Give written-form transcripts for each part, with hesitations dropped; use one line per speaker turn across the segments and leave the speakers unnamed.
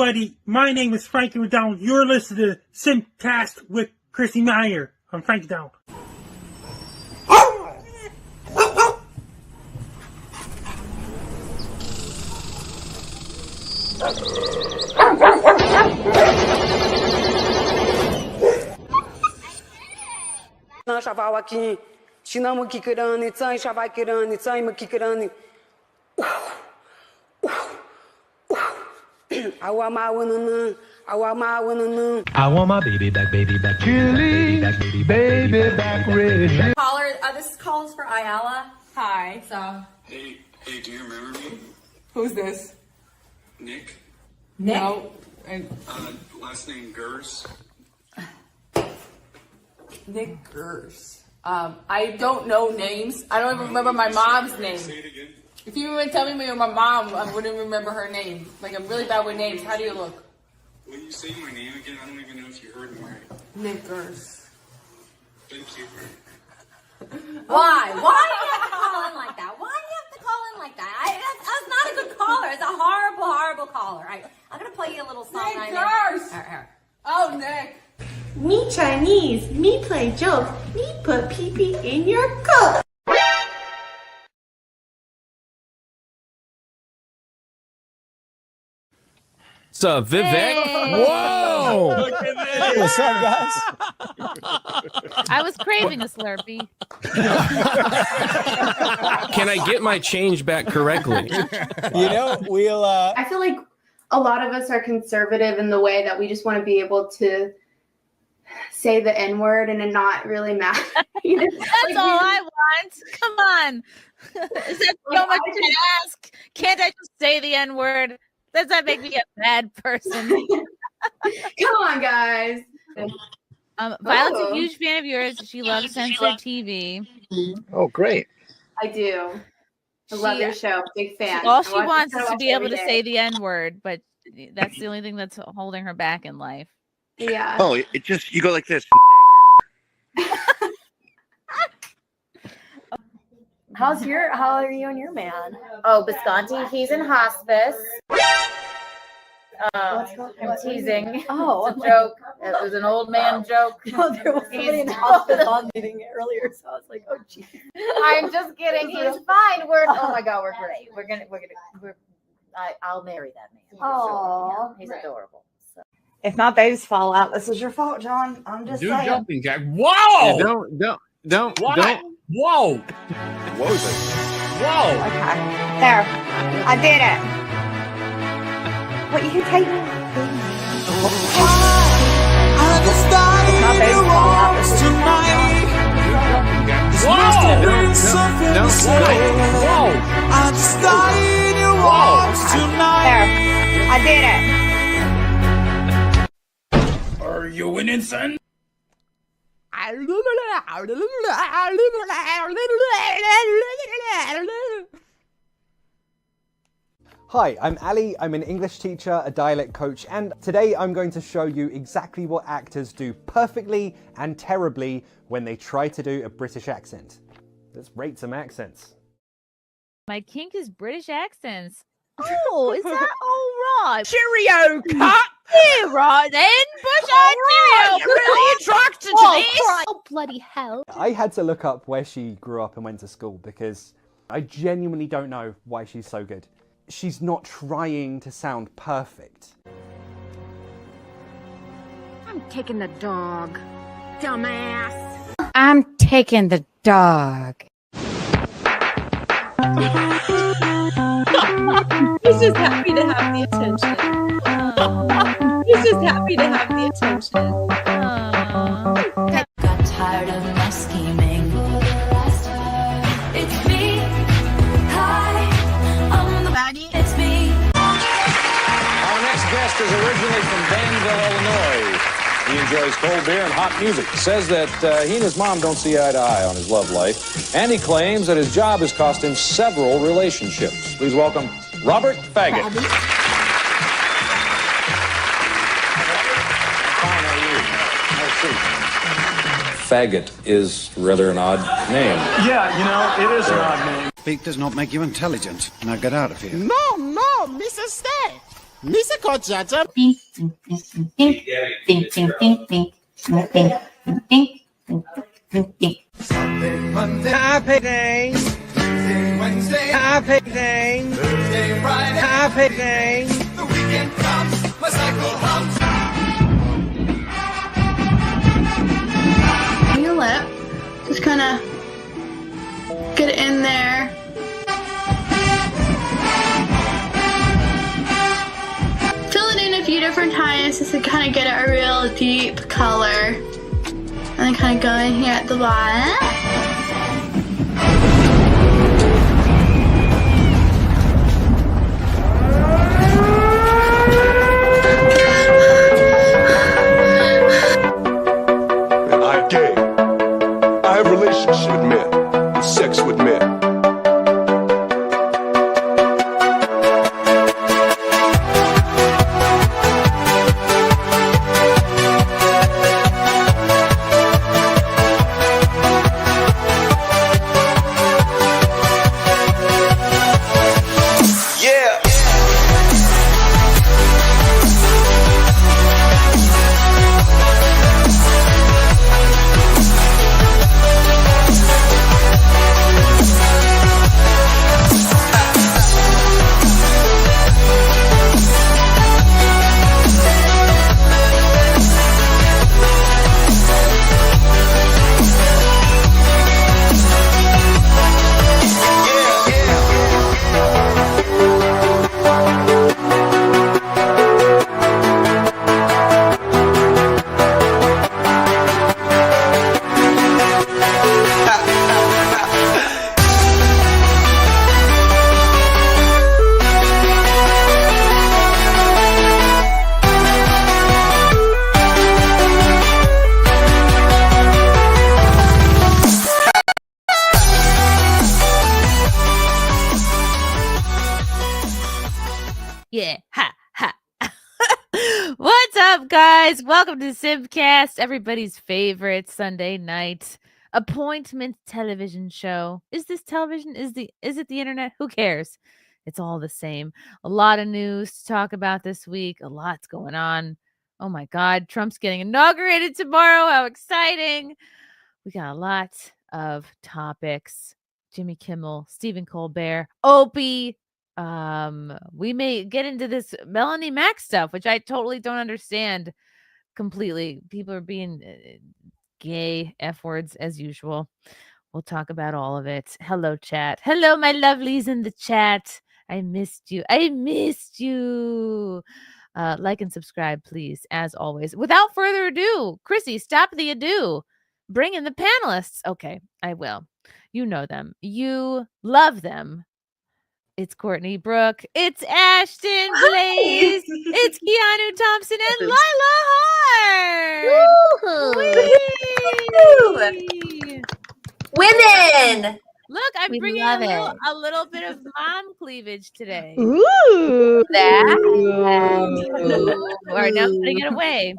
everybody. My name is Frankie McDonald. You're listening to SimpCast with Chrissie Mayr. I'm Frankie McDonald.
I want my baby back, Chili, baby back, red.
Caller, this calls for Ayala. Hi. So.
Hey, do you remember me?
Who's this?
Nick?
No.
Last name Gers.
Nick Gers. I don't know names. I don't even remember my mom's name.
Say it again.
If you even tell me my mom, I wouldn't remember her name. Like, I'm really bad with names. How do you look?
When you say my name again, I don't even know if you heard me right.
Nick Gers.
Thank you.
Why? Why do you have to call in like that? Why do you have to call in like that? That's not a good caller. It's a horrible, horrible caller. I'm going to play you a little song.
Nick Gers! Oh, Nick.
Me Chinese, me play jokes, me put pee-pee in your coat.
What's up, Vivek?
Hey.
Whoa!
Look at this.
What's up, guys?
I was craving a Slurpee.
Can I get my change back correctly?
We'll. I feel like a lot of us are conservative in the way that we just want to be able to say the N-word and it not really matter.
That's all I want. Come on. Is that so much to ask? Can't I just say the N-word? Does that make me a bad person?
Come on, guys.
Violet's a huge fan of yours. She loves censored TV.
Oh, great.
I do. I love your show. Big fan.
All she wants is to be able to say the N-word, but that's the only thing that's holding her back in life.
Yeah.
Oh, it just, you go like this.
How are you and your man?
Oh, Bisconti, he's in hospice. I'm teasing.
Oh,
it's a joke. It was an old man joke.
No, there was somebody in the hospice on meeting earlier, so I was like, oh, geez.
I'm just kidding. He's fine. Oh my God, we're great. I'll marry that man.
Oh,
he's adorable. So.
If my baby's fall out, this is your fault, John. I'm just saying.
Jumping jack. Whoa!
Yeah, don't.
Whoa!
What was it?
Whoa!
Okay. There. I did it. What, you can take me?
I just thought
My baby's fall out. This is your fault, John.
Whoa!
I just thought you walked tonight.
There. I did it.
Are you winning, son?
Hi, I'm Ali. I'm an English teacher, a dialect coach, and today I'm going to show you exactly what actors do perfectly and terribly when they try to do a British accent. Let's rate some accents.
My kink is British accents. Oh, is that all right?
Cheerio, cut!
Yeah, right then. Bush on cheerio.
You're really attracted to this.
Oh, bloody hell.
I had to look up where she grew up and went to school because I genuinely don't know why she's so good. She's not trying to sound perfect.
I'm taking the dog, dumbass. I'm taking the dog.
He's just happy to have the attention. He's just happy to have the attention.
Got tired of my scheming. It's me. Hi, I'm the baddie. It's me.
Our next guest is originally from Danville, Illinois. He enjoys cold beer and hot music. Says that he and his mom don't see eye to eye on his love life. And he claims that his job has cost him several relationships. Please welcome Robert Faggot. Fine, how are you? Faggot is rather an odd name.
Yeah, it is an odd name.
Speak does not make you intelligent. Now get out of here.
No, Mrs. Stay. Misako Jaja.
Ding, ding, ding, ding, ding, ding, ding, ding, ding, ding, ding, ding, ding.
Happy day.
Wednesday,
Happy day.
Thursday, Friday,
Happy day.
the weekend comes, my cycle hums.
Your lip, just kind of get in there. Fill it in a few different times just to kind of get a real deep color. And then kind of go in here at the bottom.
I'm gay. I have relationships with men, sex with men. Yeah.
Yeah. Ha ha. What's up, guys? Welcome to SimpCast, everybody's favorite Sunday night appointment television show. Is this television? Is it the internet? Who cares? It's all the same. A lot of news to talk about this week. A lot's going on. Oh my God, Trump's getting inaugurated tomorrow. How exciting! We got a lot of topics. Jimmy Kimmel, Stephen Colbert, Opie. We may get into this Melanie Mac stuff, which I totally don't understand completely. People are being gay F words as usual. We'll talk about all of it. Hello, chat. Hello, my lovelies in the chat. I missed you. Like and subscribe, please, as always. Without further ado, Chrissy, stop the ado. Bring in the panelists. Okay, I will. You know them. You love them. It's Courtney Brooke. It's Ashton Blaze. It's Keanu Thompson and Lila Hart.
Women!
Look, I'm bringing a little bit of mom cleavage today.
Ooh.
That. All right, now I'm putting it away.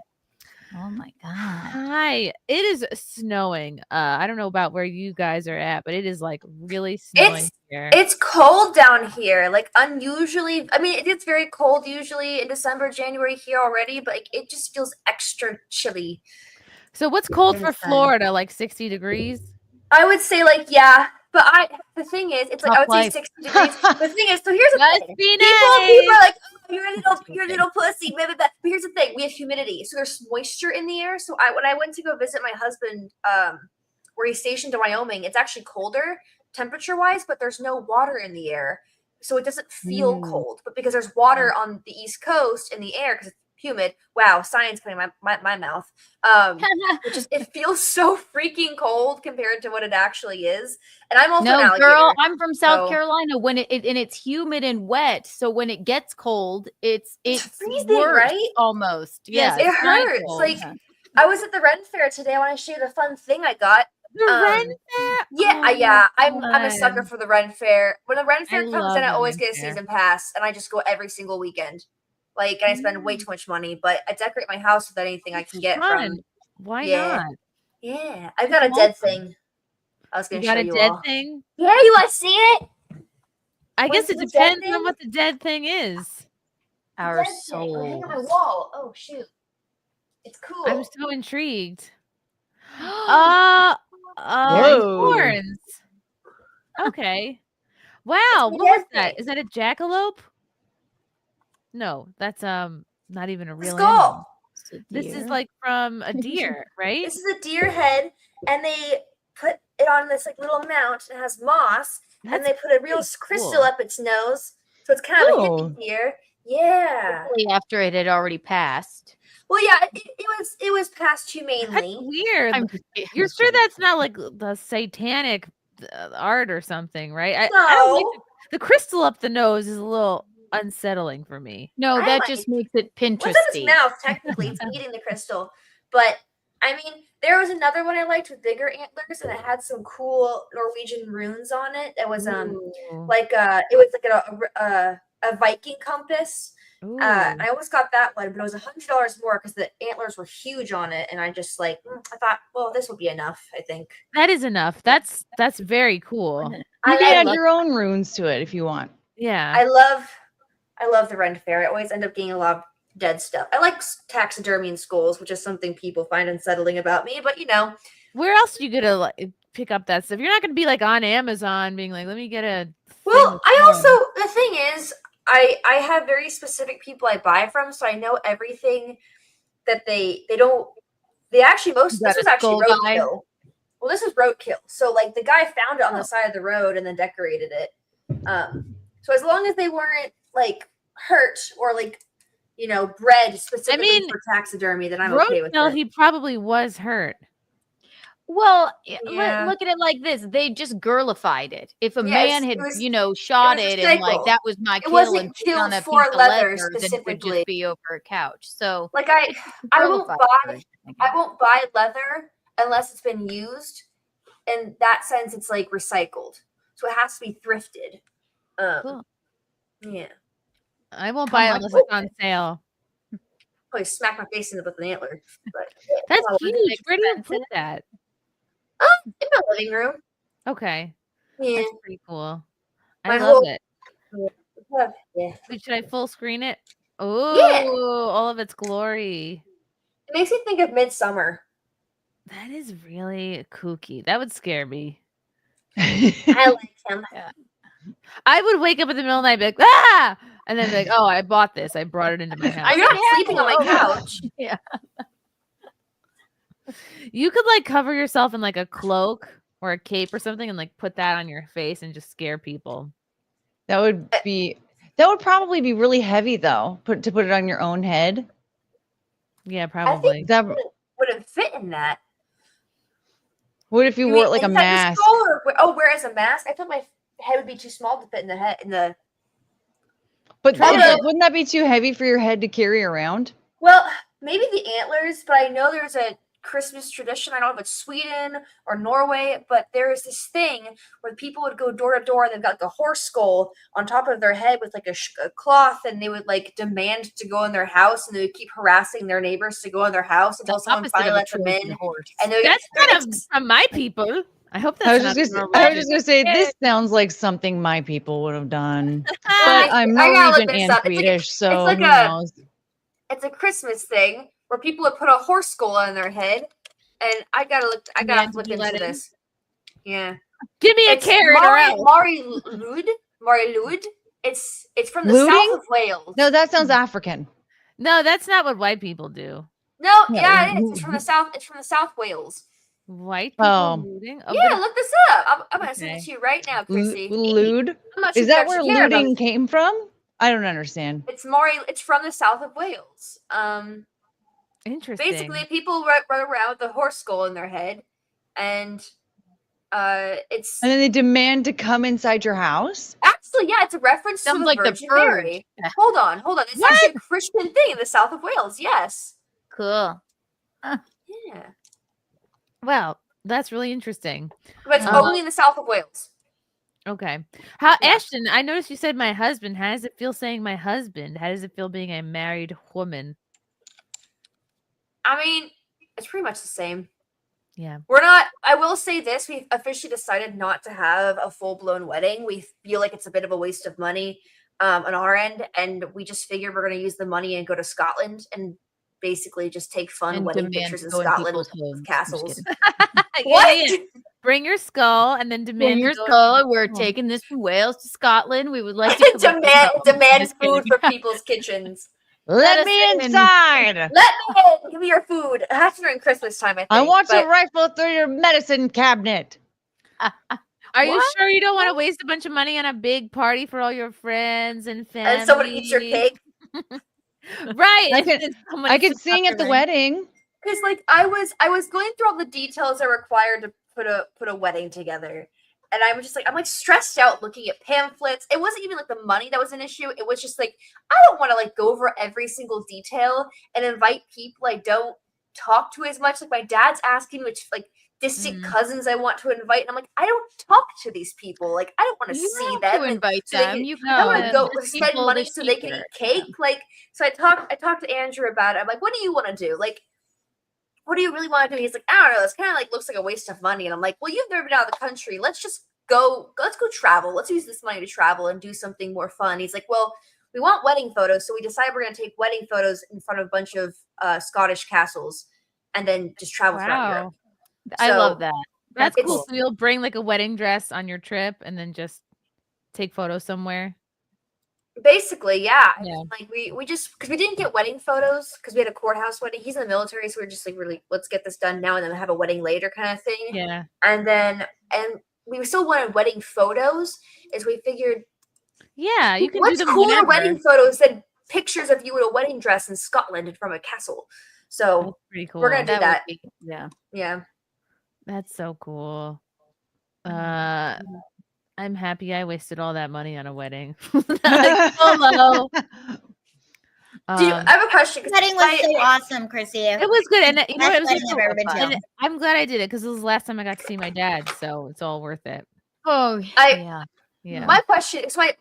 Oh my God.
Hi. It is snowing. I don't know about where you guys are at, but it is like really snowing here.
It's cold down here, like unusually. I mean, it gets very cold usually in December, January here already, but like, it just feels extra chilly.
So what's cold for Florida? Like 60 degrees?
I would say but the thing is, it's like, I would say 60 degrees. The thing is, so here's the thing. People are like, oh, you're a little pussy, blah, blah, blah. But here's the thing, we have humidity. So there's moisture in the air. So when I went to go visit my husband, where he's stationed in Wyoming, it's actually colder temperature-wise, but there's no water in the air. So it doesn't feel cold. But because there's water on the East Coast in the air, because it's humid. Wow, science coming my mouth. It feels so freaking cold compared to what it actually is. And I'm also an alligator,
girl, I'm from South Carolina. When and it's humid and wet, so when it gets cold, it's
freezing,
worse,
right?
Almost.
Yes,
Yeah,
it hurts. Like I was at the Ren Fair today. I want to show you the fun thing I got.
The Ren Fair?
Yeah. I'm a sucker for the Ren Fair. When the Ren Fair comes in, I always get a
Fair.
season pass, and I just go every single weekend. And I spend way too much money, but I decorate my house with anything I can get from.
Why not?
Yeah, I've got a dead thing. I was going to show you
got a dead
all.
thing?
Yeah, you want to see it?
I
What's
guess it
the dead
depends
thing?
on what the dead thing is.
Our
Dead thing. It'll hang on my
souls.
wall. Oh shoot. It's cool.
I'm so intrigued.
Whoa.
Horns. Okay. Wow.
It's
What
the
was
dead
that?
thing.
Is that a jackalope? No, that's not even a real
skull.
animal. This is like from a deer, right?
This is a deer head, and they put it on this like little mount. It has moss, and they put a real crystal
cool.
up its nose, so it's kind of a
Oh.
hippie deer. Yeah.
Hopefully after it had already passed.
Well, yeah, it was passed humanely.
Weird. You're sure that's not like the satanic art or something, right? I don't like
No.
the crystal up the nose is a little unsettling for me.
No,
I
that
like-
just makes it
What's in his
Pinteresty.
mouth? Technically, it's eating the crystal. But I mean, there was another one I liked with bigger antlers, and it had some cool Norwegian runes on it. That was like it was like a Viking compass. I almost got that one, but it was $100 more because the antlers were huge on it, and I just like I thought, well, this will be enough. I think
That is enough. That's very cool.
You
I
can add
love-
your own runes to it if you want.
Yeah.
I love the Ren Fair. I always end up getting a lot of dead stuff. I like taxidermy and skulls, which is something people find unsettling about me. But
Where else are you gonna like pick up that stuff? You're not gonna be like on Amazon being like, let me get a.
well, the thing is, I have very specific people I buy from, so I know everything that they don't. They actually this was actually roadkill. Well, this is roadkill. So like the guy found it on the side of the road and then decorated it. So as long as they weren't like hurt or like bred specifically for taxidermy, then I'm okay with it.
He probably was hurt.
Well,
Yeah.
look at it like this. They just girlified it. If a
Yes,
man had,
it was-
shot
it was
it and like
recycled.
that was my
It
kill
wasn't
and put it on a
killed
piece
for
of
leather
leather, then it would
specifically.
just be over a couch. So
Like I won't
Girlified
buy I won't buy leather unless it's been used. In that sense, it's like recycled, so it has to be thrifted.
Cool.
Yeah.
I won't buy it unless it's on sale.
Probably smack my face in it with an antler. But
That's
well,
huge. Where do you put that?
in my living room.
Okay.
Yeah.
That's pretty cool.
My
I love
whole-
it.
Yeah.
Wait, should I full screen it? Oh,
Yeah.
all of its glory.
It makes me think of Midsummer.
That is really kooky. That would scare me.
I like him.
I would wake up in the middle of the night and be like, ah! And then be like, oh, I bought this. I brought it into my house.
I'm not sleeping on my couch.
Yeah.
You could like cover yourself in like a cloak or a cape or something and like put that on your face and just scare people.
That would probably be really heavy though. Put it on your own head.
Yeah,
I
probably.
think
That
wouldn't fit in that.
what if you wore it like a
inside the
mask?
skull or wear as a mask? I thought my head would be too small to fit in the head.
But
Probably.
wouldn't that be too heavy for your head to carry around?
Well, maybe the antlers, but I know there's a Christmas tradition. I don't know if it's Sweden or Norway, but there is this thing where people would go door to door. They've got like a horse skull on top of their head with like a cloth, and they would like demand to go in their house, and they would keep harassing their neighbors to go in their house until someone finally let them in. And
That's kind of from my people. I hope that's
I was
not
just
normal.
gonna say this sounds like something my people would have done. But I'm
I gotta look
Norwegian
this
and
up. It's like
Swedish, so
it's like
who
a-
knows?
It's a Christmas thing where people would put a horse skull on their head, and I gotta look
did you
into
let it in?
this. Yeah,
Give me a
it's
carrot or else.
Mari Lud. It's from the
Looting?
south of Wales.
No, that sounds African.
No, that's not what white people do.
No,
Yeah.
yeah, it is. It's from the south. It's from the South Wales.
White people
Oh.
looting? Oh,
Yeah,
but
look this up. I'm gonna send it
Okay.
to you right now, Chrissy.
Lewd?
I'm not
Is
sure
that
if
where
you care about
looting
it.
came from? I don't understand.
It's It's from the south of Wales.
interesting.
Basically, people run around with a horse skull in their head, and it's
And then they demand to come inside your house?
actually, yeah, it's a reference
Sounds
to the
like the
Virgin
Purge.
Mary. Hold on. It's actually a Christian thing in the south of Wales. Yes.
Cool.
Yeah,
Well, that's really interesting.
but it's only in the south of Wales.
Okay. How Ashton, I noticed you said my husband. How does it feel saying my husband? How does it feel being a married woman?
I mean, it's pretty much the same.
Yeah.
We're not. I will say this: we've officially decided not to have a full-blown wedding. We feel like it's a bit of a waste of money. on our end, and we just figured we're going to use the money and go to Scotland and basically just take fun
And
wedding
demand
pictures in
to go in
Scotland
people's
with
homes. I'm just
castles.
kidding.
What? Bring your skull and then demand
Bring your
to go-
skull. We're
Oh.
taking this from Wales to Scotland. We would like to
demand
Just
food
kidding.
for people's kitchens.
Let me inside.
Let me in. Give me your food. It has to be during Christmas time, I think.
I want to
but-
rifle through your medicine cabinet.
Are you sure you don't want to waste a bunch of money on a big party for all your friends and family?
And somebody eats your cake.
Right.
I could sing at the wedding.
Because like I was going through all the details that are required to put a wedding together. And I was just like, I'm like stressed out looking at pamphlets. It wasn't even like the money that was an issue. It was just like, I don't want to like go over every single detail and invite people I don't talk to as much. Like my dad's asking which like distant cousins I want to invite. And I'm like, I don't talk to these people. Like I don't want to see them.
To invite
so they
them.
can-
You
I want to
can
go
the
spend
people,
money
the
so they can eat
cheaper.
cake. Like so I talked to Andrew about it. I'm like, what do you want to do? Like what do you really want to do? He's like, I don't know. It's kind of like looks like a waste of money. And I'm like, well, you've never been out of the country. Let's go travel. Let's use this money to travel and do something more fun. He's like, well, we want wedding photos. So we decided we're going to take wedding photos in front of a bunch of Scottish castles and then just travel throughout Europe.
I
So,
love that.
That's
it's-
cool. So you'll bring like a wedding dress on your trip and then just take photos somewhere.
Basically, yeah.
Yeah.
Like we just because we didn't get wedding photos because we had a courthouse wedding. He's in the military, so we're just like really let's get this done now and then have a wedding later kind of thing.
Yeah.
And we still wanted wedding photos, as we figured.
Yeah, you can
What's
do them
cooler
whenever.
wedding photos than pictures of you in a wedding dress in Scotland and from a castle? So
That's pretty cool.
we're gonna do that.
Yeah.
Yeah.
That's so cool. I'm happy I wasted all that money on a wedding. Like, solo.
Do you, I have a question. 'cause
Wedding was so awesome, Chrissy.
It was good, and you know what? It was
Best wedding I've ever been to.
and I'm glad I did it because it was the last time I got to see my dad, so it's all worth it.
Oh,
yeah.
Yeah.
My question is my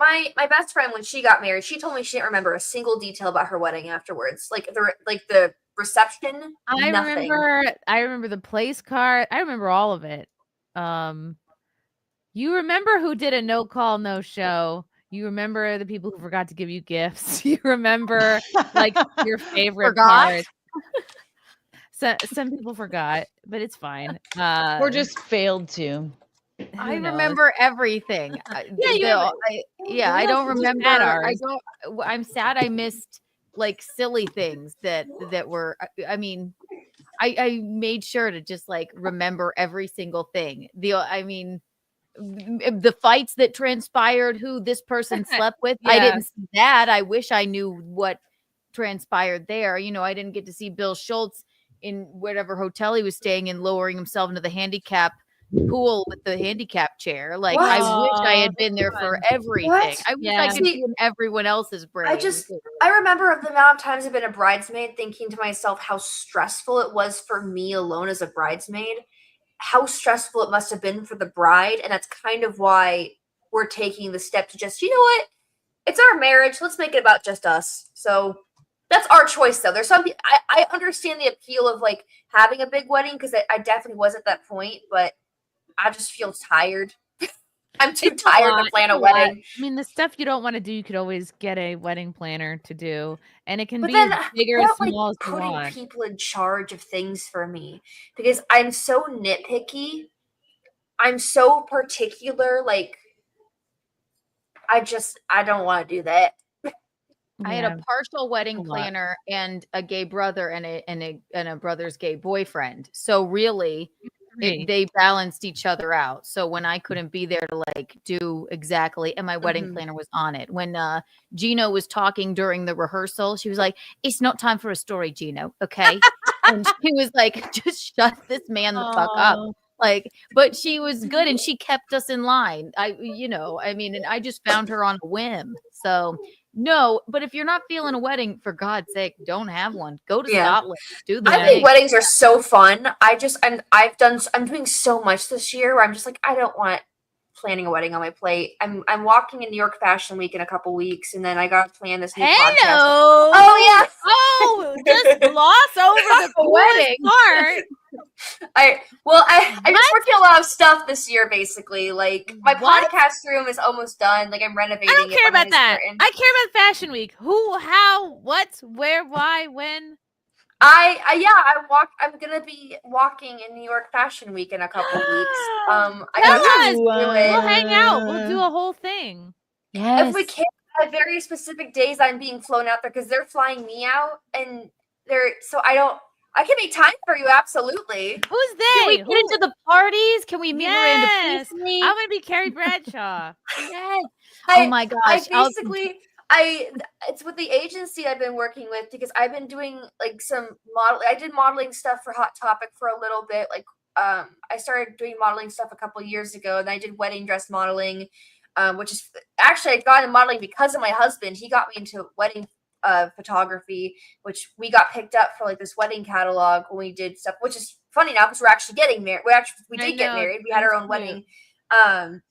best friend when she got married, she told me she didn't remember a single detail about her wedding afterwards. Like the reception. Nothing.
I remember the place card. I remember all of it. You remember who did a no call, no show. You remember the people who forgot to give you gifts. You remember like your favorite
Forgot?
part. So some people forgot, but it's fine.
Or just failed to.
I
knows?
remember everything.
Yeah, you
I
Well,
don't
just
remember.
had
I
ours.
don't. I'm sad I missed like silly things that were. I mean, I made sure to just like remember every single thing. The fights that transpired, who this person slept with. I
Yeah.
didn't see that. I wish I knew what transpired there. You know, I didn't get to see Bill Schultz in whatever hotel he was staying in, lowering himself into the handicap pool with the handicap chair. Like,
What?
I wish I had been there for everything.
What?
I wish
Yeah.
I could be in everyone else's brain.
I remember the amount of times I've been a bridesmaid thinking to myself how stressful it was for me alone as a bridesmaid, how stressful it must have been for the bride. And that's kind of why we're taking the step to just, you know what? It's our marriage. Let's make it about just us. So that's our choice, though. There's some, I understand the appeal of like having a big wedding because I definitely was at that point, but I just feel tired. I'm too
It's a
tired
lot,
to plan
it's
a
lot.
wedding.
I mean, the stuff you don't want to do, you could always get a wedding planner to do, and it can
But
be
then
as big or
I
as
don't like
small as you
putting
want.
people in charge of things for me because I'm so nitpicky. I'm so particular. Like, I don't want to do that.
I had a partial wedding
a lot.
planner and a gay brother and a brother's gay boyfriend. So really, they balanced each other out. So when I couldn't be there to like do exactly, and my wedding planner was on it. When Gino was talking during the rehearsal, she was like, "It's not time for a story, Gino. Okay," and she was like, "Just shut this man the fuck up." Like, but she was good and she kept us in line. And I just found her on a whim. So no, but if you're not feeling a wedding, for God's sake, don't have one. Go to
Yeah.
Scotland. Do the
I think weddings are so fun. I'm doing so much this year where I'm just like, I don't want planning a wedding on my plate. I'm walking in New York Fashion Week in a couple weeks, and then I got to plan this new podcast.
Hello.
Oh yeah.
Oh, just gloss over the
wedding
part.
I'm just working a lot of stuff this year, basically. Like my podcast room is almost done. Like I'm renovating.
I don't care about that. I care about Fashion Week. Who, how, what, where, why, when.
I'm gonna be walking in New York Fashion Week in a couple of weeks.
We'll hang out. We'll do a whole thing.
Yes.
If we can, at very specific days, I'm being flown out there because they're flying me out, and I can make time for you. Absolutely.
Who's they?
Can we get into the parties? Can we meet Miranda Priestley?
I'm gonna be Carrie Bradshaw.
Yes. Oh my gosh.
It's with the agency I've been working with because I've been doing like some model. I did modeling stuff for Hot Topic for a little bit. Like I started doing modeling stuff a couple years ago, and I did wedding dress modeling, which is actually I got into modeling because of my husband. He got me into wedding photography, which we got picked up for like this wedding catalog when we did stuff, which is funny now because we're actually getting married. We did get married. We had our own wedding. And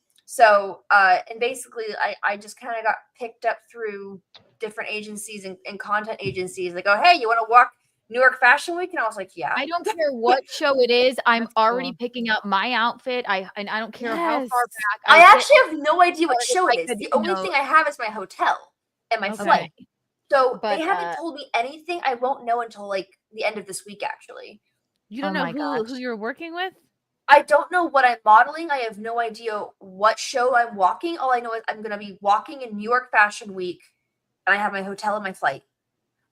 basically I just kind of got picked up through different agencies and content agencies. Like, oh, hey, you want to walk New York Fashion Week? And I was like, yeah.
I don't care what show it is. I'm already picking out my outfit. I don't care how far back.
I actually have no idea what show it is. The only thing I have is my hotel and my flight. So they haven't told me anything. I won't know until like the end of this week, actually.
You don't know who you're working with?
I don't know what I'm modeling. I have no idea what show I'm walking. All I know is I'm going to be walking in New York Fashion Week, and I have my hotel and my flight.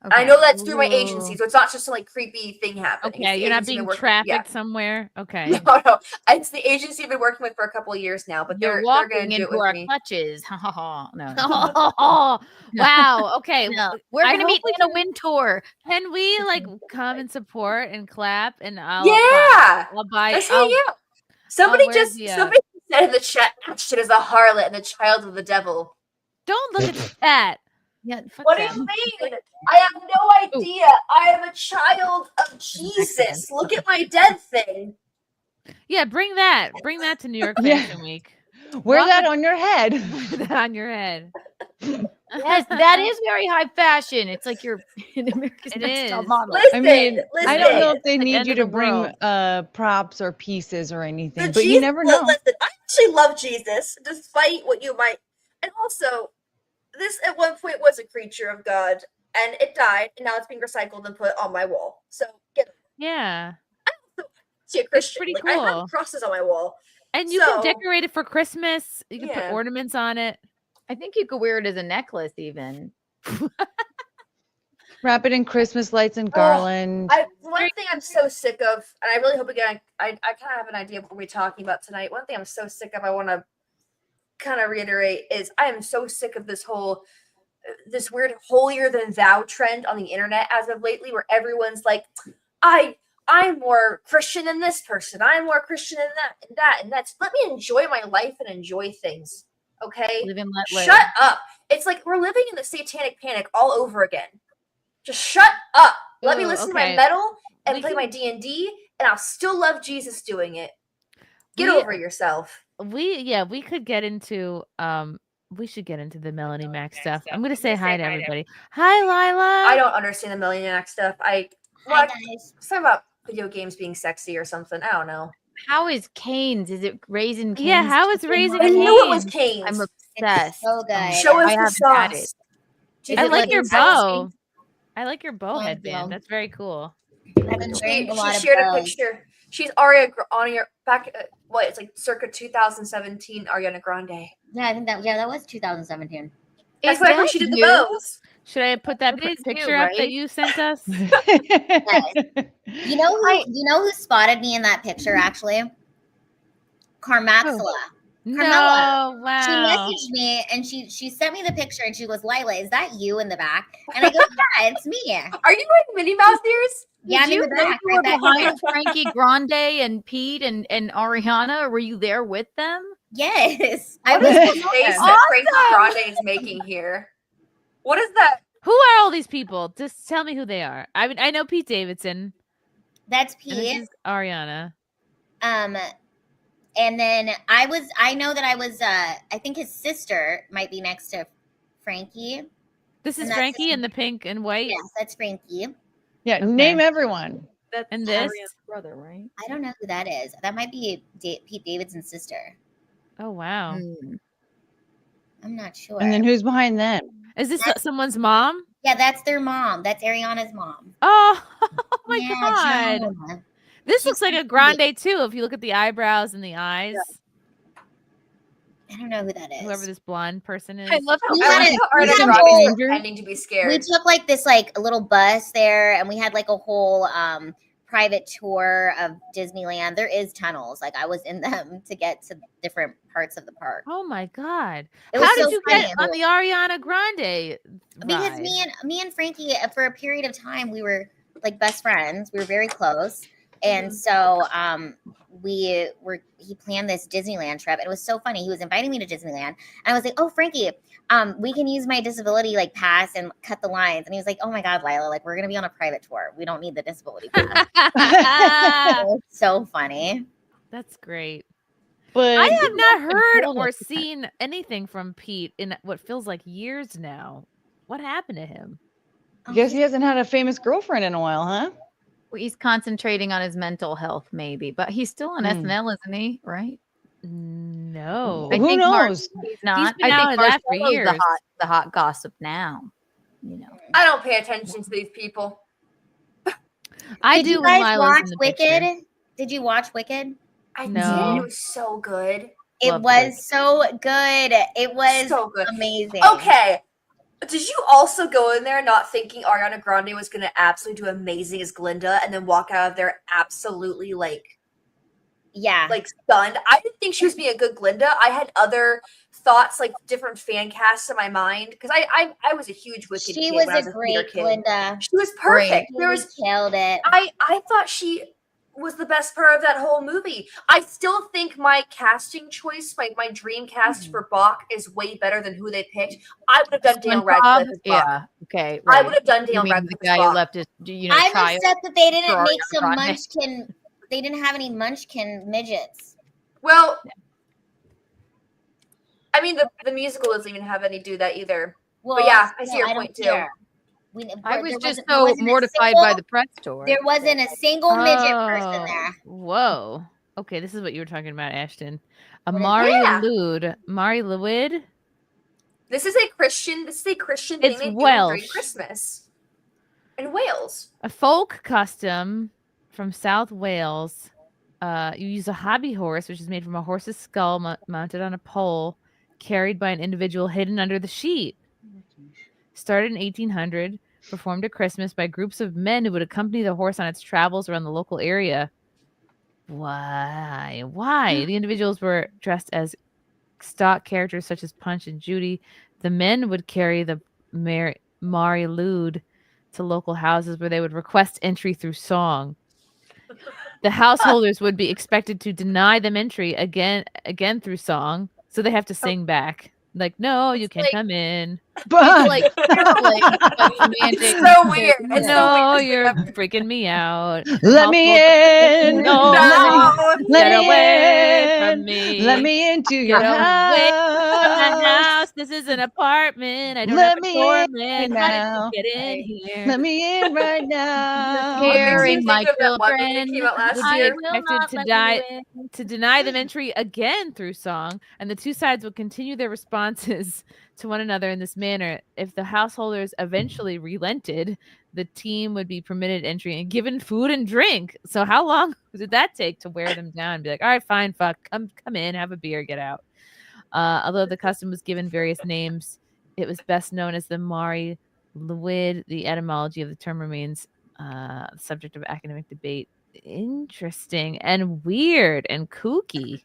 Okay. I know that's through my agency, so it's not just some like creepy thing happening.
Okay, you're not being trafficked somewhere. Okay.
No. It's the agency I've been working with for a couple of years now, but they're going to do it with me.
Clutches. No.
Wow. Okay.
No. We're going to meet in a Wintour.
Can we like come and support and clap and I'll buy.
Somebody said in the chat, "Shit is a harlot and the child of the devil."
Don't look at that. Yeah,
what do you mean? I have no idea. I am a child of Jesus. Look at my dead thing.
Yeah, bring that. Bring that to New York Fashion Week.
Wear that on your head.
Wear that on your head.
Yes, that is very high fashion. It's like you're in America's Next Top Model.
I don't know if they need you to bring props or pieces or anything, but you never know.
Listen, I actually love Jesus, despite what you might. And also, this at one point was a creature of God, and it died, and now it's being recycled and put on my wall. So get it.
Yeah.
I'm a Christian.
Pretty
cool. I have crosses on my wall.
And you can decorate it for Christmas. You can put ornaments on it.
I think you could wear it as a necklace even.
Wrap it in Christmas lights and garland.
One thing I'm so sick of, and I really hope again, I kind of have an idea of what we're talking about tonight. One thing I'm so sick of, I want to kind of reiterate, is I am so sick of this weird holier than thou trend on the internet as of lately, where everyone's like, I'm more Christian than this person. I'm more Christian than that. And that's, let me enjoy my life and enjoy things. Okay?
Live and let live.
Shut up. It's like we're living in the satanic panic all over again. Just shut up. Let me listen to my metal and play my D&D, and I'll still love Jesus doing it. Get over yourself.
We could get into we should get into the Melanie Mac stuff. I'm gonna say hi to everybody. Hi, Lila.
I don't understand the Melanie Mac stuff. Hi, guys. Something about video games being sexy or something. I don't know.
How is Cane's? Is it Raising Cane's?
Yeah, how is Raising Cane's?
I knew it was Cane's.
I'm obsessed.
So good.
Show us the sauce.
I like your bow. I like your bow headband. That's very cool.
I've been wearing a lot of
shared
bows.
a picture. She's Ariana back. It's like circa 2017 Ariana Grande.
Yeah, I think that was 2017.
That's why she did the bows.
Should I put that picture up that you sent us?
You know who spotted me in that picture actually? Carmaxilla. Carmela.
No, wow.
She messaged me and she sent me the picture and she goes, "Lila, is that you in the back?" And I go, "Yeah, it's me."
Are you wearing Minnie Mouse ears?
Yeah, I'm in the back.
You were behind Frankie Grande and Pete and Ariana. Or were you there with them?
Yes.
What is the face that Frankie Grande is making here? What is that?
Who are all these people? Just tell me who they are. I mean, I know Pete Davidson.
That's
And this
Pete.
is Ariana.
And then I know that I was I think his sister might be next to Frankie.
This is Frankie in the pink and white.
Yes, that's Frankie.
Yeah, name everyone.
That's
And this?
Ariana's brother, right?
I don't know who that is. That might be Pete Davidson's sister.
Oh wow.
I'm not sure.
And then who's behind them?
Is this someone's mom?
Yeah, that's their mom. That's Ariana's mom.
Oh, my
Yeah,
god.
Joan.
This looks like a grande too. If you look at the eyebrows and the eyes.
I don't know who that is.
Whoever this blonde person is.
I love how
We had
Ariana
a
Grande
whole-
is pretending to be scared.
We took like this like a little bus there, and we had like a whole private tour of Disneyland. There is tunnels. Like I was in them to get to different parts of the park.
Oh my god.
It was
How did
so
you
funny.
get on the Ariana Grande?
Because
ride?
me and Frankie for a period of time we were like best friends. We were very close. And so he planned this Disneyland trip. It was so funny. He was inviting me to Disneyland. And I was like, "Oh, Frankie, we can use my disability like pass and cut the lines." And he was like, "Oh my God, Lila, like we're gonna be on a private tour. We don't need the disability pass." It was so funny.
That's great.
But
I have not heard or seen anything from Pete in what feels like years now. What happened to him?
I guess he hasn't had a famous girlfriend in a while, huh?
Well, he's concentrating on his mental health, maybe, but he's still on SNL, isn't he? Right?
No.
I
Who
think
knows?
He's not.
He's been out of that for
Marcello's
years.
The hot gossip now. You know.
I don't pay attention to these people.
I
Did
do
you
when
guys
Lila's
watch
in the
Wicked?
picture.
Did you watch Wicked?
I
No.
did. It was so good.
It
Loved
was so good. It was
So good.
amazing.
Okay. Did you also go in there not thinking Ariana Grande was going to absolutely do amazing as Glinda and then walk out of there absolutely like stunned? I didn't think she was being a good Glinda. I had other thoughts, like different fan casts in my mind because I was a huge Wicked
She
kid
was
when I
a
theater
great
kid.
Glinda.
She was perfect.
She killed it.
I thought she was the best part of that whole movie. I still think my casting choice, my dream cast for Bach is way better than who they picked. I would have done Daniel Radcliffe as Bach.
Yeah. Okay.
I
Right.
would have done
You
Daniel
mean
Radcliffe
the
as
guy who
Bach.
left his,
I'm
child
upset that they didn't
for
make
Ariana
some
Grande.
munchkin. They didn't have any munchkin midgets.
Well, I mean, the musical doesn't even have any do that either.
Well,
but yeah, I see
no,
your
I don't
point too.
care.
I was
There
just
there
so
wasn't a
mortified
single-
by the press tour.
There wasn't a single midget person there.
Whoa. Okay, this is what you were talking about, Ashton.
is
Amari
that?
Lude. Mari Lewid.
This is a Christian thing
It's
they do
Welsh.
during Christmas in Wales.
A folk custom from South Wales. You use a hobby horse, which is made from a horse's skull mounted on a pole, carried by an individual hidden under the sheet. Started in 1800, performed at Christmas by groups of men who would accompany the horse on its travels around the local area. Why? The individuals were dressed as stock characters such as Punch and Judy. The men would carry the Mari Lude to local houses where they would request entry through song. The householders would be expected to deny them entry again through song, so they have to sing back. Like, no, you can't come in.
like romantic.
It's so weird. It's so
No,
weird.
you're freaking me out.
Let me in.
No,
Let
get
me
away from
in.
me.
Let me into your
Get away from the
house.
house. This is an apartment. I don't
Let
have a
me
doorman.
in
How
now.
did you get in here?
Let me in right now.
Hearing my
Think of that one movie
children.
that came out last
Would be
year.
expected to deny them entry again through song, and the two sides would continue their responses to one another in this manner. If the householders eventually relented, the team would be permitted entry and given food and drink. So how long did that take to wear them down and be like, all right, fine, fuck, come in, have a beer, get out? Although the custom was given various names, it was best known as the Mari Lewid. The etymology of the term remains the subject of academic debate. Interesting and weird and kooky.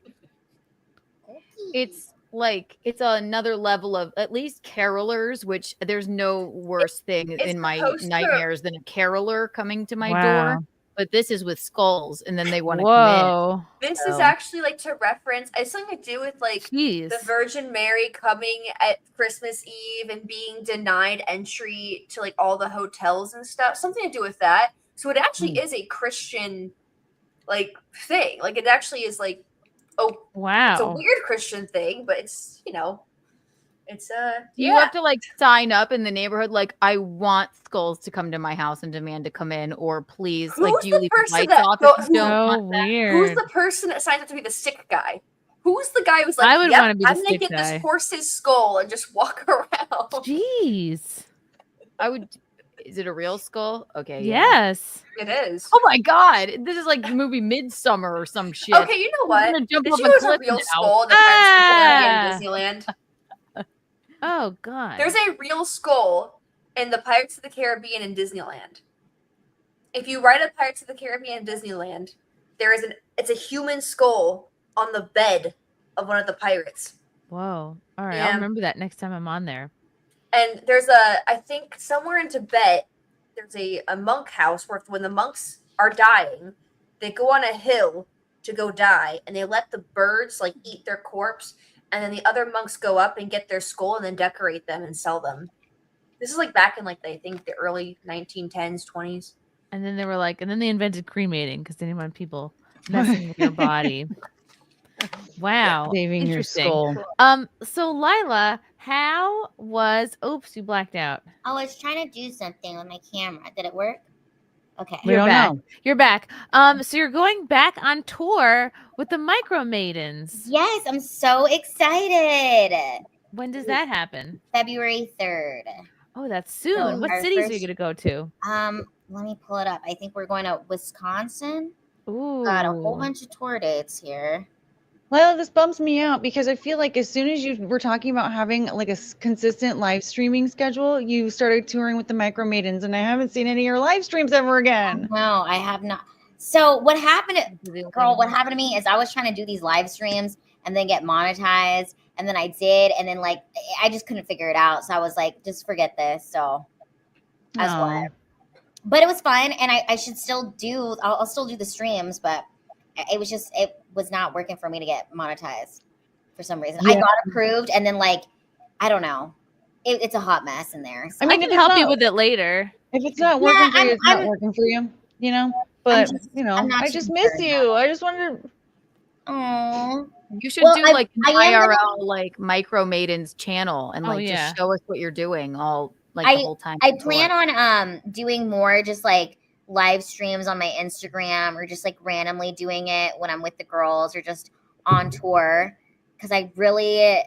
It's like it's another level of at least carolers, which there's no worse thing in my
supposed to-
nightmares than a caroler coming to my
Wow.
door. But this is with skulls, and then they want to come
Whoa.
This
So-
is actually like to reference. It's something to do with like
Jeez.
the Virgin Mary coming at Christmas Eve and being denied entry to like all the hotels and stuff. Something to do with that. So it actually is a Christian like thing. Like it actually is like, oh
Wow.
it's a weird Christian thing, but it's It's
You have to like sign up in the neighborhood. Like, I want Skulls to come to my house and demand to come in, or please, like, do you leave the lights off if you don't want that?
Who's the person that signs up to be the sick guy? Who's the guy who's like,
I would
yep,
wanna be the
I'm gonna
sick
get
guy.
this horse's skull and just walk around.
Jeez.
I would. Is it a real skull? Okay.
Yes.
It is.
Oh my god, this is like the movie Midsummer or some shit.
Okay, you know what?
I'm gonna jump
Did
off
you
a
know there's a
cliff
real
now.
skull in the Pirates of the Caribbean Disneyland?
Oh god.
There's a real skull in the Pirates of the Caribbean in Disneyland. If you write a Pirates of the Caribbean in Disneyland, it's a human skull on the bed of one of the pirates.
Whoa. All right.
Yeah.
I'll remember that next time I'm on there.
And there's I think somewhere in Tibet, there's a monk house where when the monks are dying, they go on a hill to go die, and they let the birds like eat their corpse, and then the other monks go up and get their skull and then decorate them and sell them. This is like back in like I think the early 1910s, 20s.
And then they were like, and then they invented cremating because they didn't want people messing with your body. Wow.
Saving your
Interesting.
skull.
So Lila, how was oops, you blacked out.
I was trying to do something with my camera. Did it work? Okay.
You're back. You're back. So you're going back on tour with the Micro Maidens.
Yes, I'm so excited.
When does that happen?
February 3rd.
Oh, that's soon.
So
What
our
cities are
first-
you gonna go to?
Let me pull it up. I think we're going to Wisconsin.
Ooh.
Got a whole bunch of tour dates here.
Well, this bumps me out because I feel like as soon as you were talking about having like a consistent live streaming schedule, you started touring with the Micro Maidens, and I haven't seen any of your live streams ever again.
No, I have not. So what happened, what happened to me is I was trying to do these live streams and then get monetized, and then I did, and then like I just couldn't figure it out. So I was like, just forget this. So that's why. But it was fun, and I should still do. I'll still do the streams, but it was not working for me to get monetized for some reason. I got approved, and then like I don't know, it's a hot mess in there. So
I mean, I can help you with it later.
If it's not working for you, it's not working for you. You know, but I just miss you. I just wanted to.
Oh,
you should do like an IRL like Micro Maidens channel and like just show us what you're doing all like the whole time.
I plan on doing more just like live streams on my Instagram or just like randomly doing it when I'm with the girls or just on tour, because I really,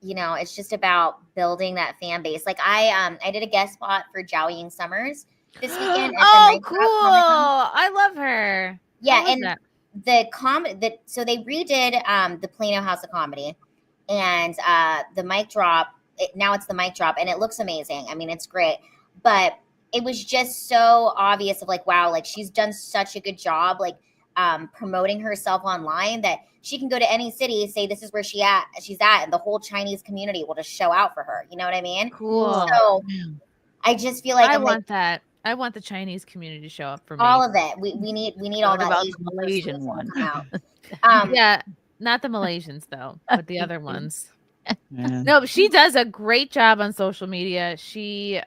it's just about building that fan base. Like I did a guest spot for Zhao Ying Summers this weekend.
Oh, cool! I love her.
Yeah, and so they redid the Plano House of Comedy, and the mic drop. Now it's the mic drop, and it looks amazing. I mean, it's great, but it was just so obvious of like, wow, like she's done such a good job, like promoting herself online that she can go to any city, say this is where she's at, and the whole Chinese community will just show out for her. You know what I mean?
Cool.
So I just feel like
I want that. I want the Chinese community to show up for me.
All of it. We need all that.
About the Malaysian one.
Yeah, not the Malaysians though, but the other ones. No, but she does a great job on social media. She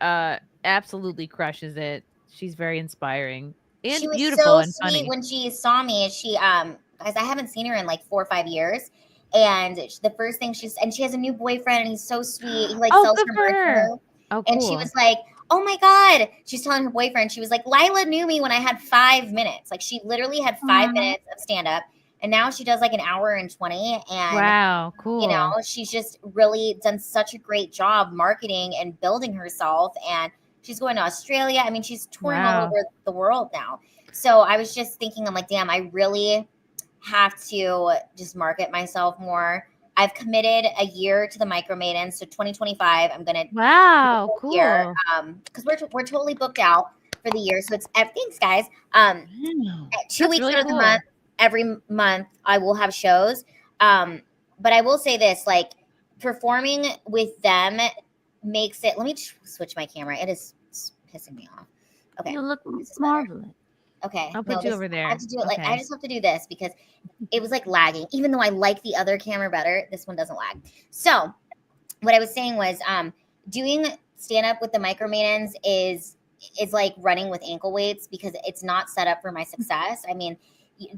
absolutely crushes it. She's very inspiring and
she was
beautiful
so
and
sweet
funny.
when she saw me. She guys, I haven't seen her in like 4 or 5 years, and the first thing she has a new boyfriend, and he's so sweet. He like sells her bird.
Oh,
and she was like, oh my God. She's telling her boyfriend, she was like, Lila knew me when I had 5 minutes. Like she literally had 5 minutes of stand up. And now she does like an hour and 20. And
wow, cool.
She's just really done such a great job marketing and building herself. And she's going to Australia. I mean, she's touring all over the world now. So I was just thinking, I'm like, damn, I really have to just market myself more. I've committed a year to the Micro Maidens. So 2025, I'm going to
cool.
year, because we're totally booked out for the year. So it's thanks, guys. 2 weeks
really
out of the
cool.
month. Every month I will have shows. But I will say this, like performing with them makes it, let me switch my camera. It is pissing me off. Okay.
You look marvelous.
Okay.
I'll put you over there.
I have to do it I just have to do this because it was like lagging. Even though I like the other camera better, this one doesn't lag. So what I was saying was doing stand up with the Micro Maidens is like running with ankle weights because it's not set up for my success. I mean,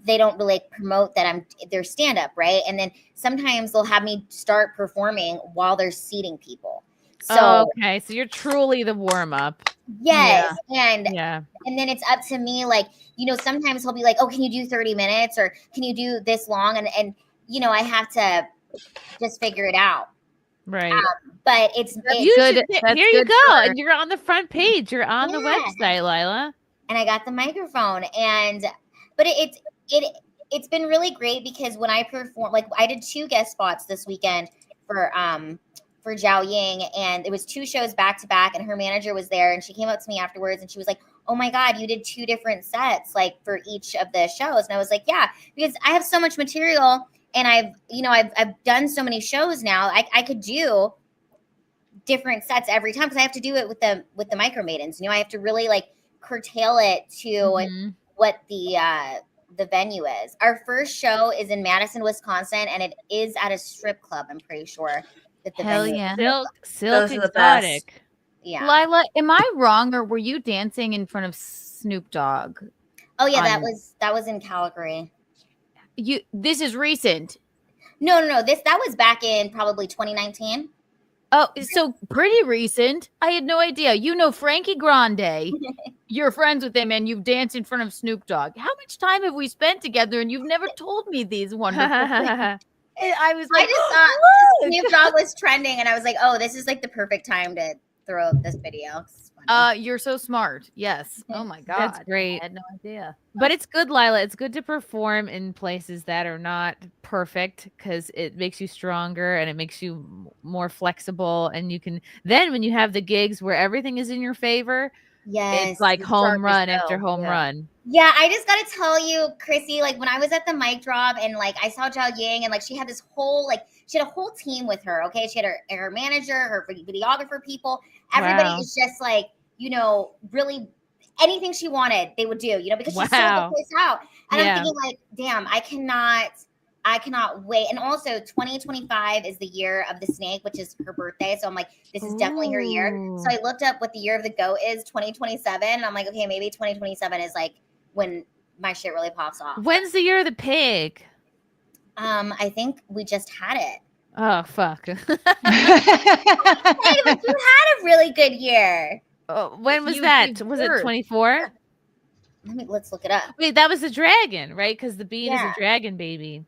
they don't really promote that they're stand up, right? And then sometimes they'll have me start performing while they're seating people. So
okay, so you're truly the warm up.
Yes, and then it's up to me. Like, you know, sometimes he'll be like, "Oh, can you do 30 minutes, or can you do this long?" And you know, I have to just figure it out.
Right.
But it's
good. Here you go, and you're on the front page. You're on the website, Lila.
And I got the microphone, but it's been really great because when I perform, like I did 2 guest spots this weekend for Zhao Ying, and it was 2 shows back to back, and her manager was there, and she came up to me afterwards and she was like, "Oh my God, you did 2 different sets like for each of the shows." And I was like, "Yeah, because I have so much material, and I've done so many shows now. I could do different sets every time because I have to do it with the Micro Maidens. You know, I have to really like curtail it to what the venue is. Our first show is in Madison, Wisconsin, and it is at a strip club. I'm pretty sure that the
Hell
venue
yeah,
is
Silk Exotic.
Yeah,
Lila, am I wrong, or were you dancing in front of Snoop Dogg?
Oh yeah, that was in Calgary.
This is recent.
No. That was back in probably 2019.
Oh, so pretty recent. I had no idea. You know Frankie Grande. You're friends with him, and you've danced in front of Snoop Dogg. How much time have we spent together, and you've never told me these wonderful things? I was like,
I just thought Snoop Dogg was trending, and I was like, oh, this is like the perfect time to throw up this video.
You're so smart. Yes. Oh my God.
That's great.
I had no idea.
But it's good, Lila. It's good to perform in places that are not perfect because it makes you stronger and it makes you more flexible. And you can then, when you have the gigs where everything is in your favor, it's like home run after home run.
Yeah, I just gotta tell you, Chrissy, like when I was at the mic drop and like I saw Zhao Ying and like she had this whole she had a whole team with her. Okay, she had her manager, her videographer people. Everybody is just like, you know, really anything she wanted, they would do, you know, because she sold the place out. And I'm thinking like, damn, I cannot wait. And also 2025 is the year of the snake, which is her birthday. So I'm like, this is definitely her year. So I looked up what the year of the goat is, 2027. And I'm like, okay, maybe 2027 is like when my shit really pops off.
When's the year of the pig?
I think we just had it.
Oh, fuck.
Hey, but you had a really good year.
Oh, when was that? Was it 24?
Let's look it up.
Wait, that was the dragon, right? Because the bean is a dragon baby.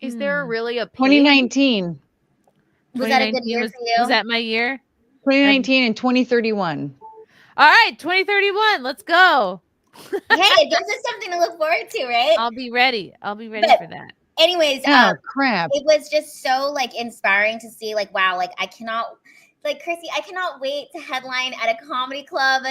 Is there really a pig?
2019?
Was that a good year for you?
Was that my year?
2019 and 2031.
All right, 2031. Let's go.
Hey, it gives us something to look forward to, right?
I'll be ready for that.
Anyways,
crap.
It was just so like inspiring to see like, wow, like I cannot, like Chrissy, I cannot wait to headline at a comedy club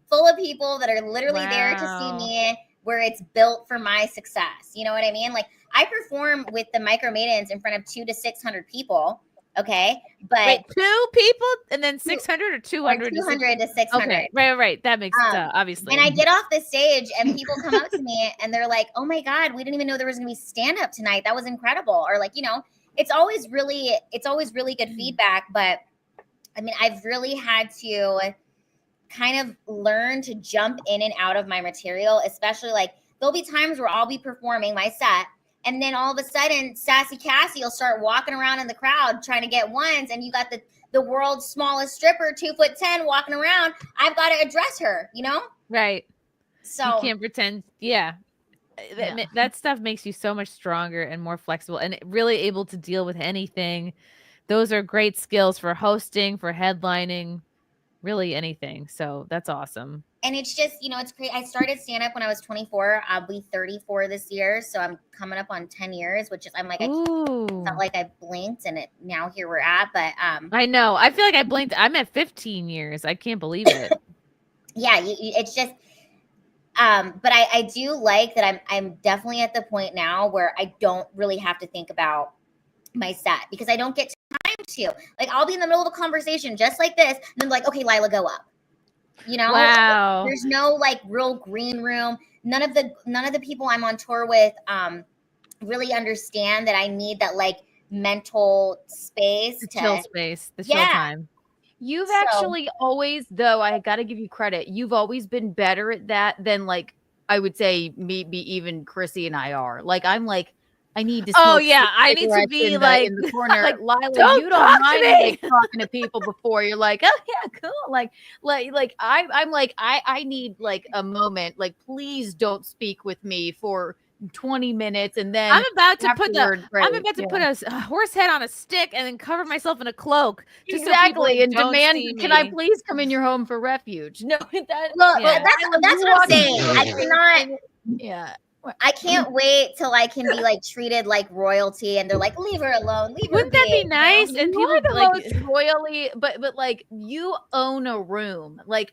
full of people that are literally there to see me, where it's built for my success. You know what I mean? Like I perform with the Micro Maidens in front of 200 to 600 people. Okay, but
wait, 2 people and then 600 or 200?
200 to 600.
Okay, right. That makes sense, obviously.
And I get off the stage and people come up to me and they're like, "Oh my God, we didn't even know there was going to be stand up tonight. That was incredible." Or like, you know, it's always really good feedback. But I mean, I've really had to kind of learn to jump in and out of my material, especially like there'll be times where I'll be performing my set. And then all of a sudden, Sassy Cassie will start walking around in the crowd trying to get ones. And you got the world's smallest stripper, 2'10", walking around. I've got to address her, you know?
Right.
So
you can't pretend. Yeah. That stuff makes you so much stronger and more flexible and really able to deal with anything. Those are great skills for hosting, for headlining, really anything. So that's awesome.
And it's just, you know, it's great. I started stand-up when I was 24. I'll be 34 this year. So I'm coming up on 10 years, which is, I'm like, it's not like I blinked and now here we're at. But
I know. I feel like I blinked. I'm at 15 years. I can't believe it.
Yeah, it's just, but I do like that I'm definitely at the point now where I don't really have to think about my set because I don't get time to. Like, I'll be in the middle of a conversation just like this. And then like, okay, Lila, go up. You know,
wow.
There's no like real green room. None of the people I'm on tour with really understand that I need that like mental space,
chill space, the chill time.
You've actually always, though, I got to give you credit. You've always been better at that than, like, I would say maybe even Chrissy and I are. Like, I'm like, I need to smoke.
Oh yeah, I need to be
in
like
the corner.
like,
Lila,
don't
you
talk
don't
to
mind
me.
like talking to people before. You're like, oh yeah, cool. I'm like, I need like a moment. Like, please don't speak with me for 20 minutes, and then
I'm about to put a horse head on a stick and then cover myself in a cloak. Just
Exactly,
so
and
don't
demand,
see
can I
me.
please come in your home for refuge? No, that.
Well,
Yeah.
that's what I'm saying. I cannot.
Yeah.
I can't wait till I can be like treated like royalty, and they're like, "Leave her alone, leave her."
Wouldn't that be nice? And
You
people
are the
like
most royally, but like you own a room. Like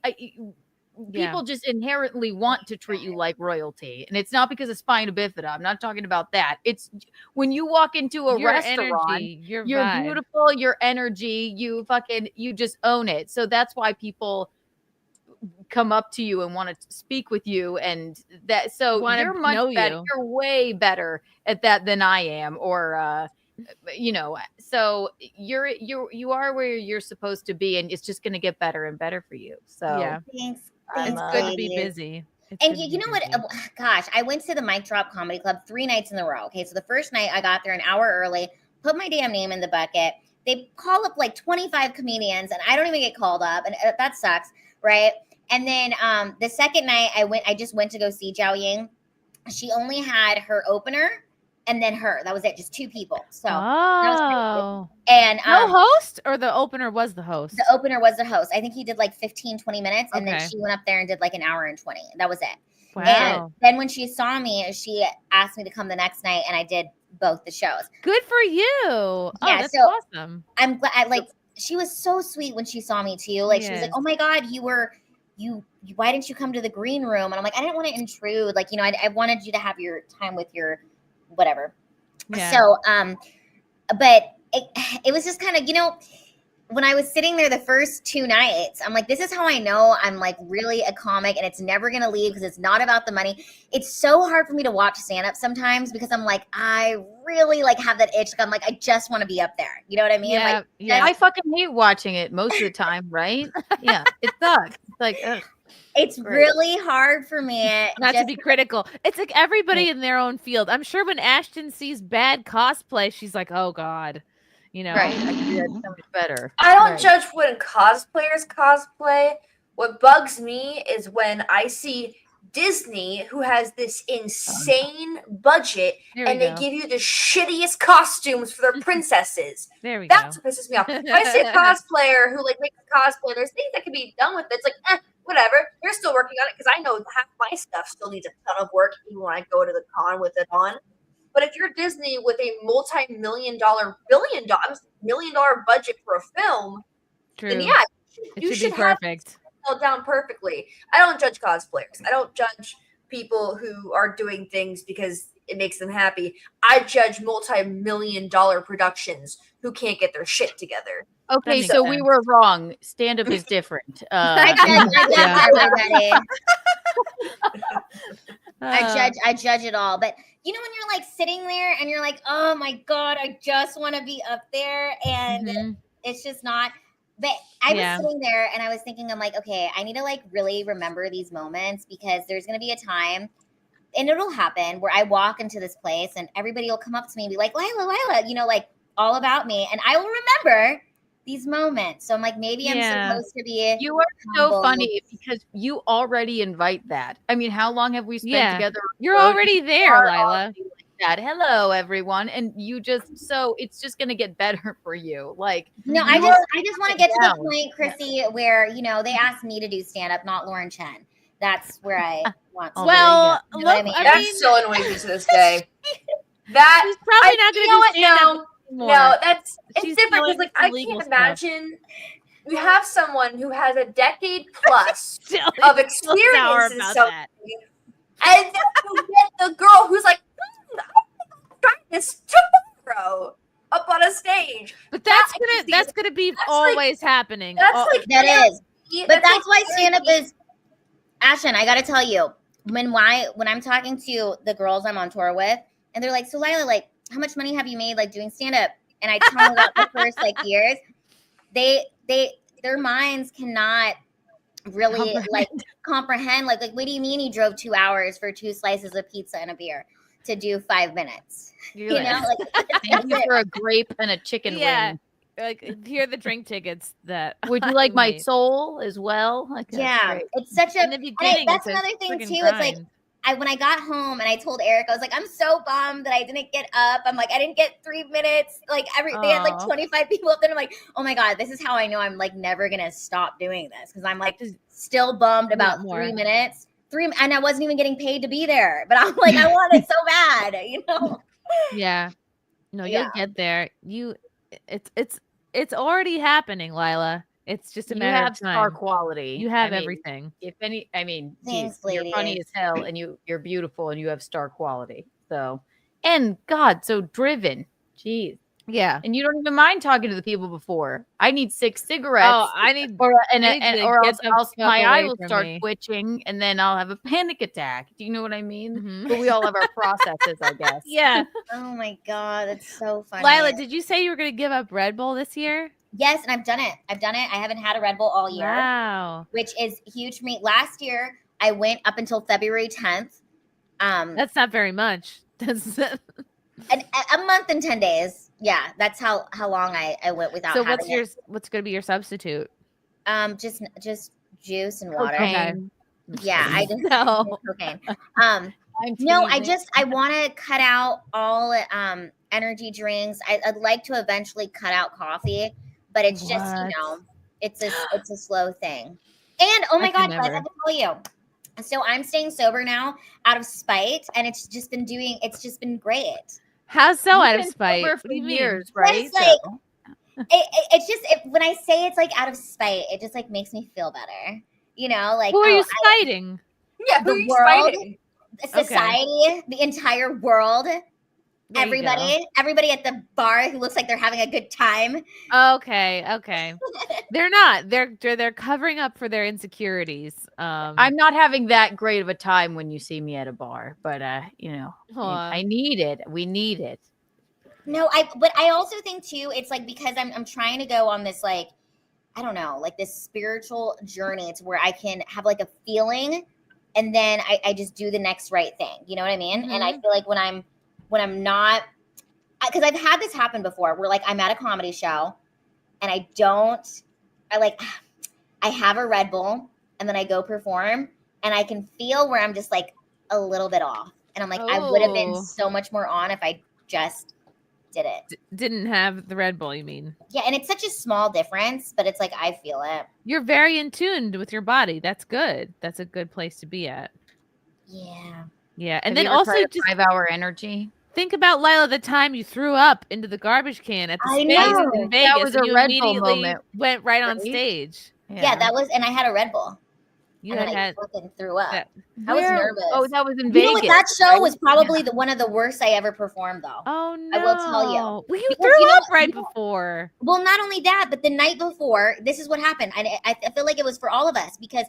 people just inherently want to treat you like royalty, and it's not because of spina bifida. I'm not talking about that. It's when you walk into a
your
restaurant,
energy, your
you're
vibe.
beautiful, your energy, you just own it. So that's why people come up to you and want to speak with you, and that, so you're much better. You're way better at that than I am, or so you are where you're supposed to be, and it's just going to get better and better for you. So
yeah,
Thanks,
it's good to be busy.
And you know what? Gosh, I went to the Mic Drop Comedy Club 3 nights in a row. Okay, so the first night I got there an hour early, put my damn name in the bucket. They call up like 25 comedians, and I don't even get called up, and that sucks, right? And then the second night I just went to go see Zhao Ying. She only had her opener and then her. That was it, just 2 people. So that was crazy. And
no host, or the opener was the host?
The opener was the host. I think he did like 15, 20 minutes, and then she went up there and did like an hour and 20. That was it.
Wow.
And then when she saw me, she asked me to come the next night, and I did both the shows.
Good for you.
Yeah,
that's
so
awesome.
I'm glad. Like, she was so sweet when she saw me too. Like, she was like, "Oh my God, why didn't you come to the green room?" And I'm like, I didn't want to intrude. Like, I wanted you to have your time with your whatever.
Yeah.
So, but it was just kind of, when I was sitting there the first 2 nights, I'm like, this is how I know I'm like really a comic, and it's never going to leave because it's not about the money. It's so hard for me to watch stand up sometimes because I'm like, I really like have that itch. I'm like, I just want to be up there. You know what I mean?
Yeah,
like,
I fucking hate watching it most of the time, right? Yeah, it sucks. It's like, ugh.
It's really hard for me
not to be critical. It's like everybody in their own field. I'm sure when Ashton sees bad cosplay, she's like, oh God.
Right. I can do that so much better.
I don't judge when cosplayers cosplay. What bugs me is when I see Disney, who has this insane budget, and they give you the shittiest costumes for their princesses. That's what pisses me off. If I see a cosplayer who like makes a cosplay, there's things that can be done with it. It's like, whatever. They're still working on it, because I know half my stuff still needs a ton of work even when I go to the con with it on. But if you're Disney with a multi-million dollar budget for a film, then yeah, you should be perfect. Have it down perfectly. I don't judge cosplayers. I don't judge people who are doing things because it makes them happy. I judge multi-million dollar productions who can't get their shit together.
Okay, so we were wrong. Stand-up is different.
I judge it all. But when you're like sitting there and you're like, oh my God, I just want to be up there, and it's just not. But I was sitting there and I was thinking, I'm like, okay, I need to like really remember these moments, because there's going to be a time, and it'll happen, where I walk into this place and everybody will come up to me and be like, Lila, like all about me, and I will remember these moments. So I'm like, maybe I'm supposed to be.
You are so funny because you already invite that. I mean, how long have we spent together?
You're already there, Lila.
Like that. Hello, everyone, and you so it's just gonna get better for you. Like,
no, I just want to get to the point, Chrissy, where they asked me to do stand up, not Lauren Chen. That's where I want to.
Well,
you know what I mean?
That's still annoying me to this day. That
she's probably not going to do stand up.
No, it's different, because like I can't imagine you have someone who has a decade plus of experience in something, and then you get the girl who's like, I'm trying this tomorrow up on a stage.
But that's gonna be always happening.
That is. But that's why stand up is. Ashton, I got to tell you, when I'm talking to the girls I'm on tour with, and they're like, so Lila, like, how much money have you made like doing stand up? And I tell them about the first like years. They their minds cannot really comprehend. Like, what do you mean you drove 2 hours for 2 slices of pizza and a beer to do 5 minutes?
You know, like, thank you for a grape and a chicken wing.
Like, here are the drink tickets that
would you like my soul as well? Like,
it's such a.
In the beginning,
that's another thing too. Grind. It's like when I got home and I told Eric, I was like, I'm so bummed that I didn't get up. I'm like, I didn't get 3 minutes. Like they had like 25 people up there. I'm like, oh my God, this is how I know I'm like never gonna stop doing this, because I'm like still bummed about 3 minutes. And I wasn't even getting paid to be there, but I'm like, I want it so bad, you know.
Yeah. No, you'll get there. It's already happening, Lila. It's just a matter of time.
You have star quality.
You have everything.
If any, I mean,
thanks,
you're funny as hell, and you're beautiful, and you have star quality. So, and God, so driven. Jeez.
Yeah.
And you don't even mind talking to the people before. I need 6 cigarettes.
Oh, I need,
or else my eye will start twitching, and then I'll have a panic attack. Do you know what I mean?
Mm-hmm.
But we all have our processes, I guess.
Yeah.
Oh my God, that's so funny.
Lila, did you say you were going to give up Red Bull this year?
Yes, and I've done it. I haven't had a Red Bull all year.
Wow.
Which is huge for me. Last year, I went up until February 10th.
That's not very much. That's
a month and 10 days. Yeah, that's how long I went without.
So what's going to be your substitute?
Just juice and water.
Okay.
Yeah, I just cocaine. No, I want to cut out all energy drinks. I'd like to eventually cut out coffee, but it's just, you know, it's a slow thing. And oh my God, guys, I have to tell you. So I'm staying sober now out of spite, and it's just been great.
How so? Out of spite?
For years, right?
It's like, it's just when I say it's like out of spite, it just like makes me feel better. You know, like
who are you spiting?
The world, society, the entire world. Everybody at the bar who looks like they're having a good time.
Okay. They're not. They're covering up for their insecurities.
I'm not having that great of a time when you see me at a bar, but you know, I need it. We need it.
No, but I also think too, it's like because I'm trying to go on this like, I don't know, like this spiritual journey to where I can have like a feeling, and then I just do the next right thing. You know what I mean? Mm-hmm. And I feel like when I'm not, because I've had this happen before where like I'm at a comedy show and I have a Red Bull and then I go perform and I can feel where I'm just like a little bit off. And I'm like, I would have been so much more on if I just did it.
Didn't have the Red Bull, you mean?
Yeah. And it's such a small difference, but it's like, I feel it.
You're very in tune with your body. That's good. That's a good place to be at.
Yeah.
Yeah. And then also just
5-hour energy.
Think about, Lila, the time you threw up into the garbage can at the space in Vegas.
That was a Red Bull moment.
Went right on stage.
Yeah, that was, and I had a Red Bull.
You
and I fucking threw up. I
was
nervous.
Oh, that was in Vegas.
You know what? That show was probably one of the worst I ever performed, though.
Oh no!
I will tell you.
Well, you threw up right before.
Well, not only that, but the night before, this is what happened. I feel like it was for all of us because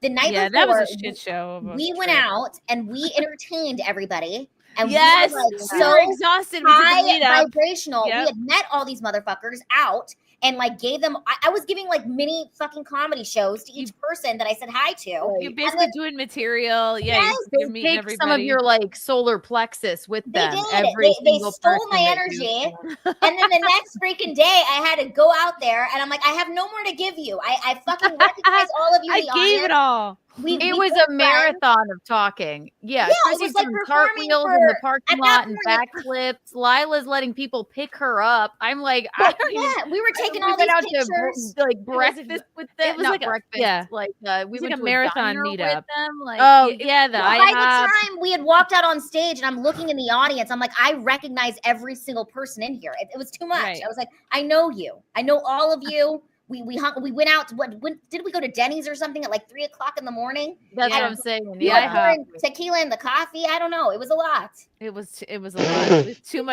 the night before,
that was a shit show.
We went out and we entertained everybody. And
yes,
we were like
so exhausted.
High vibrational. Yep. We had met all these motherfuckers out and like gave them. I was giving like mini fucking comedy shows to each person that I said hi to.
You're basically doing material. Yeah,
yes,
you're meeting
take
everybody.
some of your like solar plexus with them.
They stole my energy, and then the next freaking day, I had to go out there, and I'm like, I have no more to give you. I fucking recognize all of you.
I gave it all.
It was a marathon of talking. Yeah,
it was like
cartwheels in the parking lot and backflips. Lila's letting people pick her up. I'm like,
we were taking all these pictures.
To like breakfast with them.
It was like
breakfast. Like we went
like a marathon meetup
with them. Like,
by the
time we had walked out on stage and I'm looking in the audience, I'm like, I recognize every single person in here. It was too much.
Right.
I was like, I know you. I know all of you. We went out. When did we go to Denny's or something at like 3:00 in the morning?
That's what I'm saying.
Yeah, pouring tequila in the coffee. I don't know. It was a lot.
It was a lot. It was too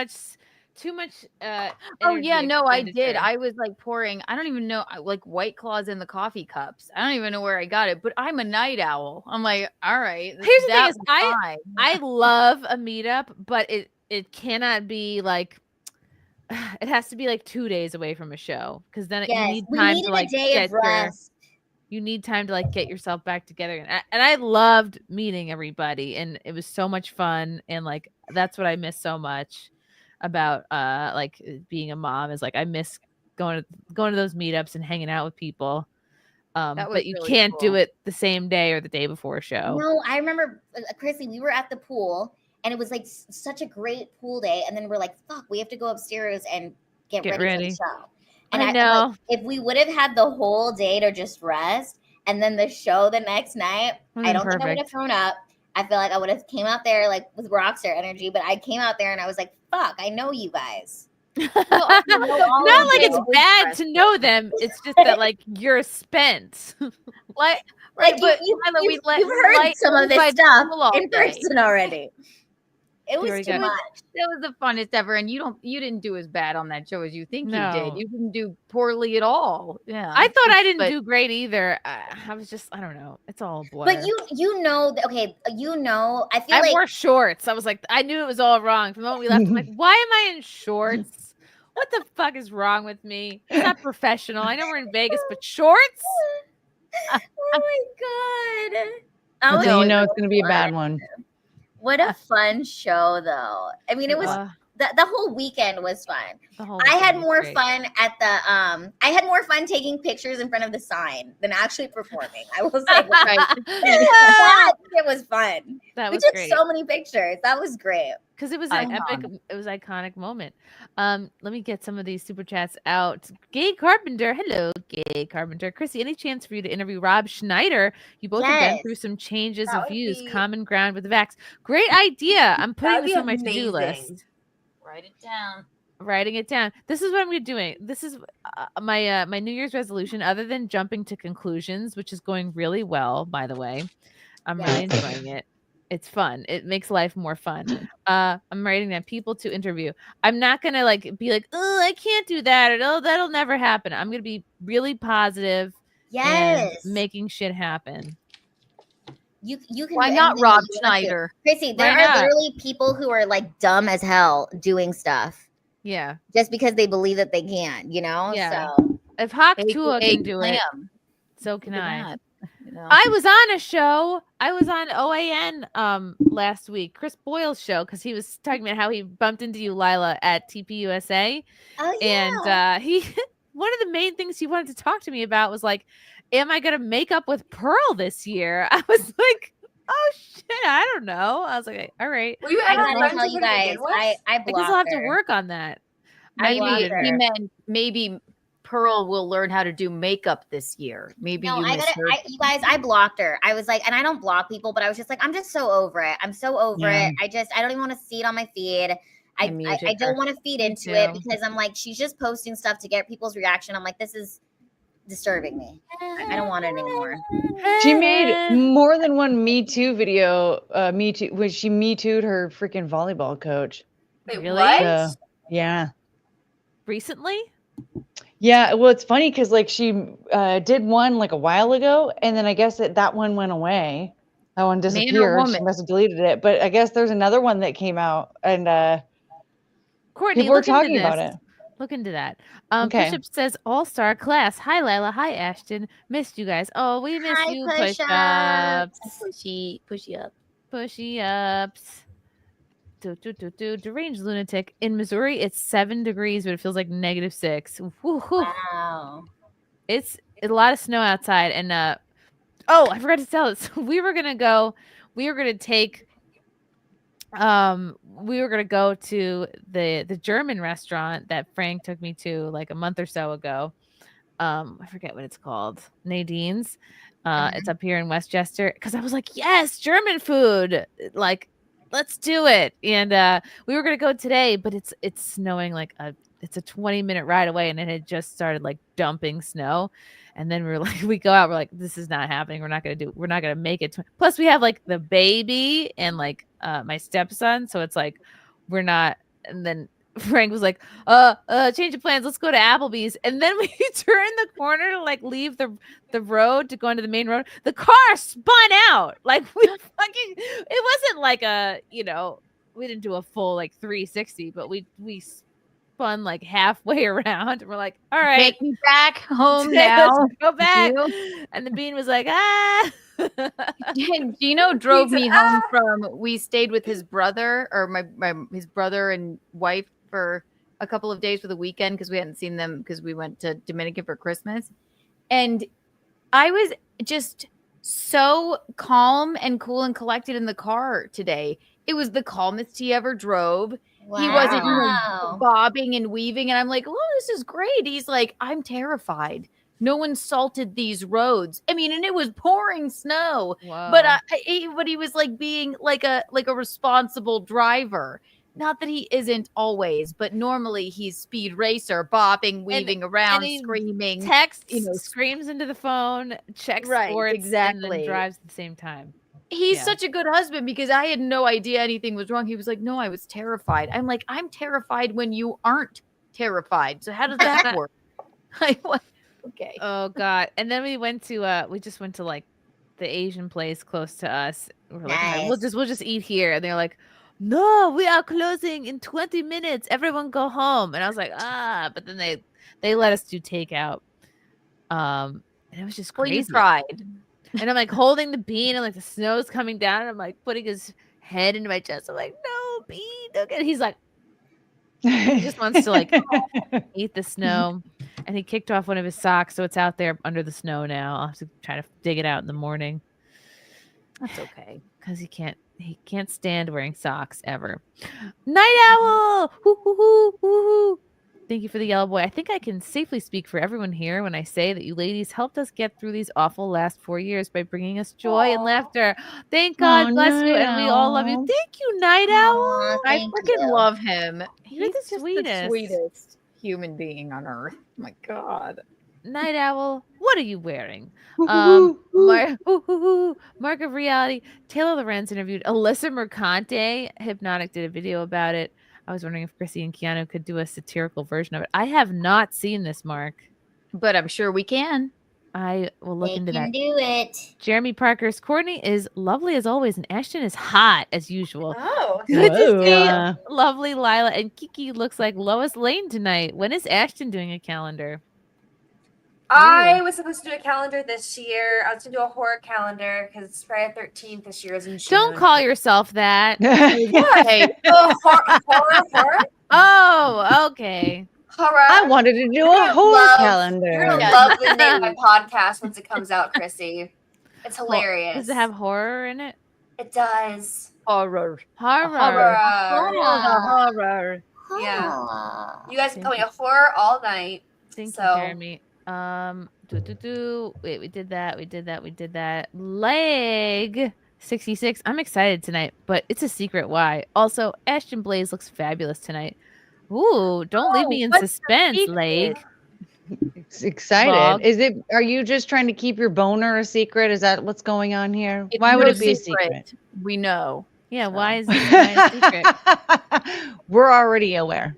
much.
Oh yeah, no, I did. I was like pouring. I don't even know, like White Claws in the coffee cups. I don't even know where I got it. But I'm a night owl. I'm like, all right.
Here's the thing: is I love a meetup, but it cannot be like it has to be like 2 days away from a show because then you
Yes,
need
we
time
needed
to
a
like
day of rest.
you need time to like get yourself back together. And I loved meeting everybody, and it was so much fun. And like that's what I miss so much about like being a mom is like I miss going to those meetups and hanging out with people. But you
really
can't do
cool.
it the same day or the day before a show.
No, I remember, Chrissy, we were at the pool and it was like such a great pool day. And then we're like, fuck, we have to go upstairs and get ready for the show. And
I know.
like, if we would have had the whole day to just rest and then the show the next night, I don't think I would have thrown up. I feel like I would have came out there like with rockstar energy, but I came out there and I was like, fuck, I know you guys.
Not like it's bad to know them. It's just that like you're spent.
But
you've
heard some of this stuff in person already. It was too much.
That was the funnest ever, and you didn't do as bad on that show as you think you
No.
did. You didn't do poorly at all. Yeah,
I thought I didn't do great either. I was just I don't know. It's all a blur.
But you know, okay, you know, I feel
I
like
wore shorts. I was like, I knew it was all wrong. From the moment we left, I'm like, why am I in shorts? What the fuck is wrong with me? It's not professional. I know we're in Vegas, but shorts?
Oh my god.
So you know it's gonna be a bad one.
What a fun show, though. I mean, it was the whole weekend was fun. I had more fun at the I had more fun taking pictures in front of the sign than actually performing. I will say that. It was fun. We took so many pictures. That was great.
Because it was an epic, it was an iconic moment. Let me get some of these super chats out. Gay Carpenter, hello, Gay Carpenter. Chrissy, any chance for you to interview Rob Schneider? You both have been through some changes of views, common ground with the Vax. Great idea. I'm putting this on my to-do list.
Write it down.
Writing it down. This is what I'm doing. This is my New Year's resolution. Other than jumping to conclusions, which is going really well, by the way, I'm really enjoying it. It's fun. It makes life more fun. I'm writing down people to interview. I'm not gonna like be like, oh, I can't do that, or oh, that'll never happen. I'm gonna be really positive. And making shit happen.
You can.
Why not Rob Schneider?
Chrissy, there are literally people who are like dumb as hell doing stuff.
Yeah.
Just because they believe that they can, you know?
Yeah.
So
if Hawk Tua can do it, so can I. I was on a show. I was on OAN last week, Chris Boyle's show, because he was talking about how he bumped into you, Lila, at TPUSA.
Oh, yeah.
And he one of the main things he wanted to talk to me about was like, am I gonna make up with Pearl this year? I was like, oh shit, I don't know. I was like, all right.
Well, I gotta tell you guys, I
guess I'll have to work on that.
Maybe he meant maybe Pearl will learn how to do makeup this year. Maybe you
guys, I blocked her. I was like, and I don't block people, but I was just like, I'm just so over it. I'm so over it. I don't even want to see it on my feed. I don't want to feed into it because I'm like, she's just posting stuff to get people's reaction. I'm like, this is disturbing me. I don't want it anymore.
She made more than one Me Too video. Me Too, when she Me Too'd her freaking volleyball coach.
Wait, what?
Yeah.
Recently?
Yeah, well, it's funny because like she did one like a while ago, and then I guess that one went away. That one disappeared. She must have deleted it. But I guess there's another one that came out, and
Courtney,
people were talking about it.
Look into that.
Okay.
Bishop says all-star class. Hi, Lila. Hi, Ashton. Missed you guys. Oh, we missed you. Push-ups.
Pushy up.
Pushy ups. Deranged lunatic. In Missouri, it's 7 degrees, but it feels like -6.
Wow.
It's a lot of snow outside. And oh, I forgot to tell this. We were gonna go to the German restaurant that Frank took me to like a month or so ago. I forget what it's called. Nadine's. It's up here in Westchester. Because I was like, yes, German food. Like, let's do it. And we were gonna go today, but it's snowing like it's a 20-minute ride away, and it had just started like dumping snow. And then we go out, we're like, this is not happening. We're not gonna make it. Plus we have like the baby and like my stepson. So it's like, we're not. And then Frank was like, change of plans. Let's go to Applebee's. And then we turn the corner to like leave the road to go into the main road. The car spun out. Like it wasn't like we didn't do a full like 360, but we spun like halfway around. And we're like, all right.
Take me back home now.
Let's go back. And the bean was like, ah.
Gino drove me home we stayed with his brother or his brother and wife for a couple of days for the weekend because we hadn't seen them because we went to Dominican for Christmas. And I was just so calm and cool and collected in the car today. It was the calmest he ever drove. Wow. He wasn't bobbing and weaving. And I'm like, oh, this is great. He's like, I'm terrified. No one salted these roads. I mean, and it was pouring snow. Wow. But he was like being like a responsible driver. Not that he isn't always, but normally he's speed racer, bobbing, weaving around, screaming.
Texts, screams into the phone, checks sports,
exactly.
And then drives at the same time.
He's such a good husband because I had no idea anything was wrong. He was like, no, I was terrified. I'm like, I'm terrified when you aren't terrified. So how does that work? Okay.
Oh God. And then we went to we just went to like the Asian place close to us. We're like, nice. we'll just eat here. And they're like, no, we are closing in 20 minutes. Everyone go home. And I was like, but then they let us do takeout. And it was just crazy.
Well, you tried.
And I'm like holding the bean and like the snow's coming down. And I'm like putting his head into my chest. I'm like, no, bean, don't get it. He's like, he just wants to like eat the snow. And he kicked off one of his socks, so it's out there under the snow now. I'll have to try to dig it out in the morning. That's okay, because he can't stand wearing socks ever. Night Owl! Hoo, hoo, hoo, hoo, hoo. Thank you for the yellow boy. I think I can safely speak for everyone here when I say that you ladies helped us get through these awful last 4 years by bringing us joy and laughter. Thank God, bless you, and we all love you. Thank you, Night Owl.
I freaking love him.
You're the
sweetest human being on earth. Oh my God.
Night Owl, what are you wearing? Mark of Reality. Taylor Lorenz interviewed Alyssa Mercante. Hypnotic did a video about it. I was wondering if Chrissy and Keanu could do a satirical version of it. I have not seen this, Mark,
but I'm sure we can.
I will look into that.
Do it.
Jeremy Parker's Courtney is lovely as always, and Ashton is hot as usual.
Oh,
good to see lovely Lila, and Kiki looks like Lois Lane tonight. When is Ashton doing a calendar?
I was supposed to do a calendar this year. I was going to do a horror calendar because it's Friday the 13th this year is in June.
Don't call yourself that.
What? Horror?
Oh, okay.
Horror.
I wanted to do a horror calendar.
You're going to love the name of my podcast once it comes out, Chrissy. It's hilarious.
Does it have horror in it?
It does.
Horror.
Yeah. You guys can call me a horror all night.
Thank you, Jeremy. Wait, we did that. Leg 66. I'm excited tonight, but it's a secret why. Also, Ashton Blaze looks fabulous tonight. Ooh, don't leave me in suspense, Leg.
Excited.
Log.
Are you just trying to keep your boner a secret? Is that what's going on here? Why would it be a secret?
We know.
Yeah, why is it a secret?
We're already aware.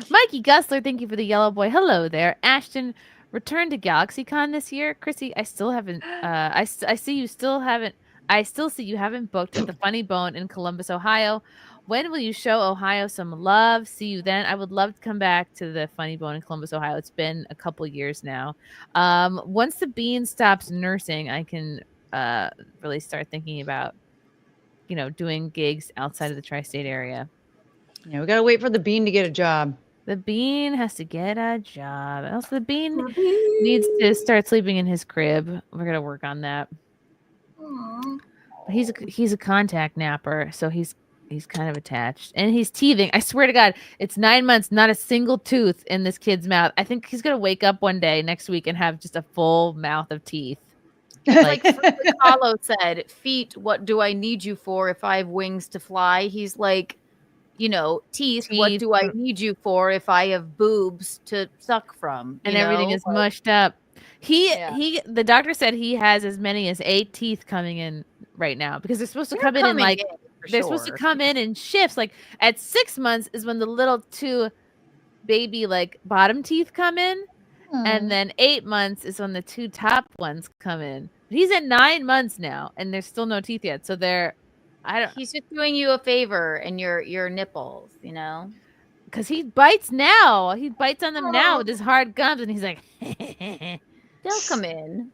Mikey Gusler, thank you for the yellow boy. Hello there. Ashton returned to GalaxyCon this year. Chrissy, I still haven't I still see you haven't booked at the Funny Bone in Columbus, Ohio. When will you show Ohio some love? See you then. I would love to come back to the Funny Bone in Columbus, Ohio. It's been a couple years now. Once the bean stops nursing, I can really start thinking about, doing gigs outside of the tri-state area.
Yeah, we got to wait for the bean to get a job.
The bean has to get a job. Also, the bean needs to start sleeping in his crib. We're going to work on that.
Aww.
He's a contact napper, so he's kind of attached. And he's teething. I swear to God, it's 9 months, not a single tooth in this kid's mouth. I think he's going to wake up one day next week and have just a full mouth of teeth.
Like Kahlo said, feet, what do I need you for if I have wings to fly? He's like, teeth, what do I need you for if I have boobs to suck from?
And everything is mushed up. The doctor said he has as many as 8 teeth coming in right now because they're supposed to come in supposed to come in shifts. Like at 6 months is when the little 2 baby bottom teeth come in, and then 8 months is when the 2 top ones come in. He's at 9 months now, and there's still no teeth yet. So he's
just doing you a favor and your nipples,
because he bites now. He bites on them now with his hard gums, and he's like,
they'll come in.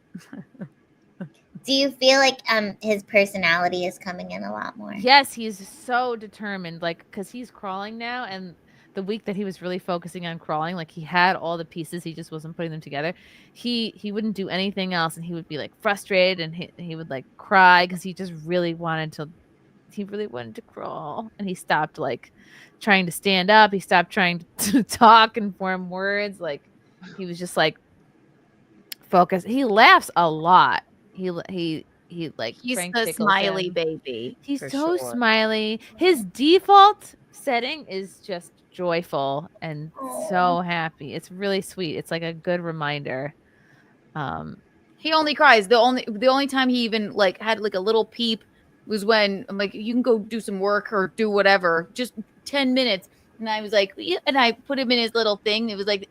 Do you feel like his personality is coming in a lot more?
Yes, he's so determined, like, because he's crawling now, and the week that he was really focusing on crawling, like, he had all the pieces, he just wasn't putting them together. He wouldn't do anything else, and he would be like frustrated, and he would like cry because he just really wanted to crawl, and he stopped like trying to stand up. He stopped trying to talk and form words. Like, he was just like focused. He laughs a lot. He like,
he's
Frank
the
tickles
smiley
him.
baby.
He's
for
so
sure.
smiley. His default setting is just joyful and so happy. It's really sweet. It's like a good reminder.
He only cries. The only time he even like had like a little peep was when I'm like, you can go do some work or do whatever, just 10 minutes. And I was like, yeah, and I put him in his little thing. It was like,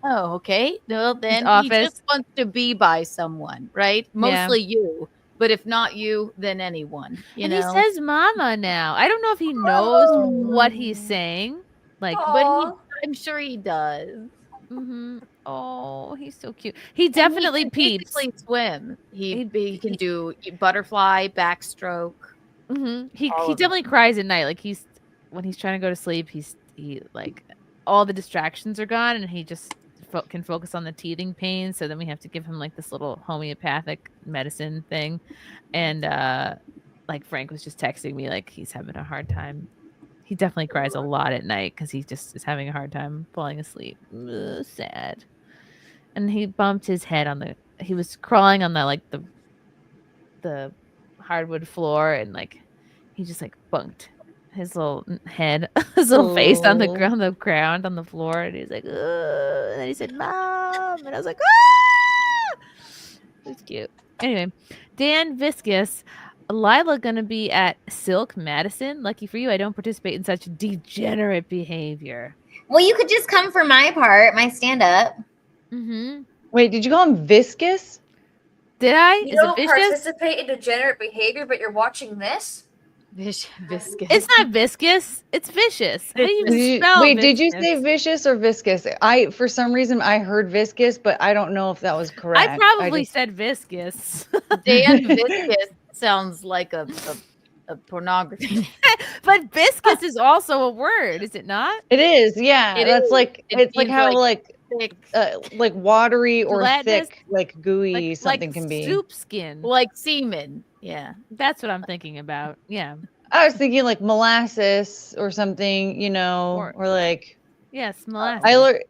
oh, okay. Well, then he just wants to be by someone, right? Mostly you. But if not you, then anyone. You know?
He says mama now. I don't know if he knows what he's saying. Like,
but I'm sure he does.
Mm-hmm. Oh, he's so cute. He definitely peeps.
He can swim. He can do butterfly, backstroke.
Mm-hmm. He definitely cries at night. Like, when he's trying to go to sleep, he like, all the distractions are gone, and he just can focus on the teething pain. So then we have to give him like this little homeopathic medicine thing, and like, Frank was just texting me like he's having a hard time. He definitely cries a lot at night because he just is having a hard time falling asleep. Ugh, sad. And he bumped his head he was crawling on the hardwood floor, and like, he just like bunked his little head, his little face on the ground on the floor, and he's like, ugh. And then he said, "Mom," and I was like, ah! It's cute. Anyway, Dan Viscus. Lila gonna be at Silk Madison. Lucky for you, I don't participate in such degenerate behavior.
Well, you could just come for my part, my stand-up.
Mm-hmm.
Wait, did you call him Viscous?
Did I?
You don't participate in degenerate behavior, but you're watching this?
Viscous.
It's not viscous. It's vicious. How do you even spell
Wait,
viscous?
did you say vicious or viscous? For some reason I heard viscous, but I don't know if that was correct.
I probably said viscous.
Dan Viscous sounds like a pornography.
But viscous is also a word, is it not?
It is, yeah. It's like how like
thick,
like watery or
gelatinous,
thick, like gooey something can be.
Soup skin.
Like semen. Yeah.
That's what I'm thinking about. Yeah.
I was thinking like molasses or something, you know, or like
yes, molasses.
Like or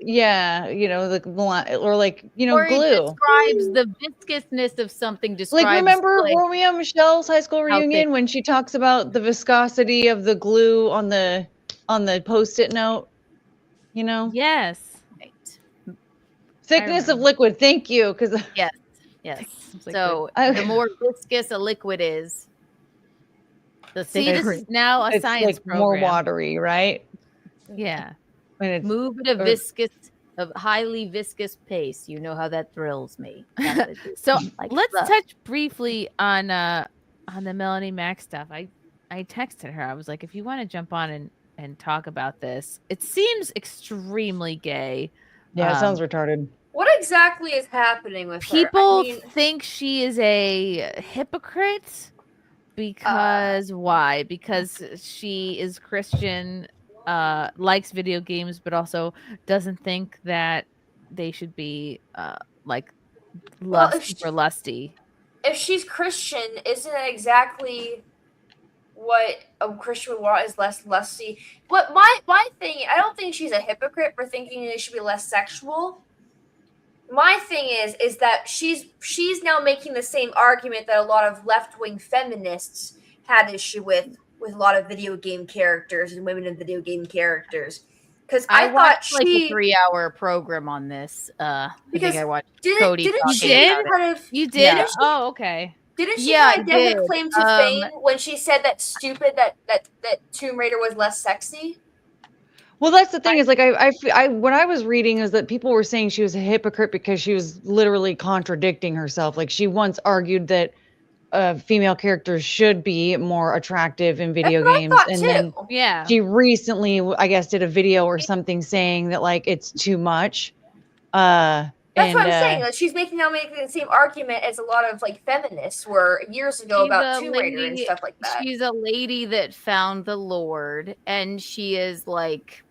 like, you know,
or
glue.
It describes the viscousness of something. Describes,
like, remember Romeo and Michelle's high school reunion when she talks about the viscosity of the glue on the Post-it note? You know?
Yes.
Right.
Thickness of liquid. Thank you. Because
yes. So the more viscous a liquid is, the thicker.
See, this is now a science
like
program.
More watery, right?
Yeah.
Move at a highly viscous pace. You know how that thrills me.
So let's touch briefly on the Melanie Mac stuff. I texted her. I was like, if you want to jump on and talk about this, it seems extremely gay.
Yeah, it sounds retarded.
What exactly is happening with
people?
her?
Think she is a hypocrite because why? Because she is Christian. Likes video games, but also doesn't think that they should be like super lusty.
If she's Christian, isn't it exactly what a Christian would want is less lusty? But my thing, I don't think she's a hypocrite for thinking they should be less sexual. My thing is that she's now making the same argument that a lot of left-wing feminists had issue with a lot of video game characters and women in video game characters. Because I thought
watched like a 3-hour program on this. I think I watched Cody.
You did?
Yeah.
Oh, okay.
Didn't she have a claim to fame when she said that stupid that Tomb Raider was less sexy?
Well, that's the thing is like I what I was reading is that people were saying she was a hypocrite because she was literally contradicting herself. Like she once argued that female characters should be more attractive in video games. And then she recently, I guess, did a video or something saying that like it's too much.
That's what I'm saying. Like, she's making the same argument as a lot of like feminists were years ago about Tomb Raider and stuff like that.
She's a lady that found the Lord, and she is like,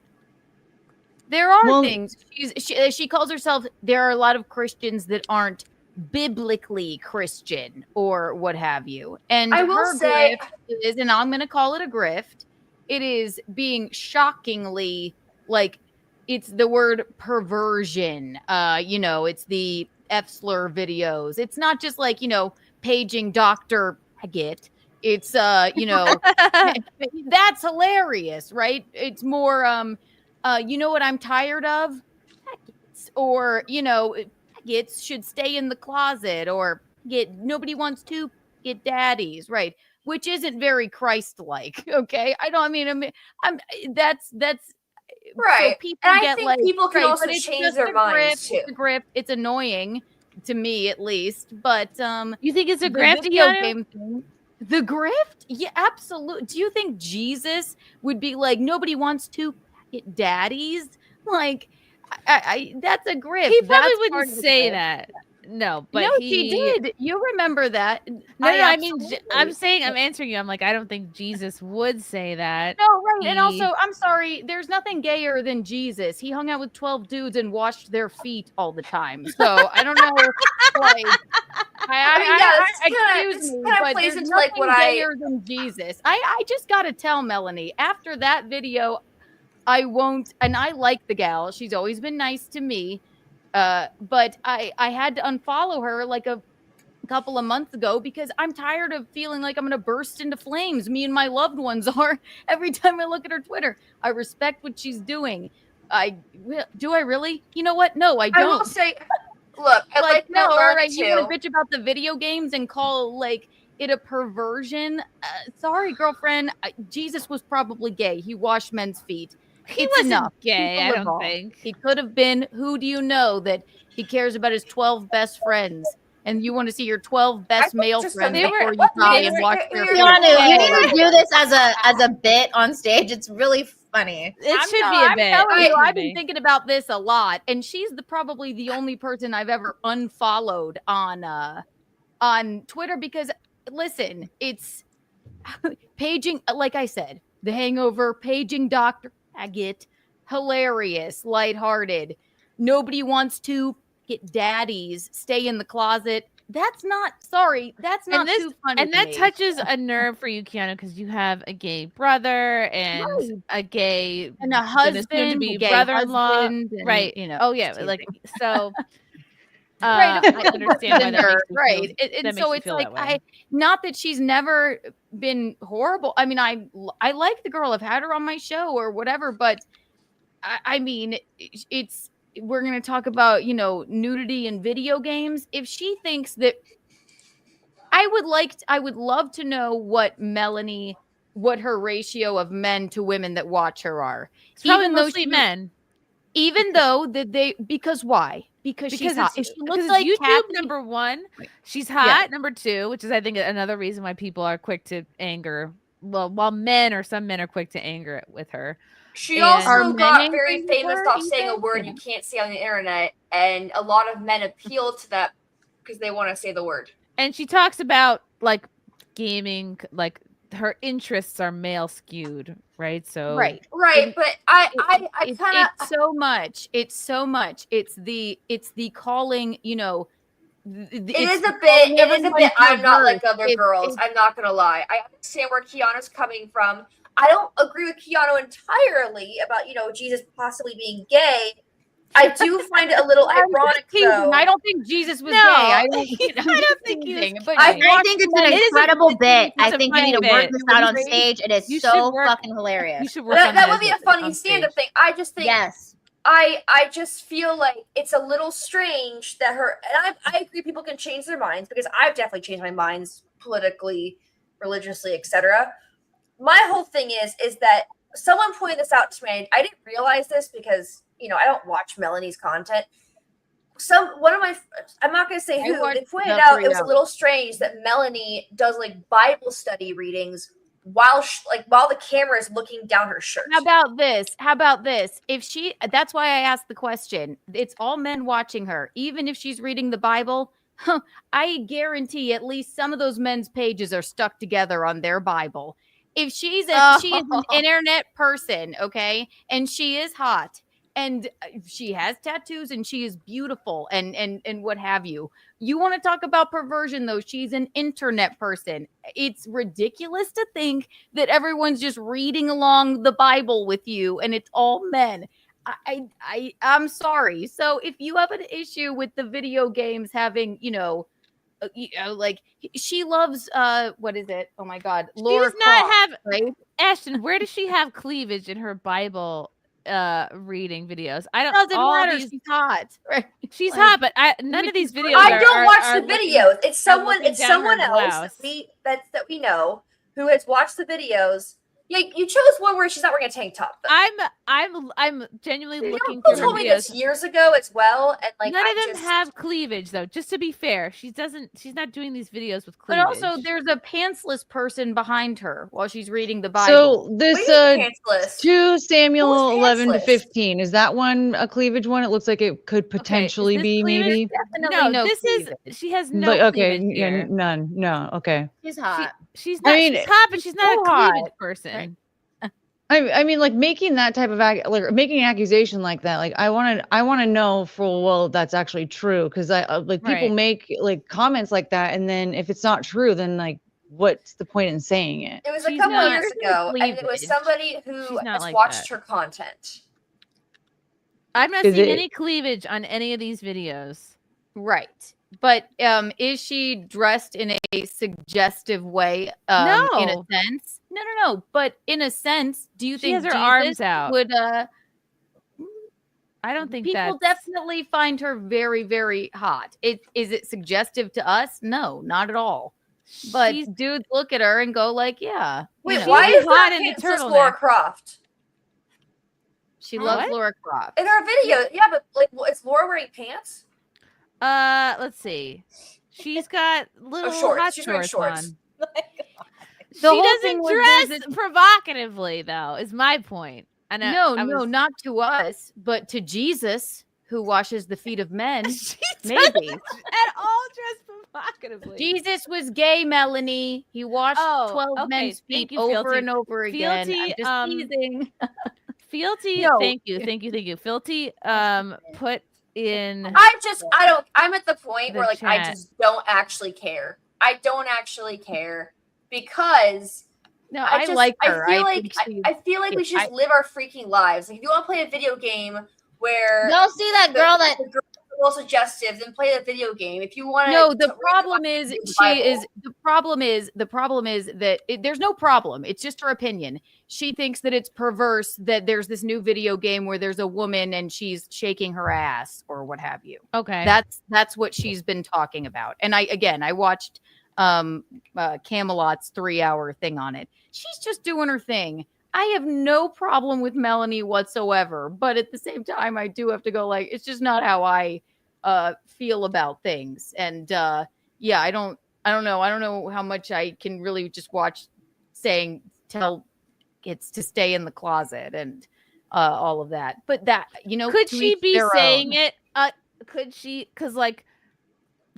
there are things. She calls herself. There are a lot of Christians that aren't biblically Christian or what have you. And
I will say,
is, and I'm going to call it a grift. It is being shockingly like. It's the word perversion. It's the F-slur videos. It's not just like, paging Dr. Haggett. It's, that's hilarious, right? It's more, you know what I'm tired of? Haggett's. Or, Haggett's should stay in the closet, or nobody wants to get daddies, right? Which isn't very Christ-like, okay? That's
right.
So people
and
get
I think
like,
people can also
but
change their minds too.
It's a grift. It's annoying to me, at least. But
you think it's a grift?
Game thing, the grift? Yeah, absolutely. Do you think Jesus would be like, nobody wants to get daddies? Like, I that's a grift.
He probably wouldn't say that. No, but
she did. You remember that?
I mean, I'm answering you. I'm like, I don't think Jesus would say that.
No, right. And also, I'm sorry, there's nothing gayer than Jesus. He hung out with 12 dudes and washed their feet all the time. So I don't know. Like, excuse me, but there's nothing like gayer than Jesus. I just got to tell Melanie, after that video, I won't, and I like the gal. She's always been nice to me. But I had to unfollow her like a couple of months ago because I'm tired of feeling like I'm going to burst into flames. Me and my loved ones are every time I look at her Twitter. I respect what she's doing. Do I really? You know what? No, I don't.
I will say, look, I like
no, all right. You want to bitch about the video games and call like it a perversion? Sorry, girlfriend. Jesus was probably gay. He washed men's feet.
He wasn't gay, I don't think.
He could have been. Who do you know that he cares about his 12 best friends? And you want to see your 12 best male friends before you try and watch their
You need to do this as a bit on stage. It's really funny.
It should be a bit.
I've been thinking about this a lot, and she's probably the only person I've ever unfollowed on Twitter because, listen, it's paging, like I said, The Hangover, paging Dr. Haggett, hilarious, lighthearted. Nobody wants to get daddies, stay in the closet. That's not too funny.
And that touches a nerve for you, Keanu, because you have a gay brother and a gay
and a husband,
to be brother-in-law, right? Oh yeah, like so.
Right,
I understand why that
right. And so it's like not that she's never been horrible. I mean, I like the girl. I've had her on my show or whatever, but I mean, we're going to talk about, nudity in video games. If she thinks that I would love to know what her ratio of men to women that watch her are.
It's probably mostly men.
Even though because why? Because she's hot. If she looks like
YouTube,
Kathy,
number one, she's hot. Yeah. Number two, which is I think another reason why people are quick to anger. Well, while some men are quick to anger with her.
She also got very famous off saying a word you can't say on the internet, and a lot of men appeal to that because they want to say the word.
And she talks about like gaming, like her interests are male skewed, right? So
right. But I kind of
it's so much. It's the calling, It
is a bit. I'm not like other girls. I'm not gonna lie. I understand where Keanu's coming from. I don't agree with Keanu entirely about Jesus possibly being gay. I do find it a little ironic, though.
I don't think Jesus was gay. I don't think
I think it's an incredible bit. I think you need to work this out on stage. It is so fucking hilarious.
You should work
that would be a funny stand-up thing. I just think
yes.
I just feel like it's a little strange that and I agree people can change their minds because I've definitely changed my minds politically, religiously, etc. My whole thing is that someone pointed this out to me. I didn't realize this because I don't watch Melanie's content.
I'm not going to say who, they pointed out it was a little strange that Melanie does like Bible study readings while the camera is looking down her shirt.
How about this? That's why I asked the question. It's all men watching her. Even if she's reading the Bible, I guarantee at least some of those men's pages are stuck together on their Bible. If she is an internet person, okay, and she is hot, and she has tattoos, and she is beautiful, and what have you. You want to talk about perversion, though? She's an internet person. It's ridiculous to think that everyone's just reading along the Bible with you, and it's all men. I'm sorry. So if you have an issue with the video games having, like she loves what is it? Oh my God, Laura Croft, right?
Ashton, where does she have cleavage in her Bible reading videos? I don't.
Doesn't matter. She's hot. Right?
She's hot, but none of these videos.
I don't watch the videos. It's someone else that we know who has watched the videos. Yeah, you chose one where she's not wearing a tank top. Though.
I'm genuinely looking.
You told me this years ago as well, and like
none of them have cleavage though. Just to be fair, she's not doing these videos with cleavage.
But also, there's a pantsless person behind her while she's reading the Bible.
So this 2 Samuel 11-15 is that one a cleavage one? It looks like it could potentially be maybe.
Definitely no
this
cleavage.
is she has no. But,
okay,
cleavage here.
None. No, okay.
She's hot.
She's not. She's hot, but she's not a cleavage person.
I mean, like making that type of making an accusation like that. Like I want to know full well that's actually true because people make like comments like that, and then if it's not true, then like what's the point in saying it?
It was a couple of years ago, and it was somebody who has watched her content.
I'm not seeing any cleavage on any of these videos.
Right. But is she dressed in a suggestive way?
No.
In a sense? No. But in a sense, do you think
has her
Jesus
arms out?
Would
I don't think
people definitely find her very, very hot. Is it suggestive to us? No, not at all. But dudes look at her and go like, yeah.
Wait, why is that pantsless Laura Croft?
She loves Laura Croft.
In our video, yeah, but like, is Laura wearing pants?
Let's see. She's got little hot shorts on. She doesn't dress provocatively, though, is my point.
No, not to us, but to Jesus, who washes the feet of men. Maybe.
At all dressed provocatively.
Jesus was gay, Melanie. He washed 12 men's feet over and over again.
Fealty,
I'm just teasing.
Fealty, thank you. Fealty, put in.
I'm at the point where like I just don't actually care. I don't actually care because
I like her.
I feel like we should just live our freaking lives. Like if you want to play a video game where
don't see that girl that
the girl is a little suggestive, then play the video game. If you want to,
no. The problem is that there's no problem. It's just her opinion. She thinks that it's perverse that there's this new video game where there's a woman and she's shaking her ass or what have you.
Okay,
that's what she's been talking about. And I watched Camelot's 3-hour thing on it. She's just doing her thing. I have no problem with Melanie whatsoever, but at the same time, I do have to go like, it's just not how I feel about things. And I don't know. I don't know how much I can really just watch tell kids to stay in the closet and all of that. But that,
could she be saying it? Could she? Because like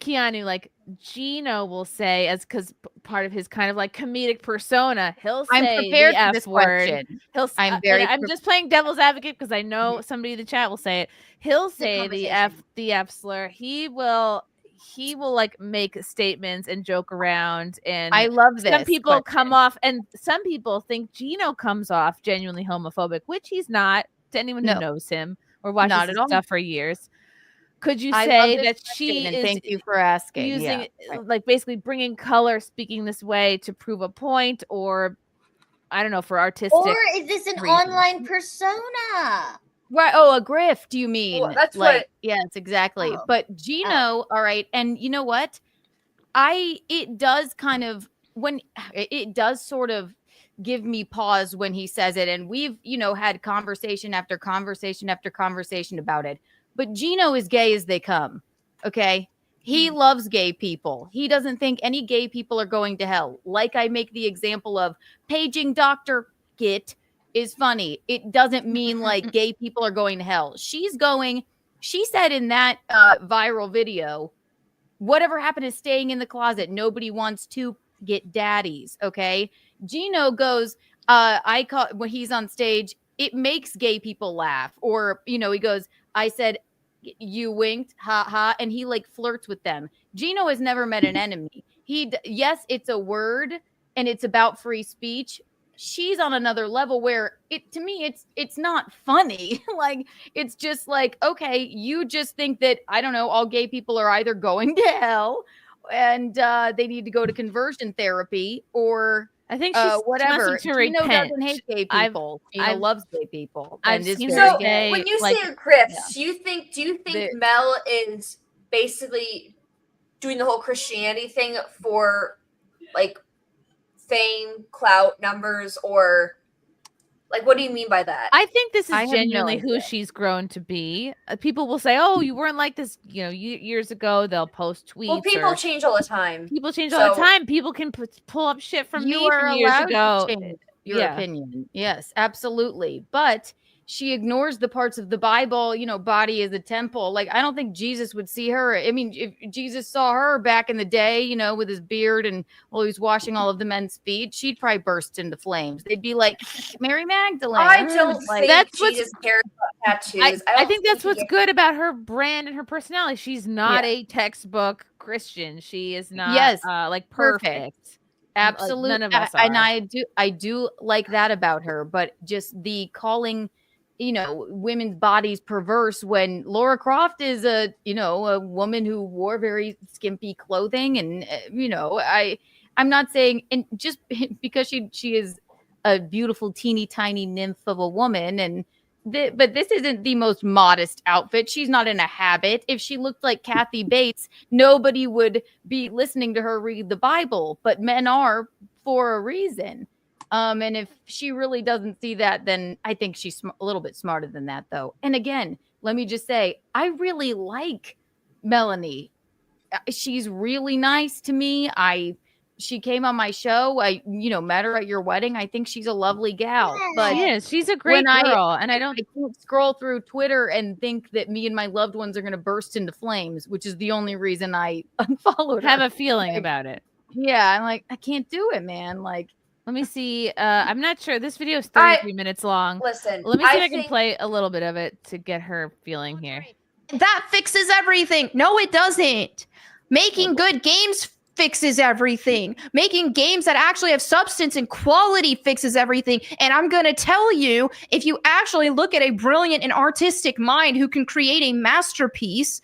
Keanu, like Gino will say, because part of his kind of like comedic persona, he'll say
I'm prepared
the
for
F
this
word.
Question.
I'm just playing devil's advocate because I know somebody in the chat will say it. He'll say the F slur. He will like make statements and joke around. And
I love this.
Some people come off, and some people think Gino comes off genuinely homophobic, which he's not. To anyone who knows him or watches his stuff for years. Could you say that she is?
Thank you for asking.
Using like basically bringing color, speaking this way to prove a point, or I don't know, for artistic.
Or is this an online persona?
Right. Oh, a grift. Do you mean?
Well, that's
like,
what.
Yes, exactly. Oh. But Gino, all right, and you know what? It does sort of give me pause when he says it, and we've had conversation after conversation after conversation about it. but Gino is gay as they come. Okay. He loves gay people. He doesn't think any gay people are going to hell. Like I make the example of paging Dr. Git is funny. It doesn't mean like gay people are going to hell. She said in that viral video, whatever happened is staying in the closet. Nobody wants to get daddies. Okay. Gino goes, when he's on stage, it makes gay people laugh. Or, he goes, I said, you winked, ha ha, and he like flirts with them. Gino has never met an enemy. Yes, it's a word and it's about free speech. She's on another level where to me it's not funny. Like it's just like, okay, you just think that, I don't know, all gay people are either going to hell and they need to go to conversion therapy, or
I think she's
whatever.
To
Gino
repent.
doesn't hate gay people. Gino loves gay people.
I've seen
so
gay,
when you
like,
say Griffs, do you think Mel is basically doing the whole Christianity thing for like fame, clout, numbers, or like what do you mean by that?
I think this is genuinely who she's grown to be. People will say, "Oh, you weren't like this, years ago." They'll post tweets.
Well, people change all the time.
People change all the time. People can pull up shit from me from years ago.
To change your opinion. Yes, absolutely. But she ignores the parts of the Bible, body is a temple. Like, I don't think Jesus would see her. I mean, if Jesus saw her back in the day, with his beard and while he was washing all of the men's feet, she'd probably burst into flames. They'd be like, Mary Magdalene.
I don't think Jesus cares about tattoos.
I think that's what's good about her brand and her personality. She's not a textbook Christian. She is not like perfect.
Absolutely.
Like, none of us are.
And I do like that about her, but just the calling women's bodies perverse when Laura Croft is a woman who wore very skimpy clothing. And, I'm not saying, and just because she is a beautiful, teeny tiny nymph of a woman. But this isn't the most modest outfit. She's not in a habit. If she looked like Kathy Bates, nobody would be listening to her read the Bible, but men are for a reason. And if she really doesn't see that, then I think she's a little bit smarter than that, though. And again, let me just say, I really like Melanie. She's really nice to me. She came on my show. I met her at your wedding. I think she's a lovely gal. But
she is. She's a great girl. And I
can't scroll through Twitter and think that me and my loved ones are going to burst into flames, which is the only reason I unfollowed her.
Have a feeling about it.
Yeah, I'm like, I can't do it, man. Like,
let me see. I'm not sure. This video is 33 minutes long.
Listen,
let me see if I can play a little bit of it to get her feeling here.
That fixes everything. No, it doesn't. Making good games fixes everything. Making games that actually have substance and quality fixes everything. And I'm going to tell you, if you actually look at a brilliant and artistic mind who can create a masterpiece,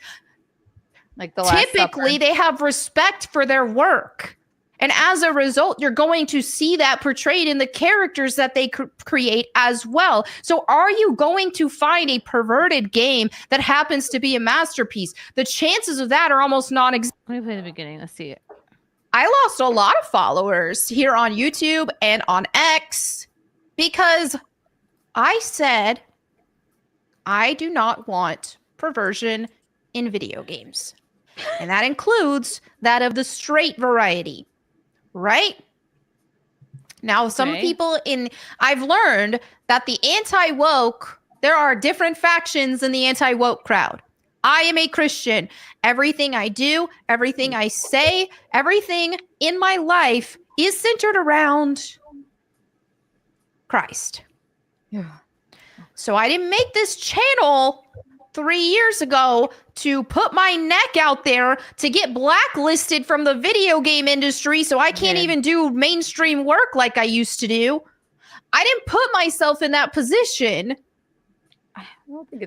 like the Last
typically
Supper,
they have respect for their work. And as a result, you're going to see that portrayed in the characters that they create as well. So are you going to find a perverted game that happens to be a masterpiece? The chances of that are almost non-existent.
Let me play the beginning. Let's see it.
I lost a lot of followers here on YouTube and on X because I said I do not want perversion in video games. And that includes that of the straight variety. Right? Now, some people I've learned that the anti-woke, there are different factions in the anti-woke crowd. I am a Christian. Everything I do, everything I say, everything in my life is centered around Christ.
Yeah.
So I didn't make this channel 3 years ago to put my neck out there to get blacklisted from the video game industry so I can't even do mainstream work like I used to do. I didn't put myself in that position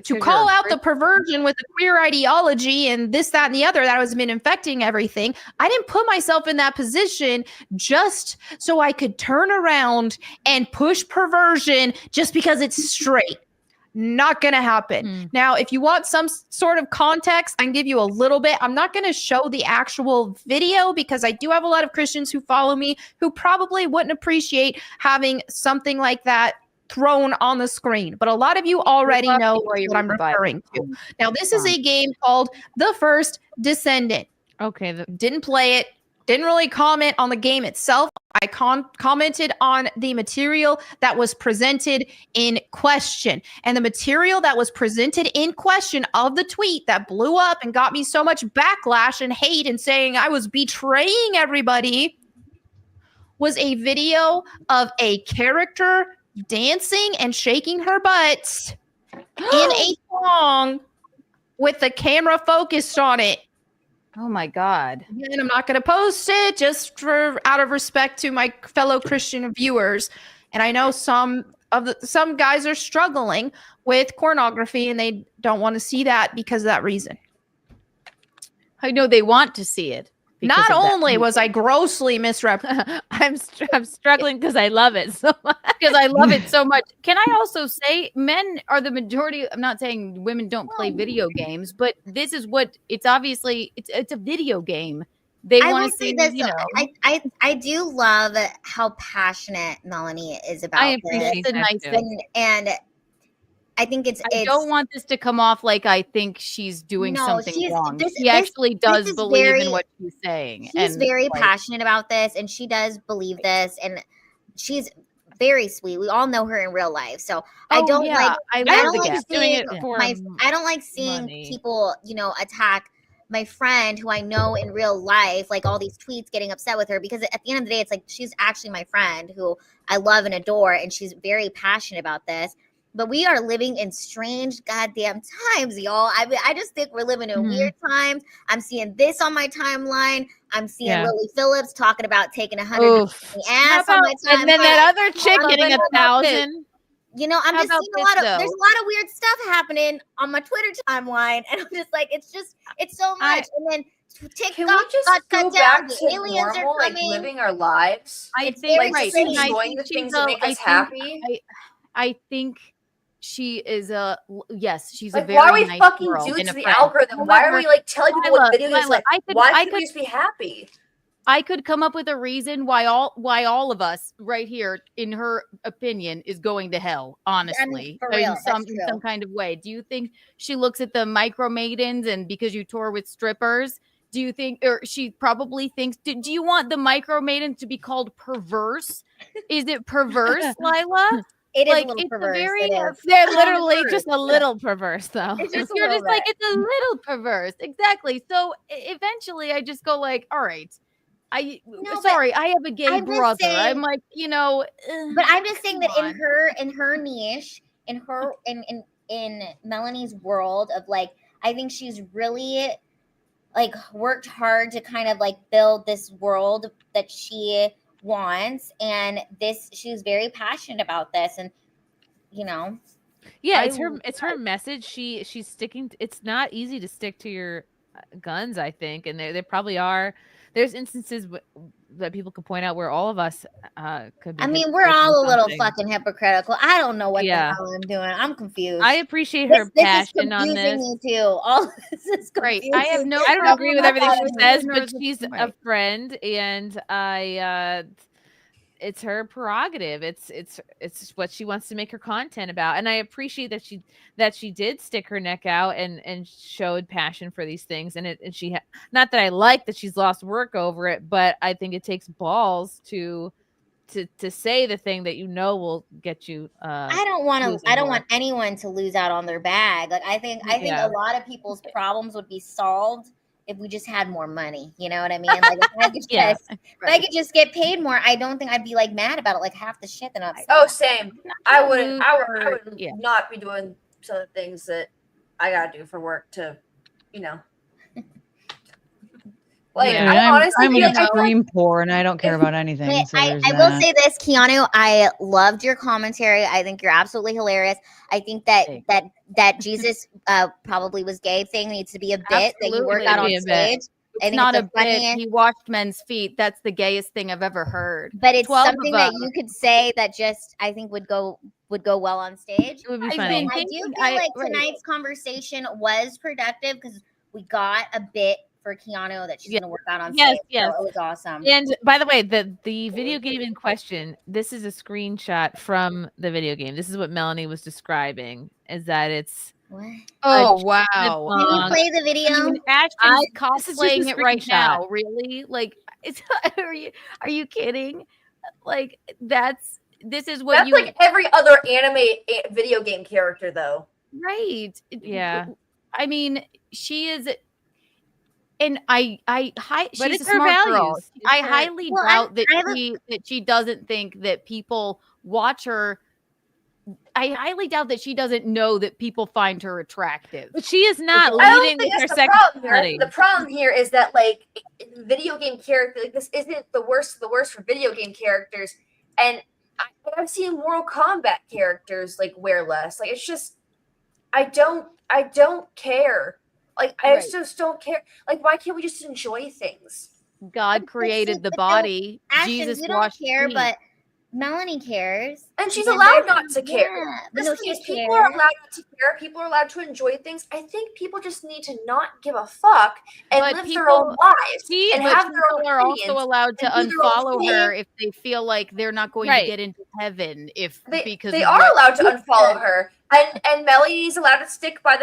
to call out the perversion with the queer ideology and this, that, and the other that has been infecting everything. I didn't put myself in that position just so I could turn around and push perversion just because it's straight. Not going to happen. Now, if you want some sort of context, I can give you a little bit. I'm not going to show the actual video because I do have a lot of Christians who follow me who probably wouldn't appreciate having something like that thrown on the screen, but a lot of you already know what I'm referring to. Now, this is a game called The First Descendant.
Okay.
Didn't play it. Didn't really comment on the game itself. I commented on the material that was presented in question. And the material that was presented in question of the tweet that blew up and got me so much backlash and hate and saying I was betraying everybody was a video of a character dancing and shaking her butt in a song with the camera focused on it.
Oh my God.
And I'm not going to post it just out of respect to my fellow Christian viewers. And I know some guys are struggling with pornography and they don't want to see that because of that reason.
I know they want to see it.
Not only was I grossly misrepresented,
I'm struggling because I love it so much.
Because I love it so much. Can I also say men are the majority? I'm not saying women don't play video games, but this is what it's obviously it's a video game. They want to see
this.
You know,
I do love how passionate Melanie is about
I appreciate
this.
That too.
And I think
I don't want this to come off like I think she's doing something wrong. She
this
actually does believe
very,
in what she's saying.
She's very passionate about this, and she does believe this, and she's very sweet. We all know her in real life, so I don't like seeing people, you know, attack my friend who I know in real life, like all these tweets getting upset with her, because at the end of the day, it's like she's actually my friend who I love and adore, and she's very passionate about this. But we are living in strange goddamn times, y'all. I just think we're living in weird times. I'm seeing this on my timeline. I'm seeing Lily Phillips talking about taking 100 ass on my timeline.
And then that other chick getting 1,000.
You know, I'm just seeing there's a lot of weird stuff happening on my Twitter timeline. And I'm just like, it's so much. And then TikTok
can we just
got
go
cut
back
down.
to
The aliens
normal,
are coming.
like living our lives?
I
It's
think
like
right.
just enjoying the things that make us happy.
I think she is she's
like,
a very
why are we
nice
fucking
girl
dudes
and a
to the
friend.
algorithm? Why are we like telling people what video is like? Why can't we just be happy?
I could come up with a reason why all of us right here, in her opinion, is going to hell. Honestly,
for real,
in some kind of way. Do you think she looks at the micro maidens and because you tour with strippers? Do you think, or she probably thinks? Do you want the micro maidens to be called perverse? Is it perverse, Lila?
It is
like,
a little
it's
perverse.
Very,
they're literally just a little perverse, though.
It's just
You're just like, it's a little perverse. Exactly. So eventually I just go like, all right. I have a gay brother. I'm like, you know,
but I'm just saying that in her niche, in Melanie's world of like, I think she's really like worked hard to kind of like build this world that she wants, and she's very passionate about this, and you know,
it's her message. She's sticking. It's not easy to stick to your guns, I think, and there probably are. There's instances that people could point out where all of us could be.
I mean, we're all a little fucking hypocritical. I don't know what the hell I'm doing. I'm confused.
I appreciate her passion on this.
This is confusing me too. All this is confusing.
Right. I
don't agree with everything she says, but she's a friend, and it's her prerogative. It's what she wants to make her content about, and I appreciate that she did stick her neck out and showed passion for these things. And she not that I like that she's lost work over it, but I think it takes balls to say the thing that you know will get you.
I don't want anyone to lose out on their bag. Like I think a lot of people's problems would be solved if we just had more money, you know what I mean? Like if I could just get paid more, I don't think I'd be like mad about it. Like half the shit that I'm.
Oh, same. I would not be doing some of the things that I gotta do for work to, you know.
Like I'm an extreme poor, and I don't care about anything. So
I will say this, Keanu. I loved your commentary. I think you're absolutely hilarious. I think that Jesus probably was gay thing needs to be a bit that you work out on stage.
It's not a bit. He washed men's feet. That's the gayest thing I've ever heard.
But it's something that you could say that just I think would go well on stage.
It would be funny.
I do feel like tonight's conversation was productive because we got a bit for Keanu that she's gonna work out on
Yes,
stage.
yes.
So it was awesome.
And by the way, the video game in question, this is a screenshot from the video game. This is what Melanie was describing, is that it's
what?
Oh wow!
Can you play the video?
I mean, Ashton's cosplaying it right now. Really? Like, it's are you kidding? Like, this is what
That's
you
like every other anime video game character, though.
right?
Yeah.
I mean, she is. And she's
it's
a
her
smart girl.
values.
I highly doubt that she doesn't think that people watch her. I highly doubt that she doesn't know that people find her attractive.
But she is not
I don't
leading
think
with her
that's the problem here.
sexuality.
The problem here is that like video game character, like this isn't the worst of the worst for video game characters, and I've seen Mortal Kombat characters like wear less. Like it's just, I don't care. Like I just don't care. Like why can't we just enjoy things?
God created the body.
Ashton,
Jesus
you don't
washed
care,
feet.
but Melanie cares.
And she's
And
allowed
they're-
not to care.
Yeah,
This
no,
thing
she
is, people are
cares.
allowed not to care. People are allowed to enjoy things. I think people just need to not give a fuck and
But
live their own lives and
but
have their own
people are also
opinions
allowed to
and do their own
unfollow her
thing.
if they feel like they're not going to
Right.
get into heaven because
They
of
are
what-
allowed to unfollow her, and Melanie's allowed to stick by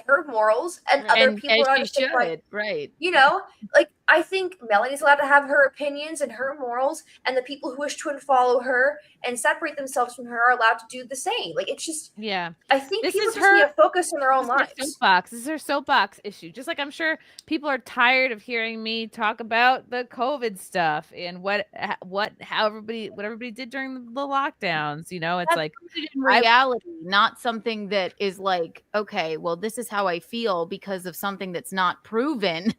her morals, and other people are allowed to
she
stick by.
should, right?
You know, like I think Melanie's allowed to have her opinions and her morals, and the people who wish to unfollow her and separate themselves from her are allowed to do the same. Like it's just,
Yeah.
I think
This
people
is
just
her-
need to focus on their own
This is her
lives.
soapbox. This is her soapbox issue. Just like I'm sure people are tired of hearing me talk about the COVID stuff and what everybody did during the lockdowns. You know, it's
That's
like
rooted in reality, not something that is like, okay, well, this is how I feel because of something that's not proven.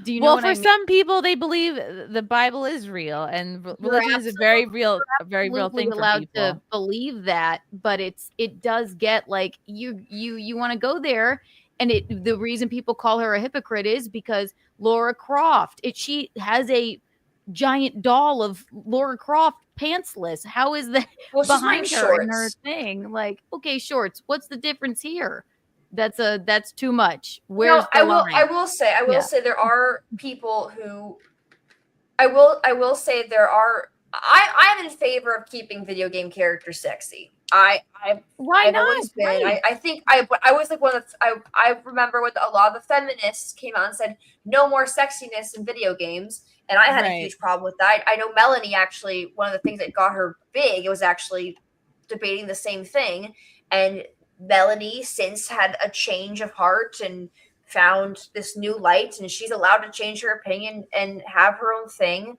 Do you know
well,
what
for
I mean?
some people, they believe the Bible is real, and religion is a very real
Absolutely
thing for
allowed
people.
to believe that, but it does get like you want to go there, and the reason people call her a hypocrite is because Laura Croft, she has a giant doll of Laura Croft pantsless. How is that
Well, she's wearing
behind her in her
shorts.
thing? Like, okay, shorts. What's the difference here? That's too much.
No,
Where's the line?
I will say
Yeah.
there are people who I will say there are I'm in favor of keeping video game characters sexy.
Why
I've
not?
always been.
Right.
I think I was like one of the, I remember when a lot of the feminists came out and said no more sexiness in video games, and I had a
Right.
huge problem with that. I know Melanie actually, one of the things that got her big, it was actually debating the same thing, and Melanie since had a change of heart and found this new light, and she's allowed to change her opinion and have her own thing.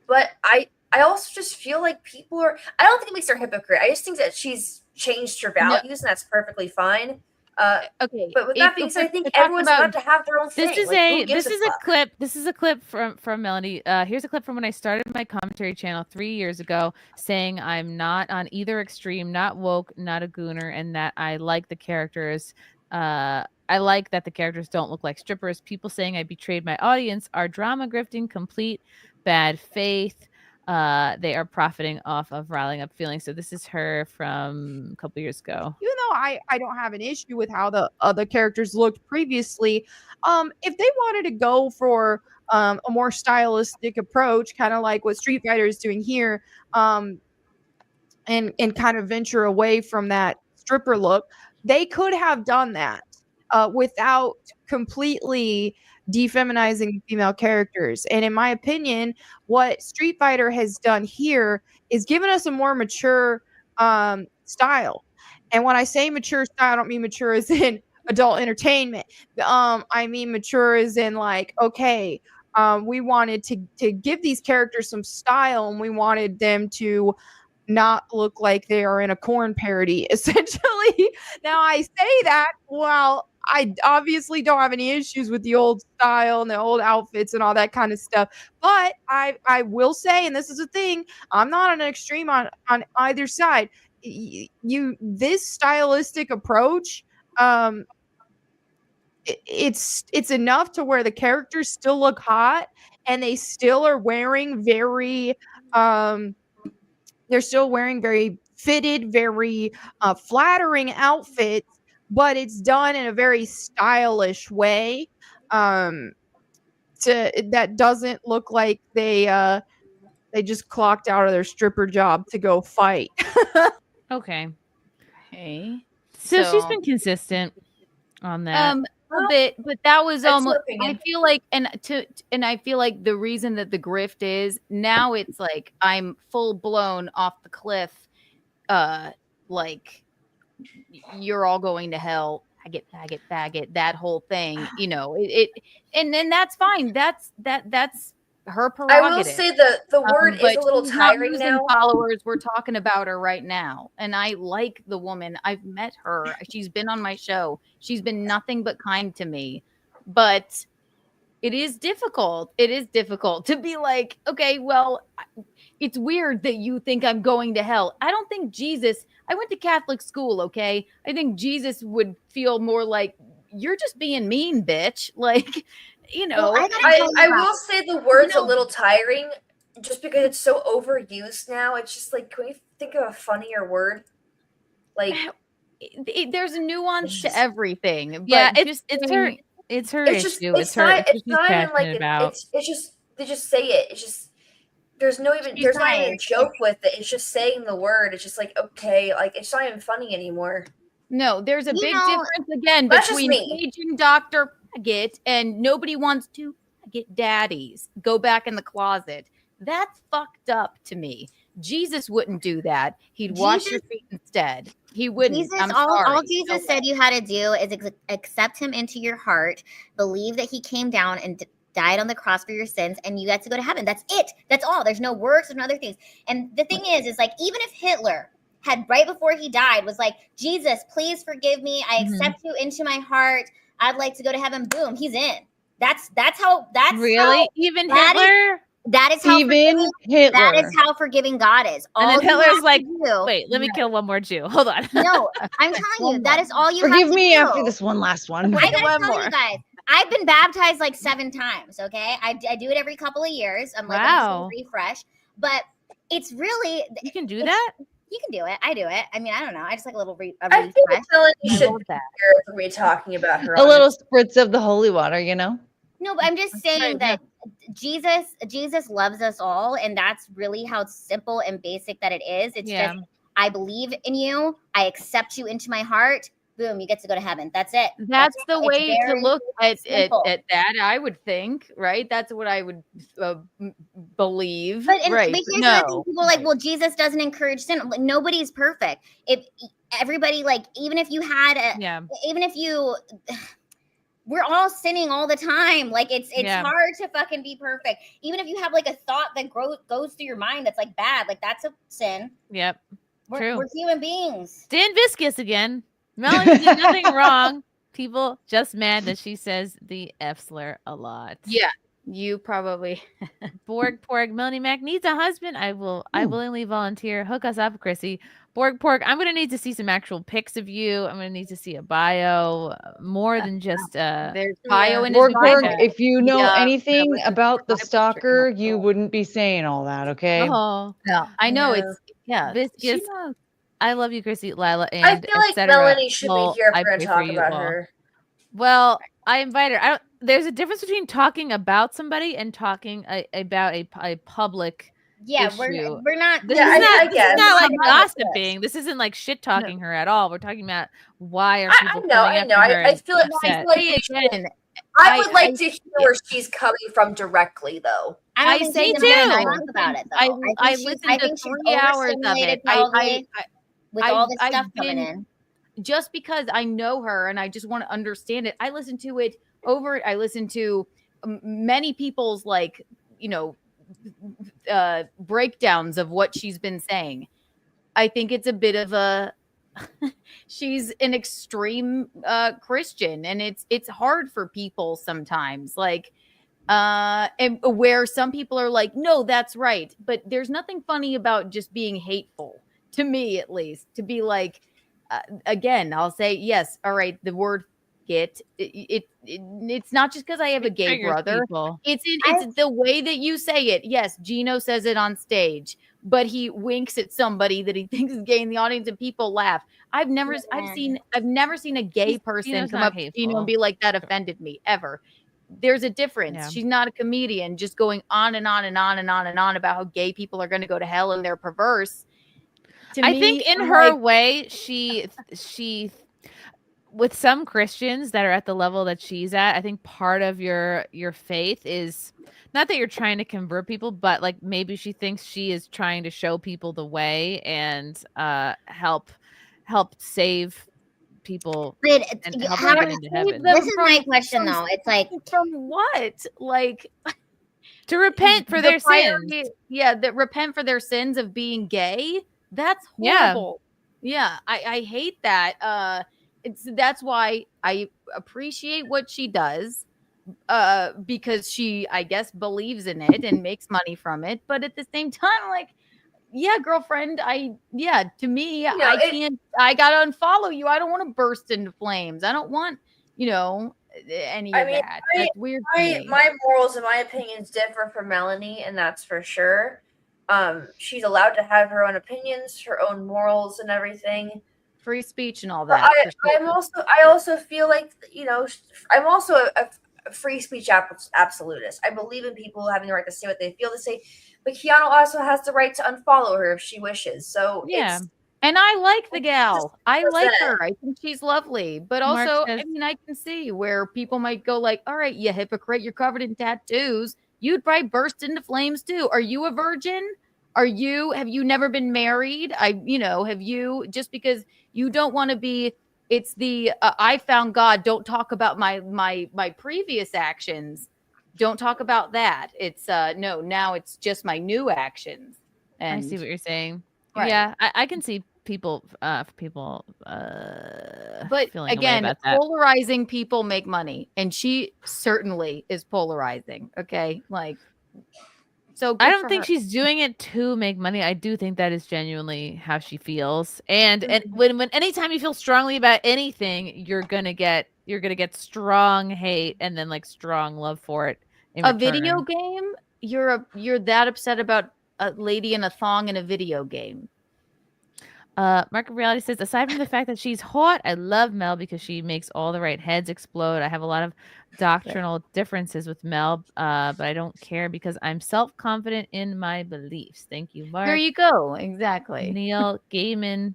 But I also just feel like people are, I don't think it makes her a hypocrite. I just think that she's changed her values, and that's perfectly fine.
Okay,
but with that being said, I think everyone's allowed to have their own thing.
This is
Like, who gives a fuck?
clip. This is a clip from Melanie. Here's a clip from when I started my commentary channel 3 years ago, saying I'm not on either extreme, not woke, not a gooner, and that I like the characters. I like that the characters don't look like strippers. People saying I betrayed my audience are drama grifting, complete bad faith. They are profiting off of riling up feelings. So this is her from a couple years ago.
Even though I don't have an issue with how the other characters looked previously, if they wanted to go for a more stylistic approach, kind of like what Street Fighter is doing here, and kind of venture away from that stripper look, they could have done that without completely defeminizing female characters. And in my opinion, what Street Fighter has done here is given us a more mature style. And when I say mature style, I don't mean mature as in adult entertainment. I mean mature as in like, okay, we wanted to give these characters some style, and we wanted them to not look like they are in a corn parody, essentially. Now I say that, well, I obviously don't have any issues with the old style and the old outfits and all that kind of stuff. But I will say, and this is the thing, I'm not on an extreme on either side. This stylistic approach, it's enough to where the characters still look hot, and they still are wearing very they're still wearing very fitted, very flattering outfits, but it's done in a very stylish way. That doesn't look like they just clocked out of their stripper job to go fight.
Okay.
Okay.
So she's been consistent on that.
A bit, but that was
That's
almost.
her opinion.
I feel like, and I feel like the reason that the grift is now it's like I'm full blown off the cliff. Like you're all going to hell. Faggot, that whole thing. You know and then that's fine. That's her prerogative.
I will say the word is a little
she's not
tiring
losing
now.
followers. We're talking about her right now, and I like the woman. I've met her. She's been on my show. She's been nothing but kind to me. But it is difficult. It is difficult to be like, okay, well, it's weird that you think I'm going to hell. I don't think Jesus. I went to Catholic school. Okay, I think Jesus would feel more like you're just being mean, bitch. Like. You know,
Well, I will say the word's a little tiring just because it's so overused now. It's just like, can we think of a funnier word? Like,
there's a nuance to everything. But
Yeah, it's her issue. It's her.
It's
she's
not even like
passionate about.
it's just they just say it. It's just there's not even a joke with it. It's just saying the word. It's just like, okay, like it's not even funny anymore.
No, there's a big difference again
that's just
between
me.
paging Dr. Faggot and nobody wants to get daddies. Go back in the closet. That's fucked up to me. Jesus wouldn't do that. He'd wash your feet instead. He wouldn't.
Jesus,
I'm
all
sorry.
Jesus said you had to do is accept him into your heart, believe that he came down and died on the cross for your sins, and you got to go to heaven. That's it. That's all. There's no works. There's no other things. And the thing is like, even if Hitler had right before he died was like, Jesus, please forgive me. I accept you into my heart. I'd like to go to heaven. Boom, he's in. That's
really even Hitler.
That is how
even Hitler.
That is how forgiving God is.
And then Hitler's like,
do,
wait, let me kill one more Jew. Hold on.
No, I'm telling you, that is all you
Forgive
have to
me
do.
after this one last one.
I gotta tell you guys, I've been baptized like 7 times. Okay, I do it every couple of years. I'm like,
wow,
refresh. But it's really
you can do that.
You can do it. I do it. I mean, I don't know. I just like a little
I think Melanie should be here for me talking about her.
A little spritz of the holy water, you know?
No, but I'm just saying that Jesus loves us all, and that's really how simple and basic that it is. It's just, I believe in you. I accept you into my heart. Boom, you get to go to heaven. That's it.
That's the way to look at that, I would think, right? That's what I would believe.
But
right.
But here's the thing. People are like, well, Jesus doesn't encourage sin. Like, nobody's perfect. If everybody, like, even if you had even if you we're all sinning all the time. Like it's hard to fucking be perfect. Even if you have like a thought that goes through your mind that's like bad, like that's a sin.
Yep. True.
We're human beings.
Dan Viscus again. Melanie did nothing wrong. People just mad that she says the F slur a lot.
Yeah, you probably.
Porg, Melanie Mac needs a husband. I willingly volunteer. Hook us up, Chrissy. Porg, I'm gonna need to see some actual pics of you. I'm gonna need to see a bio, more than just
there's bio in
Porg,
his bio.
if you know anything about the stalker, you wouldn't be saying all that, okay?
Oh,
no, I know it's
Viscus. I love you, Chrissy, Lila, and
I feel like Melanie should be here if we're going to talk about her.
Well, I invite her. There's a difference between talking about somebody and talking about a public issue.
We're not.
This is not like gossiping. This isn't like shit talking her at all. We're talking about why are people
I know. I feel like I would like to hear where she's coming from directly, though.
I say too. About it, though.
I listened to 3 hours of it.
With all this stuff coming in.
Just because I know her and I just want to understand it, I listen to it over. I listen to many people's breakdowns of what she's been saying. I think it's a bit of a she's an extreme Christian, and it's hard for people sometimes, and where some people are like, no, that's right, but there's nothing funny about just being hateful, to me at least, to be like, again, I'll say yes, all right, the word get it's not just because I have a gay brother. It's the way that you say it. Yes, Gino says it on stage. but he winks at somebody that he thinks is gay in the audience and people laugh. I've never seen a gay person come up to Gino and be like, that offended me, ever. There's a difference. Yeah. She's not a comedian just going on and on and on and on and on about how gay people are going to go to hell and they're perverse.
I think in her way, she with some Christians that are at the level that she's at, I think part of your faith is not that you're trying to convert people, but like maybe she thinks she is trying to show people the way and help save people and help them get into heaven.
This is my question though. It's like,
from what? Like
to repent for their sins.
Yeah, that repent for their sins of being gay. That's horrible. Yeah, I hate that. That's why I appreciate what she does, because she, I guess, believes in it and makes money from it. But at the same time, like, yeah, girlfriend, to me, I gotta unfollow you. I don't want to burst into flames. I don't want, any of that. That's weird.
My morals and my opinions differ from Melanie, and that's for sure. She's allowed to have her own opinions, her own morals, and everything.
Free speech and all that.
I also feel like I'm also a free speech absolutist. I believe in people having the right to say what they feel to say, but Keanu also has the right to unfollow her if she wishes. So
yeah. And I like the gal. I like her. I think she's lovely. But also, I can see where people might go like, all right, you hypocrite, you're covered in tattoos. You'd probably burst into flames too. Are you a virgin? Have you never been married? Have you, just because you don't want to be, it's the, I found God. Don't talk about my previous actions. Don't talk about that. It's no, now it's just my new actions. And
I see what you're saying.
Right.
Yeah, I can see people but
again, polarizing people make money, and she certainly is polarizing. Okay, like, so
I don't think she's doing it to make money. I do think that is genuinely how she feels, and when anytime you feel strongly about anything, you're gonna get strong hate and then like strong love for it.
A video game, you're that upset about a lady in a thong in a video game.
Market Reality says, aside from the fact that she's hot, I love Mel because she makes all the right heads explode. I have a lot of doctrinal differences with Mel, but I don't care because I'm self-confident in my beliefs. Thank you, Mark.
There you go. Exactly.
Neil Gaiman,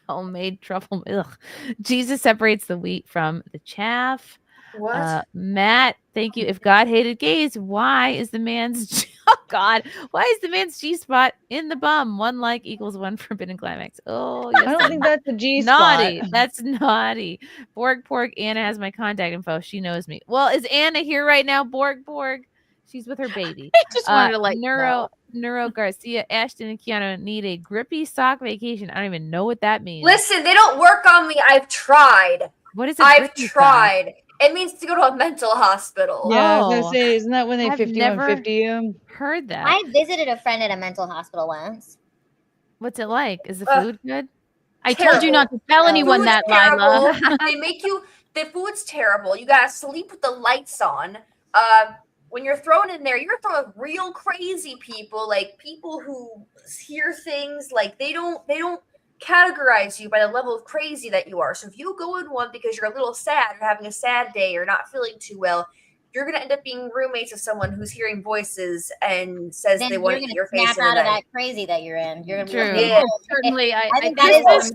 homemade truffle. Ugh. Jesus separates the wheat from the chaff.
What?
Matt, thank you. If God hated gays, why is the man's why is the man's G-spot in the bum? 1 like equals 1 forbidden climax. Oh, yes,
I don't think that's a G-spot.
Naughty. That's naughty. Borg Porg, Anna has my contact info. She knows me. Well, is Anna here right now? Borg Porg. She's with her baby.
I just wanted to like
Neuro Garcia, Ashton, and Keanu need a grippy sock vacation. I don't even know what that means.
Listen, they don't work on me. I've tried.
What is it?
I've tried. Sock? It means to go to a mental hospital.
Yeah, I was gonna say, isn't that when they 5150 you?
Heard that.
I visited a friend at a mental hospital once.
What's it like? Is the food good?
I told you not to tell anyone that, Lila.
They make you. The food's terrible. You gotta sleep with the lights on. When you're thrown in there, you're thrown with real crazy people, like people who hear things like they don't categorize you by the level of crazy that you are. So if you go in one because you're a little sad, you're having a sad day, you're not feeling too well, you're going to end up being roommates with someone who's hearing voices and says they want to eat your face in the
snap out
night.
of that crazy that you're in. You're going to
True.
be
Yeah.
Certainly.
I think that is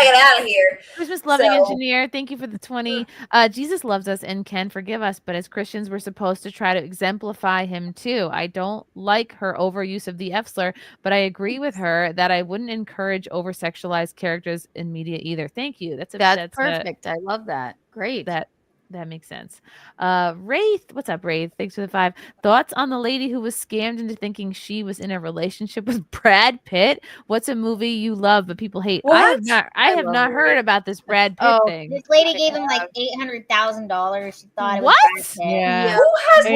get out of here.
Christmas loving engineer, thank you for the 20. Jesus loves us and can forgive us, but as Christians, we're supposed to try to exemplify him too. I don't like her overuse of the F slur, but I agree with her that I wouldn't encourage over-sexualized characters in media either. Thank you. That's
perfect. I love that. Great.
That makes sense. Wraith, what's up, Wraith? Thanks for the 5. Thoughts on the lady who was scammed into thinking she was in a relationship with Brad Pitt? What's a movie you love but people hate?
What?
I have not heard about this Brad Pitt thing.
This lady gave him like $800,000. She thought it was Brad Pitt.
Yeah.
Who has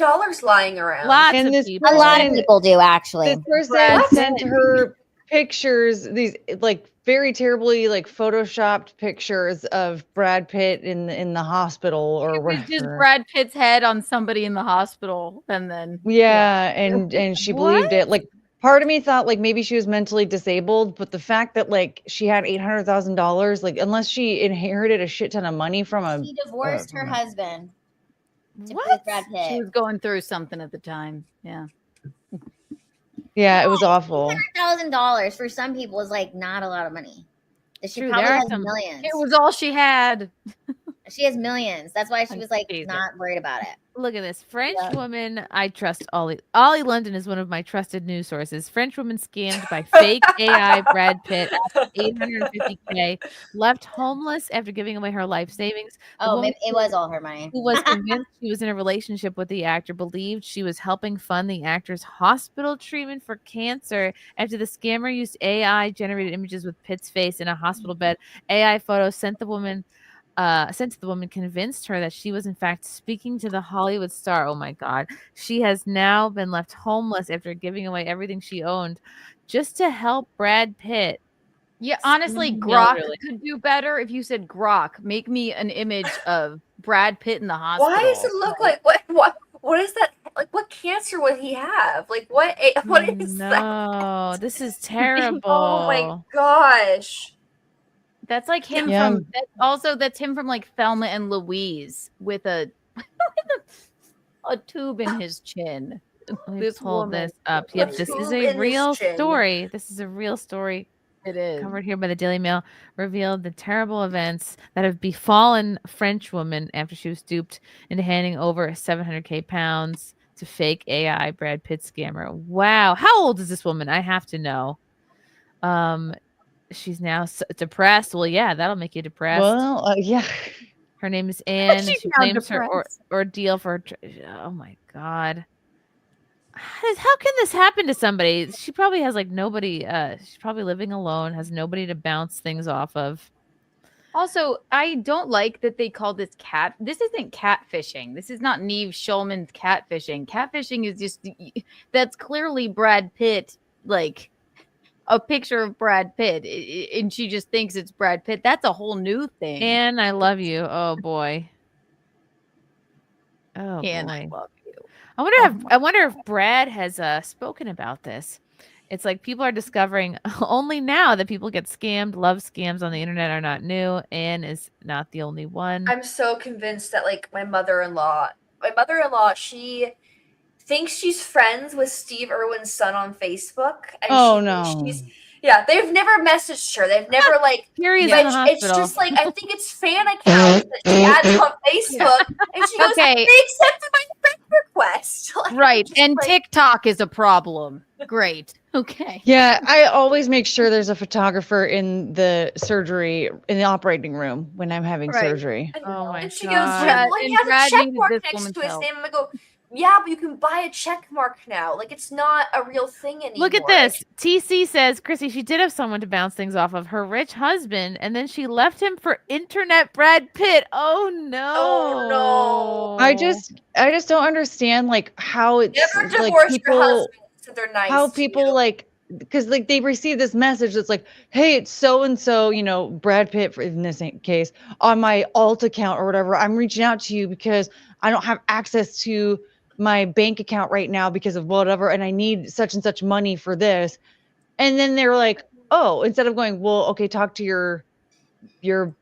$800,000 lying around?
Lots
And
of
this
people.
A lot of people do, actually.
This person sent her pictures, these like very terribly like photoshopped pictures of Brad Pitt in the hospital or whatever.
Just Brad Pitt's head on somebody in the hospital, and then
and she believed it. Like part of me thought like maybe she was mentally disabled, but the fact that like she had $800,000, like unless she inherited a shit ton of money from a
She divorced her husband to be
What?
with Brad Pitt.
She was going through something at the time. Yeah.
Yeah, it was awful.
$800,000 for some people is like not a lot of money. She
True,
probably
there are
has
some-
millions.
It was all she had.
She has millions. That's why she was like
Jesus.
not worried about it.
Look at this. French woman. I trust Ollie. Ollie London is one of my trusted news sources. French woman scammed by fake AI Brad Pitt after $850K, left homeless after giving away her life savings. The
Oh,
woman
maybe it was all her money.
who was convinced she was in a relationship with the actor believed she was helping fund the actor's hospital treatment for cancer after the scammer used AI generated images with Pitt's face in a hospital bed. AI photos sent to the woman convinced her that she was in fact speaking to the Hollywood star. Oh my God. She has now been left homeless after giving away everything she owned just to help Brad Pitt.
Yeah, honestly, Grok could do better if you said Grok. Make me an image of Brad Pitt in the hospital.
Why does it look like what is that? Like what cancer would he have? Like what is that?
No, this is terrible.
Oh my gosh.
That's like him from that's him from like Thelma and Louise with a tube in his chin.
Let me pull this up. Yep, this is a real story. This is a real story.
It is
covered here by the Daily Mail. Revealed the terrible events that have befallen a French woman after she was duped into handing over 700K pounds to fake AI Brad Pitt scammer. Wow, how old is this woman? I have to know. She's now depressed. Well, yeah, that'll make you depressed.
Well, yeah.
Her name is Anne.
She's
She
now
claims her ordeal for. Oh my God. How can this happen to somebody? She probably has like nobody. She's probably living alone, has nobody to bounce things off of.
Also, I don't like that they call this cat. This isn't catfishing. This is not Neve Schulman's catfishing. Catfishing is just that's clearly Brad Pitt, like a picture of Brad Pitt, and she just thinks it's Brad Pitt. That's a whole new thing.
And I love you. Oh boy. Oh
and
boy.
I love you.
I wonder if Brad has spoken about this. It's like people are discovering only now that people get scammed. Love scams on the internet are not new. Anne is not the only one.
I'm so convinced that like my mother-in-law, she thinks she's friends with Steve Irwin's son on Facebook. And yeah, they've never messaged her. They've never like. It's just like I think it's fan accounts that she adds on Facebook, and she goes,
Okay.
"They accepted my friend request." Like,
Right, and TikTok is a problem. Great. Okay.
Yeah, I always make sure there's a photographer in the surgery, in the operating room when I'm having surgery.
Oh my
And she
God.
goes, "Well, he has a
Brad
check
needed
mark
this
next
woman's
to his
help.
name." And I go, "Yeah, but you can buy a check mark now. Like it's not a real thing anymore."
Look at this. TC says, Chrissy, she did have someone to bounce things off of, her rich husband, and then she left him for internet Brad Pitt. Oh no.
Oh no.
I just don't understand like how it's
Never
like
divorce
people
your husband so they're nice.
how
to
people
you.
like because like they receive this message that's like, hey, it's so and so, Brad Pitt in this case on my alt account or whatever. I'm reaching out to you because I don't have access to my bank account right now because of whatever, and I need such and such money for this. And then they're like, oh, instead of going, well, okay, talk to your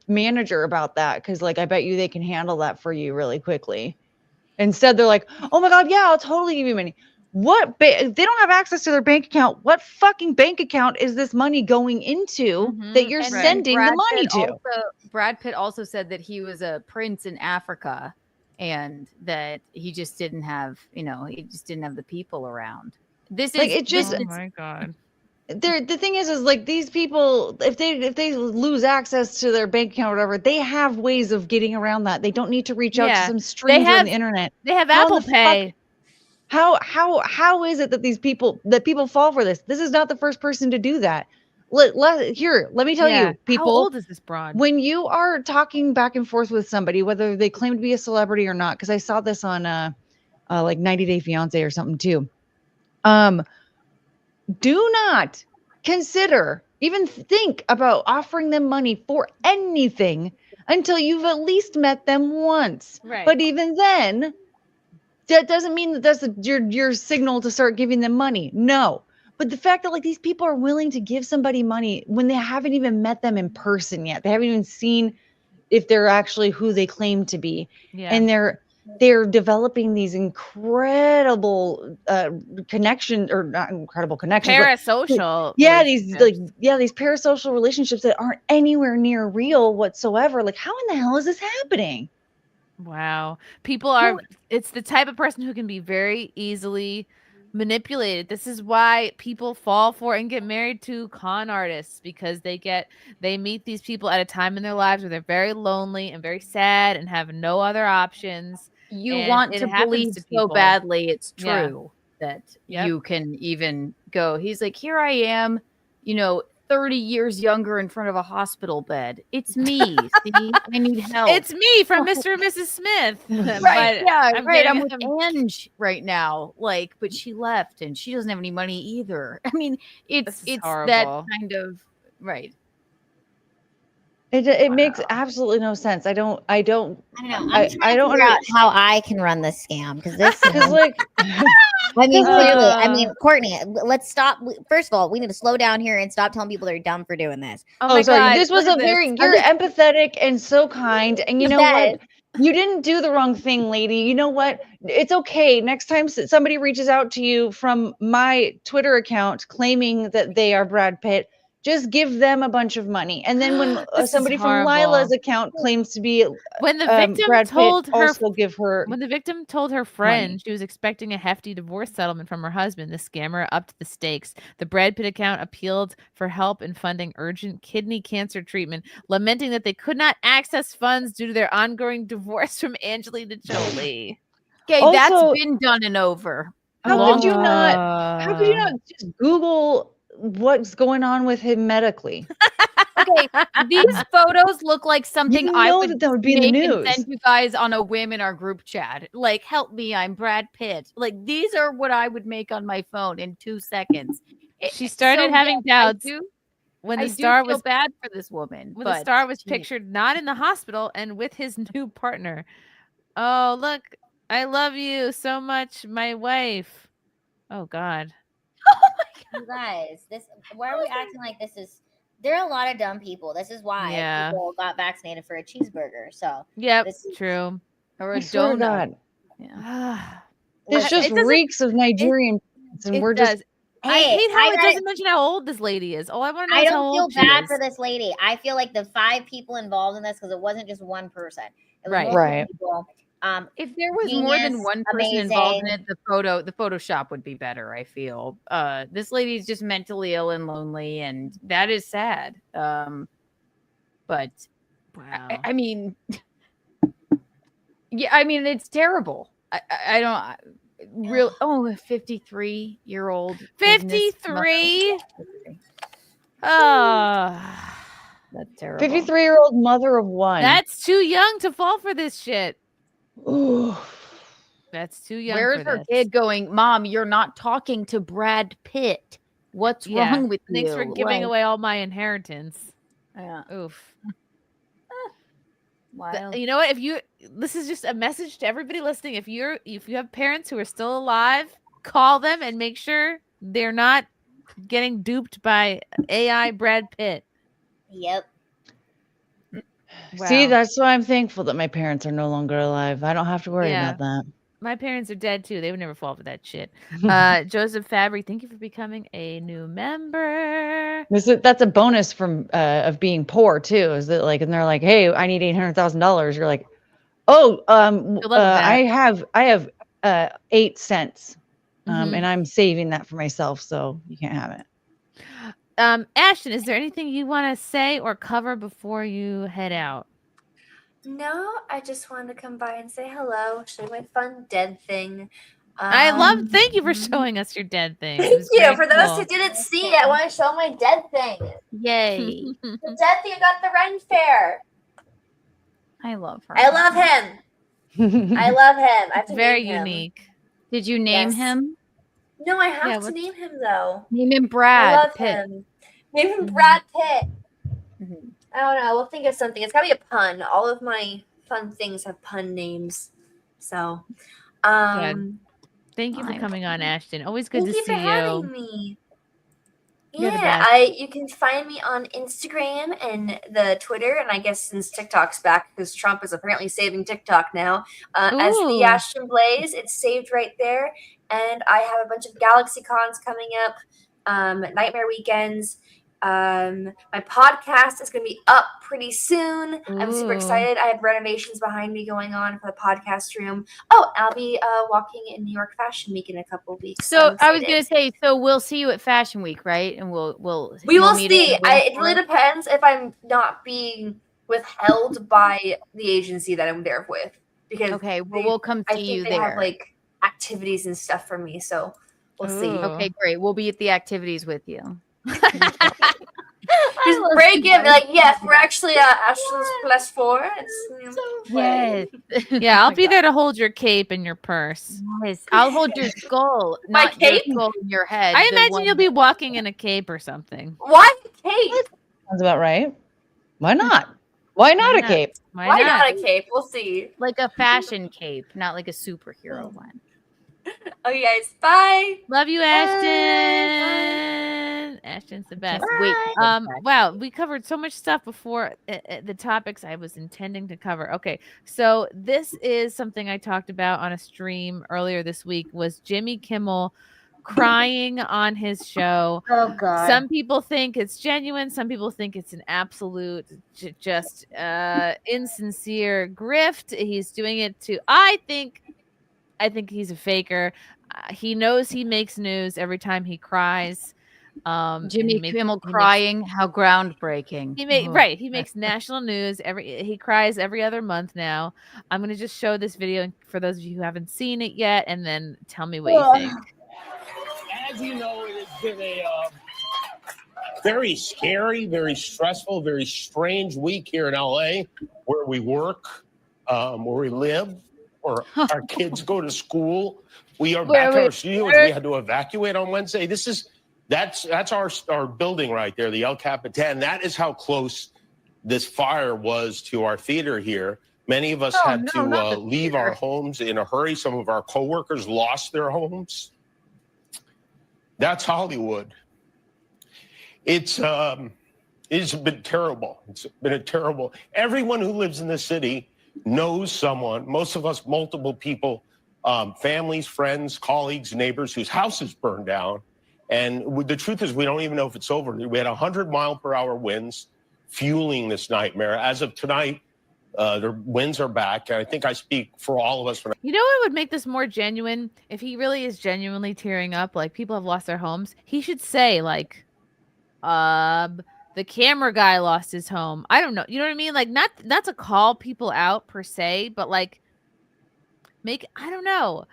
manager about that because like I bet you they can handle that for you really quickly. Instead, they're like, oh my God, yeah, I'll totally give you money. What if they don't have access to their bank account? What fucking bank account is this money going into that you're
And
sending the
Brad
money
Pitt
to?
Brad Pitt also said that he was a prince in Africa and that he just didn't have, he just didn't have the people around. This is
Like it just
Oh my God.
the thing is like these people, if they lose access to their bank account or whatever, they have ways of getting around that. They don't need to reach out to some stranger on the internet.
They have
How
Apple
the
Pay.
fuck- How is it that people fall for this? This is not the first person to do that. Let me tell you, people.
How old is this broad?
When you are talking back and forth with somebody, whether they claim to be a celebrity or not, because I saw this on like 90 Day Fiance or something too. Do not consider, even think about offering them money for anything until you've at least met them once.
Right.
But even then, that doesn't mean that that's your signal to start giving them money. No. But the fact that like these people are willing to give somebody money when they haven't even met them in person yet, they haven't even seen if they're actually who they claim to be, and they're developing these incredible connections, or not incredible connections,
parasocial.
These parasocial relationships that aren't anywhere near real whatsoever. Like, how in the hell is this happening?
Wow. People are, it's the type of person who can be very easily manipulated. This is why people fall for and get married to con artists, because they meet these people at a time in their lives where they're very lonely and very sad and have no other options.
You want to believe so badly it's true that you can even go, he's like, here I am, 30 years younger in front of a hospital bed. It's me. See, I need help.
It's me from Mr. and Mrs. Smith.
Right. I'm with Ange right now. Like, but she left and she doesn't have any money either. I mean, it's that kind of right.
It makes absolutely no sense. I don't
know. I don't figure out how I can run this scam, because this is like. I mean, clearly. I mean, Courtney, let's stop. First of all, we need to slow down here and stop telling people they're dumb for doing this.
Oh, sorry. God, this was a very. You're empathetic and so kind, and you know what? You didn't do the wrong thing, lady. You know what? It's okay. Next time somebody reaches out to you from my Twitter account claiming that they are Brad Pitt, just give them a bunch of money. And then when somebody from Lila's account claims to be
when the victim told her,
also give her
when the victim told her friend
money.
She was expecting a hefty divorce settlement from her husband, the scammer upped the stakes. The Brad Pitt account appealed for help in funding urgent kidney cancer treatment, lamenting that they could not access funds due to their ongoing divorce from Angelina Jolie.
Okay, also, that's been done and over.
How could you not just Google what's going on with him medically?
Okay, these photos look like something I would
that would be in the news.
And send you guys on a whim in our group chat. Like, help me, I'm Brad Pitt. Like, these are what I would make on my phone in 2 seconds.
She started having doubts when the star was
bad for this woman.
When the star was pictured not in the hospital and with his new partner. Oh, look, I love you so much, my wife. Oh God.
You guys, why are we acting like this is? There are a lot of dumb people. This is why people got vaccinated for a cheeseburger. So
this is true,
or a donut.
This just reeks of Nigerian, and we're just.
I hate how it doesn't mention how old this lady is. All I want to know is how old she is.
I don't feel bad for this lady. I feel like the 5 people involved in this, because it wasn't just one person. It was multiple people.
If there was more than one person involved in it, the Photoshop would be better, I feel. This lady's just mentally ill and lonely, and that is sad. But
wow.
I mean, it's terrible. I don't real. Oh, a 53-year-old.
53. Oh,
that's terrible.
53-year-old mother of one.
That's too young to fall for this shit. Ooh. That's too young.
Where's her kid going? Mom, you're not talking to Brad Pitt. What's wrong with you?
Thanks for giving away all my inheritance.
Yeah.
Oof.
Wow.
You know what? This is just a message to everybody listening. If you have parents who are still alive, call them and make sure they're not getting duped by AI Brad Pitt.
Yep.
Wow. See, that's why I'm thankful that my parents are no longer alive. I don't have to worry about that.
My parents are dead too. They would never fall for that shit. Joseph Fabry, thank you for becoming a new member.
That's a bonus from of being poor too. Is that like, and they're like, hey, I need $800,000. You're like, oh, I have 8 cents, and I'm saving that for myself, so you can't have it.
Ashton, is there anything you want to say or cover before you head out?
No, I just wanted to come by and say hello, show my fun dead thing.
Thank you for showing us your dead thing.
Thank you. For those who didn't see it, I want to show my dead thing.
Yay.
The dead thing I got at the Ren Fair.
I love her.
I love him. I love him. I have to
very
name him.
unique.
Did you name him?
No, I have to name him though.
Name him Brad.
I love
Pitt.
him. Name him Brad Pitt. I don't know. We'll think of something. It's got to be a pun. All of my fun things have pun names. So,
thank you for coming on, Ashton. Always good to see you.
Thank you for having me. Yeah, you can find me on Instagram and the Twitter, and I guess since TikTok's back, because Trump is apparently saving TikTok now, as the Ashton Blaze. It's saved right there, and I have a bunch of Galaxy Cons coming up, Nightmare Weekends. My podcast is going to be up pretty soon. I'm super excited. I have renovations behind me going on for the podcast room. Oh, I'll be walking in New York Fashion Week in a couple of weeks.
So I was going to say, so we'll see you at Fashion Week, right? And we will
see. It really depends if I'm not being withheld by the agency that I'm there with. Because
we'll come see you there.
They have like activities and stuff for me, so we'll see.
Okay, great. We'll be at the activities with you.
Just break it, be like, yes, we're actually Ashton's +4. It's
yes. Yeah, I'll be there to hold your cape and your purse. Yes. I'll hold your skull, not
cape?
your skull in your head.
I
imagine you'll be walking in a cape or something.
Why cape?
Sounds about right. Why not? Why not a cape?
Why not a cape? We'll see.
Like a fashion cape, not like a superhero one.
Okay, guys. Bye.
Love you, Ashton. Ashton's the best. Wait, wow, we covered so much stuff before the topics I was intending to cover. Okay, so this is something I talked about on a stream earlier this week. Was Jimmy Kimmel crying on his show?
Oh God!
Some people think it's genuine. Some people think it's an absolute, just insincere grift. He's doing it to. I think he's a faker. He knows he makes news every time he cries.
Jimmy Kimmel crying, how groundbreaking.
He makes national news. He cries every other month now. I'm gonna just show this video for those of you who haven't seen it yet, and then tell me what you think.
As you know, it has been a very scary, very stressful, very strange week here in LA, where we work, where we live, or our kids go to school. We are back to our studios. We had to evacuate on Wednesday. That's our building right there, the El Capitan. That is how close this fire was to our theater here. Many of us had to leave our homes in a hurry. Some of our coworkers lost their homes. That's Hollywood. It's been terrible. It's been a terrible. Everyone who lives in the city knows someone, most of us, multiple people, families, friends, colleagues, neighbors whose houses burned down. And the truth is, we don't even know if it's over. We had 100-mile-per-hour winds fueling this nightmare. As of tonight, the winds are back. And I think I speak for all of us.
You know what would make this more genuine? If he really is genuinely tearing up, like people have lost their homes, he should say, like, the camera guy lost his home. I don't know. You know what I mean? Like, not to call people out per se, but like I don't know.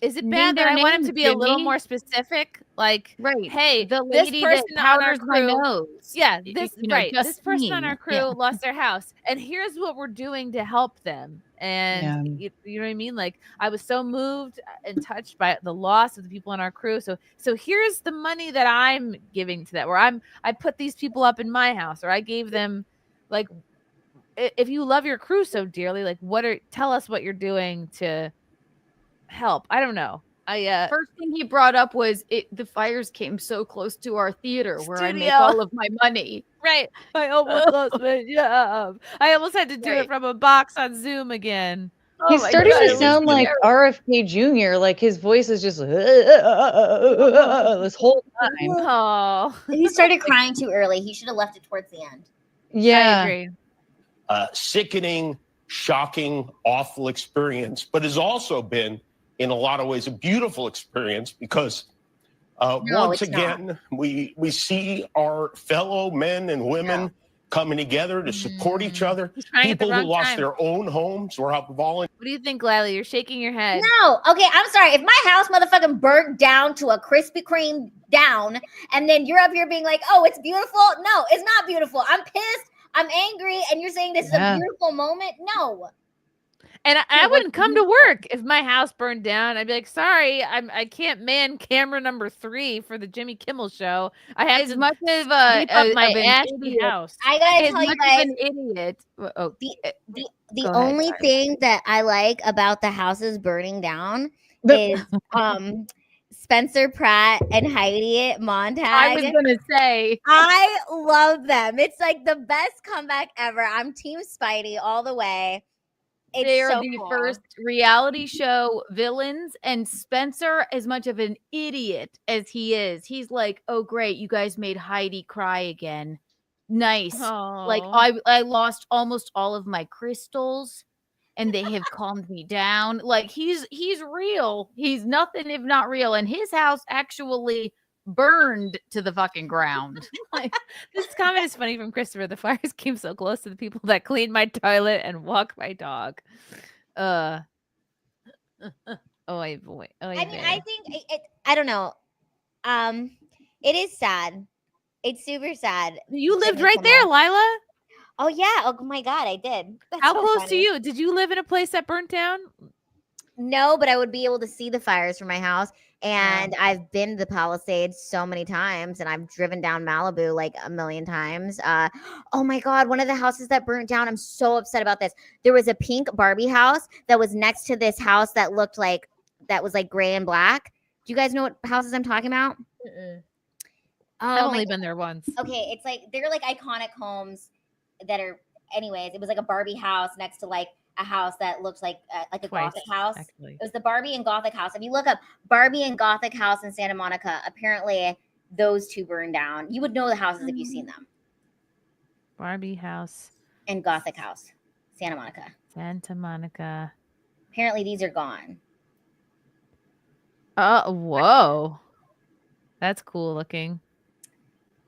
Is it bad that I want him to be a little more specific? Like, hey,
the
this
lady
person
that
on our
powders my
crew,
nose.
yeah, this person on our crew
Yeah.
lost their house, and here's what we're doing to help them. And you know what I mean? Like, I was so moved and touched by the loss of the people on our crew. So here's the money that I'm giving to that, where I put these people up in my house, or I gave them, like, if you love your crew so dearly, like, tell us what you're doing to help. I don't know.
First thing he brought up was the fires came so close to our theater where I make all of my money.
Right. I almost lost my job. I almost had to do it from a box on Zoom again.
He's starting to sound like RFK Jr. Like his voice is just this whole time.
Oh.
He started crying too early. He should have left it towards the end.
Yeah.
I agree.
Sickening, shocking, awful experience, but has also been, in a lot of ways, a beautiful experience because once again, we see our fellow men and women coming together to support each other. People who lost their own homes were up volunteering.
What do you think, Lily? You're shaking your head.
No. Okay, I'm sorry. If my house motherfucking burnt down to a Krispy Kreme down, and then you're up here being like, oh, it's beautiful. No, it's not beautiful. I'm pissed. I'm angry. And you're saying this is a beautiful moment? No.
And I wouldn't come to work if my house burned down. I'd be like, sorry, I can't man camera number 3 for the Jimmy Kimmel show. I have
as much of my
ashy house.
I gotta tell you guys,
an idiot.
The only thing that I like about the houses burning down is Spencer Pratt and Heidi montage.
I was gonna say,
I love them. It's like the best comeback ever. I'm Team Spidey all the way. It's
They're
so
the
cool.
first reality show villains, and Spencer, as much of an idiot as he is, he's like, "Oh, great, you guys made Heidi cry again. Nice. Like I lost almost all of my crystals, and they have calmed me down." Like he's real. He's nothing if not real, and his house actually burned to the fucking ground.
Like, this comment is funny from Christopher. The fires came so close to the people that clean my toilet and walk my dog. Oh boy.
I mean, I think I don't know. It is sad. It's super sad.
You lived right there, Lila.
Oh yeah. Oh my God, I did. That's
How
so
close to
funny.
you? Did you live in a place that burnt down?
No, but I would be able to see the fires from my house. And I've been to the Palisades so many times, and I've driven down Malibu like a million times. Oh my God, one of the houses that burnt down, I'm so upset about this. There was a pink Barbie house that was next to this house that looked like, that was like gray and black. Do you guys know what houses I'm talking about?
I've only been there once.
Okay, it's like, they're like iconic homes that are, anyways, it was like a Barbie house next to like a house that looked like a Gothic house.
Actually.
It was the Barbie and Gothic house. If you look up Barbie and Gothic house in Santa Monica, apparently those two burned down. You would know the houses if you've seen them.
Barbie house
and Gothic house, Santa Monica.
Santa Monica.
Apparently these are gone.
Whoa. That's cool looking.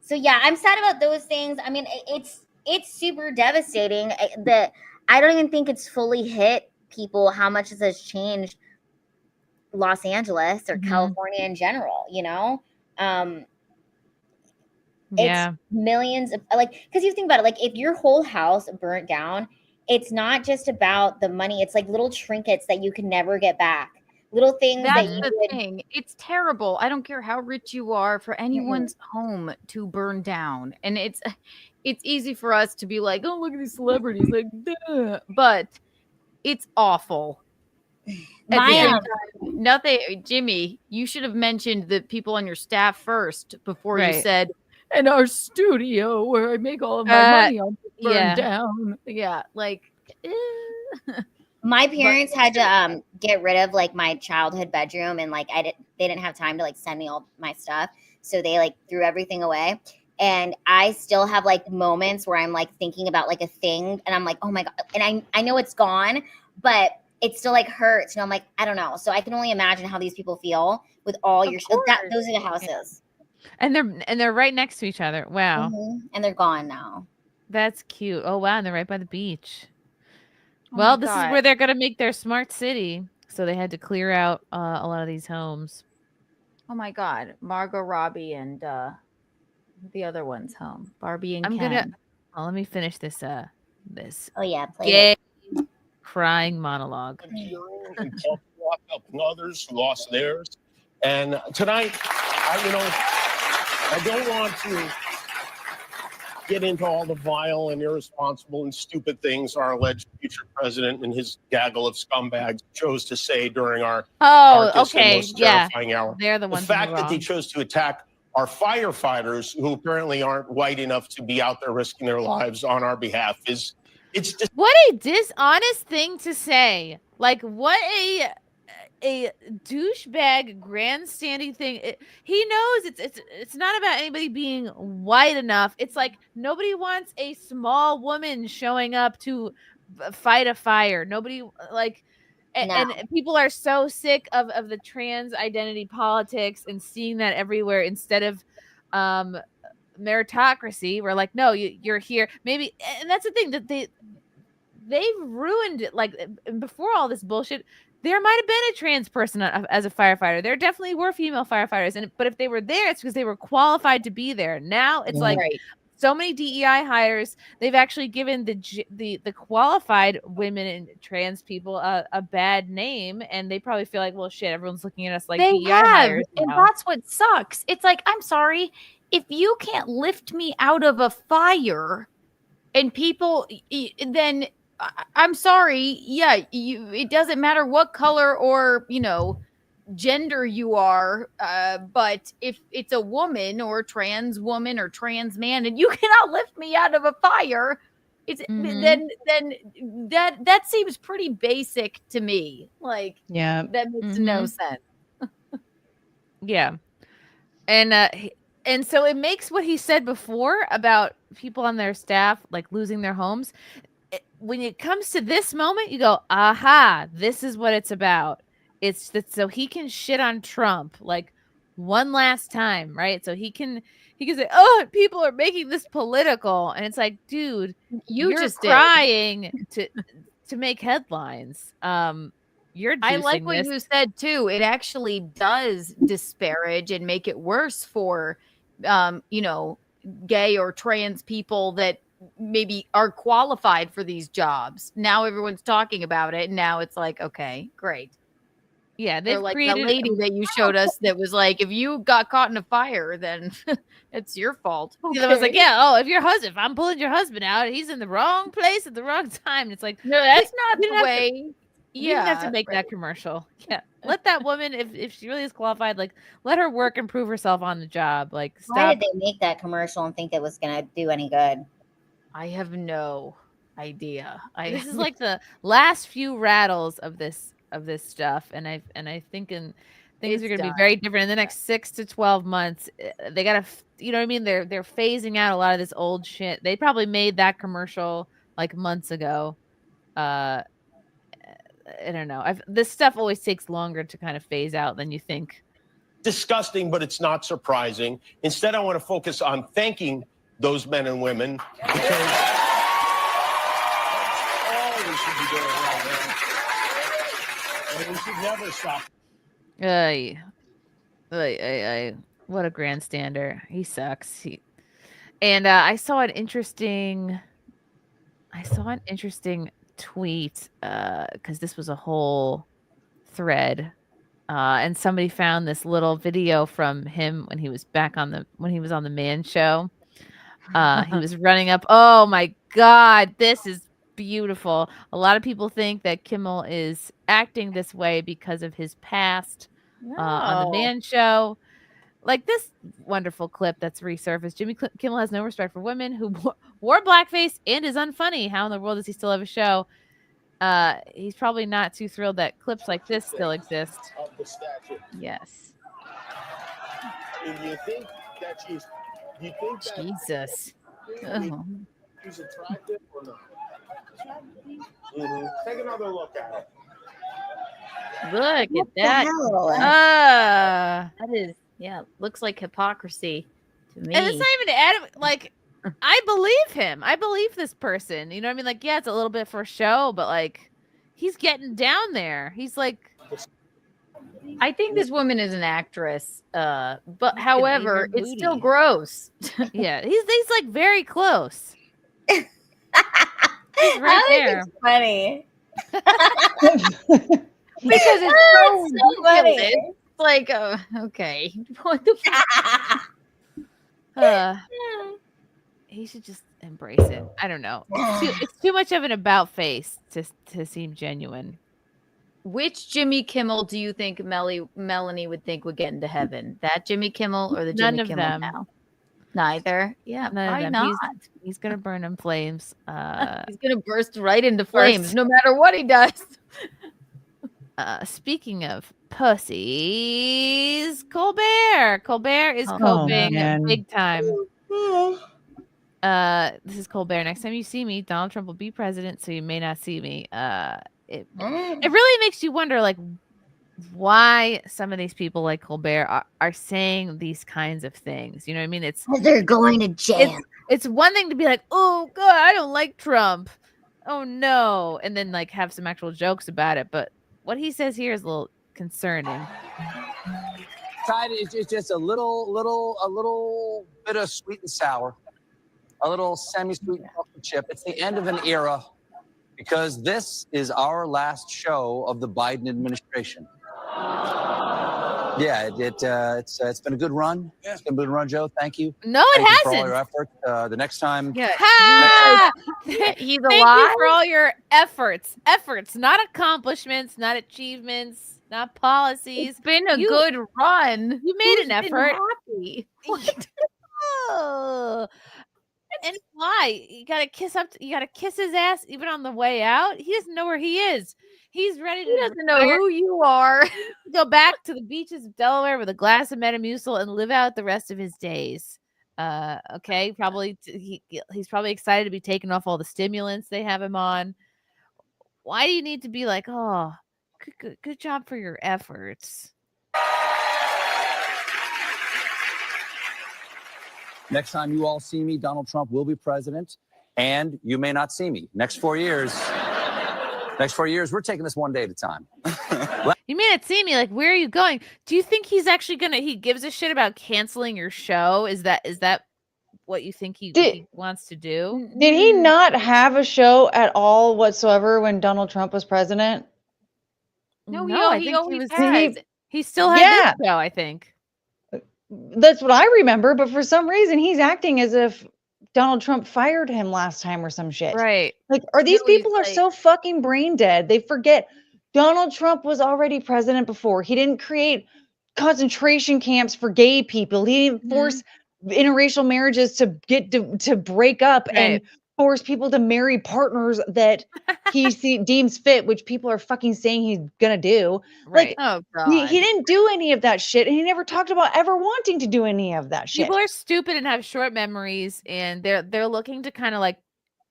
So yeah, I'm sad about those things. I mean, it's super devastating. I don't even think it's fully hit people how much this has changed Los Angeles or California in general, you know? It's millions of, like, because you think about it, like if your whole house burnt down, it's not just about the money. It's like little trinkets that you can never get back. Little things
That's
that you
the
would,
thing. It's terrible. I don't care how rich you are, for anyone's home to burn down. And it's easy for us to be like, oh, look at these celebrities, like, duh. But it's awful. Nothing, Jimmy, you should have mentioned the people on your staff first before you said, and our studio where I make all of my money on burn down. Yeah, like
my parents had to get rid of like my childhood bedroom, and like they didn't have time to like send me all my stuff, so they like threw everything away. And I still have like moments where I'm like thinking about like a thing, and I'm like, oh my God, and I know it's gone, but it still like hurts. You know, I'm like, I don't know. So I can only imagine how these people feel with all your stuff. Those are the houses.
And they're right next to each other. Wow.
And they're gone now.
That's cute. Oh wow, and they're right by the beach. Well, this is where they're gonna make their smart city. So they had to clear out a lot of these homes.
Oh my God, Margot Robbie and the other one's home, Barbie and Ken.
Let me finish this. This.
Oh yeah,
gay crying monologue.
Helping others who lost theirs, and tonight, I don't want to get into all the vile and irresponsible and stupid things our alleged future president and his gaggle of scumbags chose to say during our darkest and most terrifying hour.
They're the ones.
The fact that they chose to attack our firefighters, who apparently aren't white enough to be out there risking their lives on our behalf, it's just
what a dishonest thing to say. Like, what a douchebag grandstanding thing. He knows it's not about anybody being white enough. It's like nobody wants a small woman showing up to fight a fire. Nobody and people are so sick of the trans identity politics and seeing that everywhere instead of meritocracy. We're like, no, you're here. Maybe, and that's the thing that they've ruined it. Like before all this bullshit, there might have been a trans person as a firefighter. There definitely were female firefighters, but if they were there, it's because they were qualified to be there. Now it's like so many DEI hires. They've actually given the qualified women and trans people a bad name, and they probably feel like, well, shit, everyone's looking at us like DEI hires now.
And that's what sucks. It's like, I'm sorry, if you can't lift me out of a fire, and people then. I'm sorry. Yeah, it doesn't matter what color or, gender you are, but if it's a woman or a trans woman or trans man and you cannot lift me out of a fire, it's then that seems pretty basic to me. Like, that makes no sense.
Yeah. And so it makes what he said before about people on their staff like losing their homes. When it comes to this moment, you go, aha, this is what it's about. It's that so he can shit on Trump like one last time, right? So he can say, oh, people are making this political. And it's like, dude, you're
just
crying to make headlines. You're
I like
juicing
what
this.
you said too. It actually does disparage and make it worse for gay or trans people that maybe are qualified for these jobs. Now everyone's talking about it, and now it's like, okay, great.
Yeah,
they're
they've
like
created
that lady that you showed us that was like, if you got caught in a fire, then it's your fault.
Okay. I was like, yeah, oh, if I'm pulling your husband out, he's in the wrong place at the wrong time. It's like,
no, that's not the way.
You didn't have to make that commercial. Yeah. Let that woman, if she really is qualified, like let her work and prove herself on the job. Like, stop.
Why did they make that commercial and think it was going to do any good?
I have no idea.
This is like the last few rattles of this stuff, and I think things are going to be very different in the next 6 to 12 months. They got to, you know what I mean? They're phasing out a lot of this old shit. They probably made that commercial like months ago. I don't know. This stuff always takes longer to kind of phase out than you think.
Disgusting, but it's not surprising. Instead, I want to focus on thanking those men and women because that's all we should be doing right now. And we should never stop.
What a grandstander. He sucks. I saw an interesting tweet because this was a whole thread, and somebody found this little video from him when he was on the Man Show. He was running up. Oh my God, this is beautiful. A lot of people think that Kimmel is acting this way because of his past on the Man Show. Like this wonderful clip that's resurfaced. Jimmy Kimmel has no respect for women who wore blackface and is unfunny. How in the world does he still have a show? He's probably not too thrilled that clips like this still exist.
Yes.
Do you think that she's? Do you think that
Jesus?
She's attractive or not? Take another look at it.
Look
What
at that.
the hell?
That is, looks like hypocrisy to me.
And it's not even Adam. Like, I believe him. I believe this person. You know what I mean? Like, yeah, it's a little bit for show, but like, he's getting down there. He's like,
I think this woman is an actress. But however, it's still gross.
Yeah, he's like very close. He's right there.
It's funny.
Because it's so funny. It's like, okay. What the fuck?
He should just embrace it. I don't know. It's too much of an about face to seem genuine.
Which Jimmy Kimmel do you think Melanie would think would get into heaven? That Jimmy Kimmel or the Jimmy Kimmel
them.
now? Neither. Yeah, why not?
He's gonna burn in flames.
He's gonna burst right into flames, no matter what he does.
Speaking of pussies, Colbert. Colbert is coping big time. This is Colbert. Next time you see me, Donald Trump will be president, so you may not see me. It really makes you wonder, like, why some of these people like Colbert are saying these kinds of things. You know what I mean? It's
they're going to jail.
It's one thing to be like, oh God, I don't like Trump. Oh no, and then like have some actual jokes about it. But what he says here is a little concerning.
It's just a little bit of sweet and sour, a little semi-sweet chocolate chip. It's the end of an era because this is our last show of the Biden administration. Yeah, it's been a good run. It's been a good run, Joe. Thank you.
No,
Thank
it
you for all
hasn't.
your effort. The next time.
Yeah.
He's
alive.
Thank you for all your efforts, not accomplishments, not achievements. not policies.
It's been a good run.
You made an
Who's been
effort.
happy?
Oh. And why? You gotta kiss his ass even on the way out. He doesn't know where he is. He's ready to.
He doesn't know who you are.
Go back to the beaches of Delaware with a glass of Metamucil and live out the rest of his days. Okay, probably he's probably excited to be taken off all the stimulants they have him on. Why do you need to be like, oh, good job for your efforts?
Next time you all see me, Donald Trump will be president, and you may not see me. Next 4 years, we're taking this one day at a time.
You may not see me. Like, where are you going? Do you think he's actually he gives a shit about canceling your show? Is that what you think he wants to do?
Did he not have a show at all whatsoever when Donald Trump was president?
No, he always has. He still had this show, I think.
That's what I remember, but for some reason he's acting as if Donald Trump fired him last time or some shit.
Right.
Like, these people are so fucking brain dead. They forget Donald Trump was already president before. He didn't create concentration camps for gay people. He didn't force interracial marriages to break up and force people to marry partners that he deems fit, which people are fucking saying he's gonna do.
Right.
Like,
oh God.
He didn't do any of that shit, and he never talked about ever wanting to do any of that shit.
People are stupid and have short memories, and they're looking to kind of like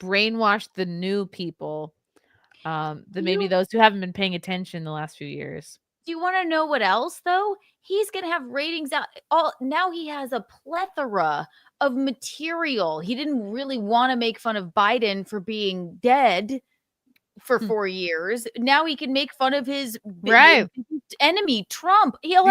brainwash the new people. Maybe those who haven't been paying attention the last few years.
Do you want to know what else though? He's gonna have ratings out. Now he has a plethora of material. He didn't really want to make fun of Biden for being dead for 4 years. Now he can make fun of his enemy, Trump. He has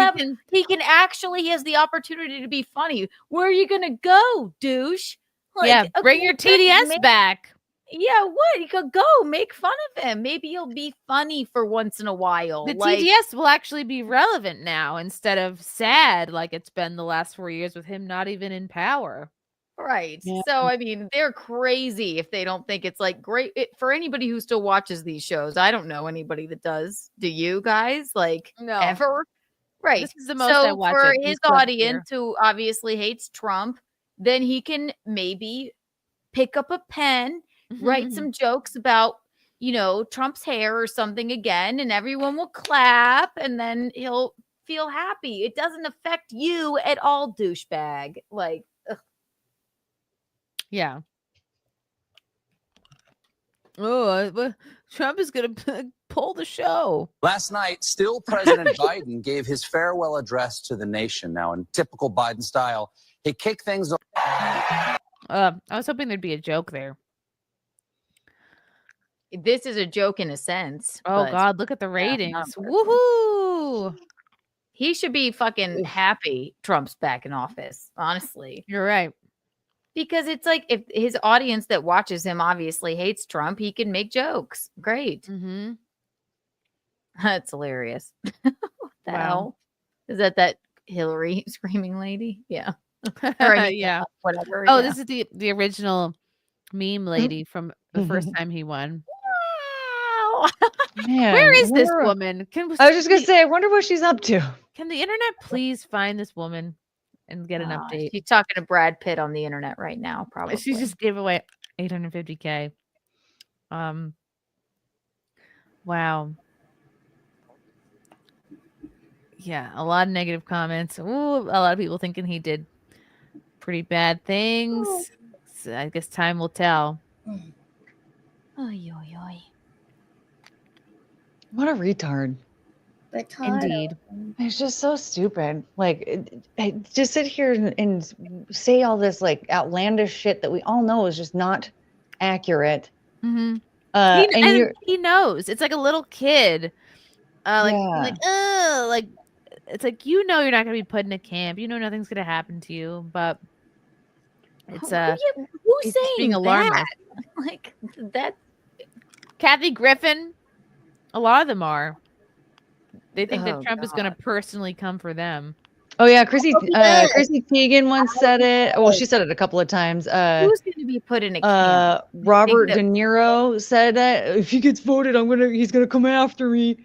the opportunity to be funny. Where are you gonna go, douche?
Like, bring your TDS back.
Yeah, what? You could go make fun of him. Maybe he'll be funny for once in a while.
The TDS will actually be relevant now instead of sad like it's been the last 4 years with him not even in power.
Right. Yeah. So, I mean, they're crazy if they don't think it's like great for anybody who still watches these shows. I don't know anybody that does. Do you guys? Like,
no.
Ever? Right.
This is the most I watch
for
it.
his audience who obviously hates Trump, then he can maybe pick up a pen, write some jokes about, Trump's hair or something again, and everyone will clap, and then he'll feel happy. It doesn't affect you at all, douchebag. Like, ugh.
Yeah. Oh, Trump is going to pull the show.
Last night, still President Biden gave his farewell address to the nation. Now, in typical Biden style, he kicked things off.
I was hoping there'd be a joke there.
This is a joke in a sense.
Oh, God, look at the ratings. Woohoo!
He should be fucking happy Trump's back in office, honestly.
You're right.
Because it's like if his audience that watches him obviously hates Trump, he can make jokes. Great.
Mm-hmm.
That's hilarious. What the hell? Is that Hillary screaming lady? Yeah.
Yeah.
Whatever.
Oh, this is the original meme lady from the first time he won.
Man,
where is this woman?
I was just gonna say, I wonder what she's up to.
Can the internet please find this woman and get an update?
She's talking to Brad Pitt on the internet right now, probably.
She just gave away $850K. Wow. Yeah, a lot of negative comments. Ooh, a lot of people thinking he did pretty bad things. So I guess time will tell.
Oy, oy, oy.
What a retard.
Indeed.
It's just so stupid. Like, just sit here and say all this like outlandish shit that we all know is just not accurate.
Mm-hmm.
And
he knows. It's like a little kid. It's like, you're not going to be put in a camp. You know nothing's going to happen to you, but it's
who's saying
being alarmist.
that? Like that.
Kathy Griffin. A lot of them are. They think that Trump is going to personally come for them.
Oh yeah, Chrissy Teigen once said it. Well, she said it a couple of times.
Who's going to be put in a camp?
Robert De Niro said that if he gets voted, he's gonna come after me.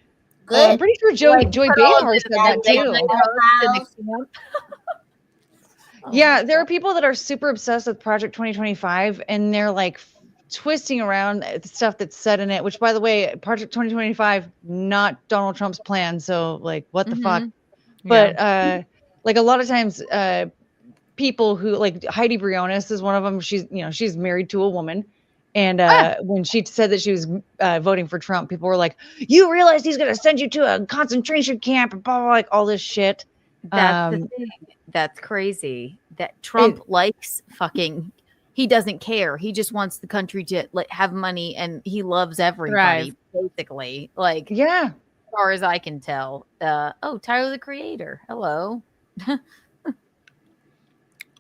Good.
I'm pretty sure Joy Behar said that too. Yeah, there are people that are super obsessed with Project 2025, and they're like twisting around the stuff that's said in it. Which, by the way, Project 2025 not Donald Trump's plan. So, like, what the fuck? But like a lot of times, people who like Heidi Briones is one of them. She's married to a woman. And when she said that she was voting for Trump, people were like, "You realize he's going to send you to a concentration camp and blah, blah, like all this shit."
That's the thing. That's crazy. That Trump likes fucking. He doesn't care. He just wants the country to have money, and he loves everybody. Basically, like
as
far as I can tell. Tyler the Creator. Hello.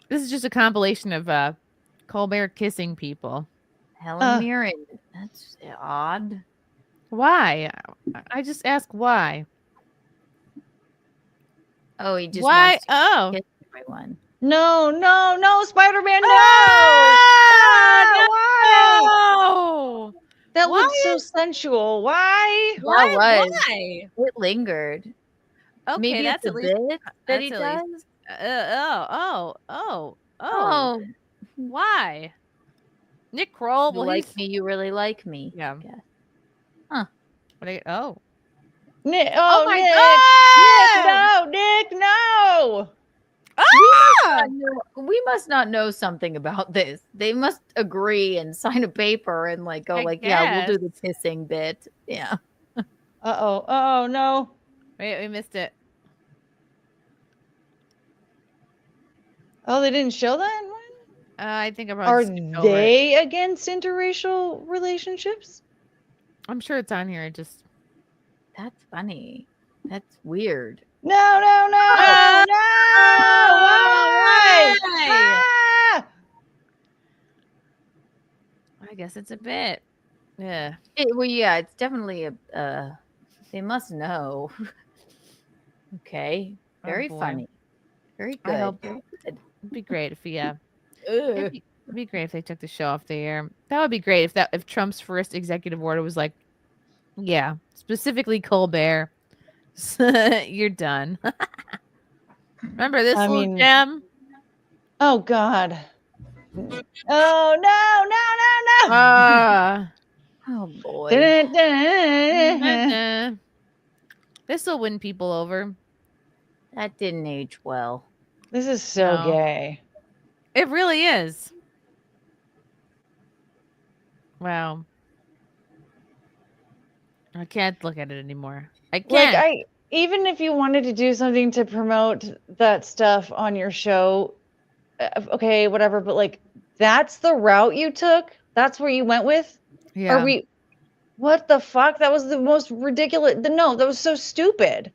This is just a compilation of Colbert kissing people.
Helen Mirren. That's odd.
Why? I just ask why.
Oh, he just
why?
Wants to kiss everyone.
No, Spider-Man, no!
No!
That looks so sensual. Why?
Why?
It lingered.
Okay,
maybe
that's
it's a bit that he does.
Why? Nick Kroll,
you like me, you really like me.
Yeah.
Huh.
Nick,
my
God! Nick, no!
We must not know something about this. They must agree and sign a paper and yeah, we'll do the kissing bit. Yeah.
Oh no.
Wait, we missed it.
Oh, they didn't show that one?
I think
Are they against interracial relationships?
I'm sure it's on here.
That's funny. That's weird.
No! Why?
I guess it's a bit. Yeah.
It's definitely a. They must know. Okay. Very funny. Very good.
I hope it'd be great if it'd be great if they took the show off the air. That would be great if Trump's first executive order was like, yeah, specifically Colbert, you're done. Remember this little gem?
Oh God. Oh no!
Oh boy.
This will win people over.
That didn't age well.
This is so gay.
It really is. Wow. I can't look at it anymore. I can't.
Even if you wanted to do something to promote that stuff on your show, okay, whatever, but that's the route you took? That's where you went with?
Yeah.
What the fuck? That was the most ridiculous. No, that was so stupid.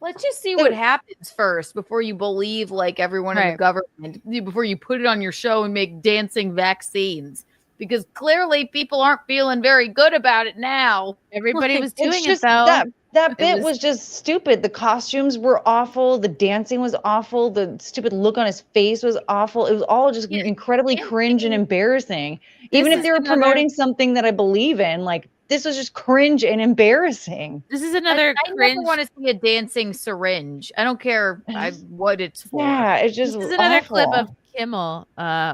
Let's just see what happens first before you believe everyone in the government, before you put it on your show and make dancing vaccines. Because clearly people aren't feeling very good about it now.
Everybody was doing it though.
That bit was just stupid. The costumes were awful. The dancing was awful. The stupid look on his face was awful. It was all just incredibly cringe and embarrassing. Even if they were promoting something that I believe in, this was just cringe and embarrassing.
This is another
I never want to see a dancing syringe. I don't care what it's for.
Yeah, it's just
This is another clip of Kimmel.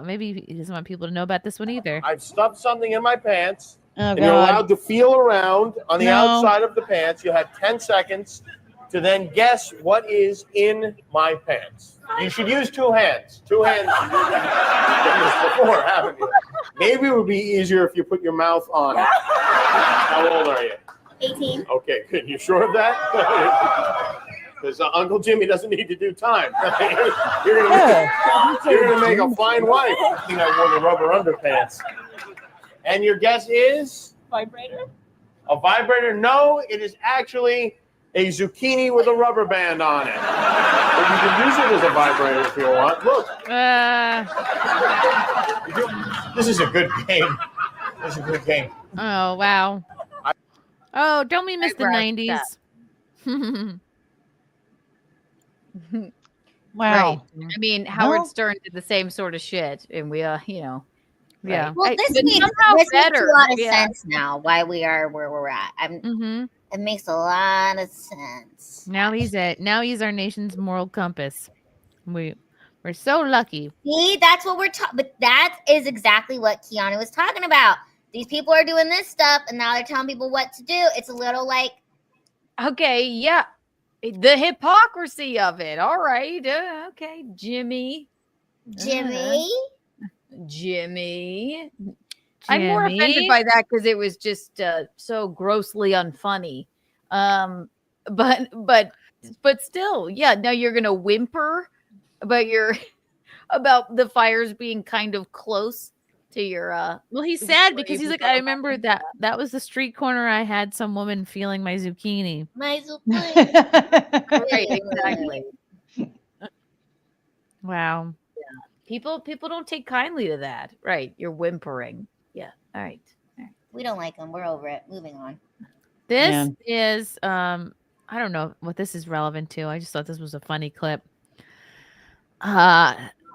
Maybe he doesn't want people to know about this one either.
I've stuffed something in my pants.
Oh,
and you're allowed to feel around on the outside of the pants. You have 10 seconds to then guess what is in my pants. You should use two hands. Two hands. Before, haven't you? Maybe it would be easier if you put your mouth on it. How old are you?
18.
Okay, good. You sure of that? Because Uncle Jimmy doesn't need to do time. You're gonna make a fine wife. I think I wore the rubber underpants. And your guess is?
Vibrator?
A vibrator? No, it is actually a zucchini with a rubber band on it. But you can use it as a vibrator if you want. Look. This is a good game. This is a good game.
Oh, wow. Oh, don't we miss the 90s?
Wow.
Right. I mean, Howard Stern did the same sort of shit, and we,
Yeah.
Well, this makes a lot of sense now. Why we are where we're at. It makes a lot of sense.
Now he's our nation's moral compass. We're so lucky.
See, that's what we're talking. But that is exactly what Keanu was talking about. These people are doing this stuff, and now they're telling people what to do. It's a little like,
okay, yeah, the hypocrisy of it. All right, okay, Jimmy. I'm more offended by that because it was just so grossly unfunny. But still, yeah. Now you're gonna whimper about the fires being kind of close to your.
Well, he's sad because he's like, I remember that was the street corner. I had some woman feeling my zucchini.
My zucchini.
Right, exactly.
Wow.
Yeah. People don't take kindly to that. Right. You're whimpering. Yeah. All right.
We don't like them. We're over it. Moving on.
This is I don't know what this is relevant to. I just thought this was a funny clip.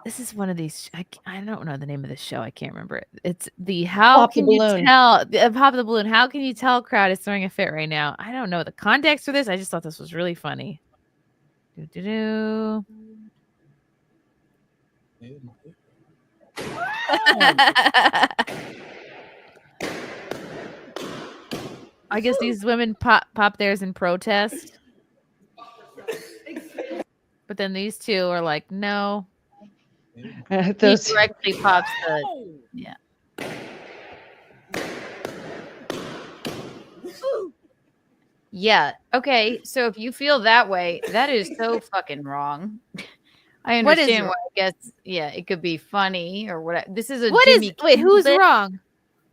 This is one of these. I don't know the name of the show. I can't remember it. It's the How Can You Tell? Pop the Balloon. How can you tell crowd is throwing a fit right now? I don't know the context for this. I just thought this was really funny. I guess these women pop theirs in protest. But then these two are like, no.
Those
he directly pops the
Yeah. Okay. So if you feel that way, that is so fucking wrong. I understand why. I guess. Yeah, it could be funny or whatever. This is a
wait? Who's wrong?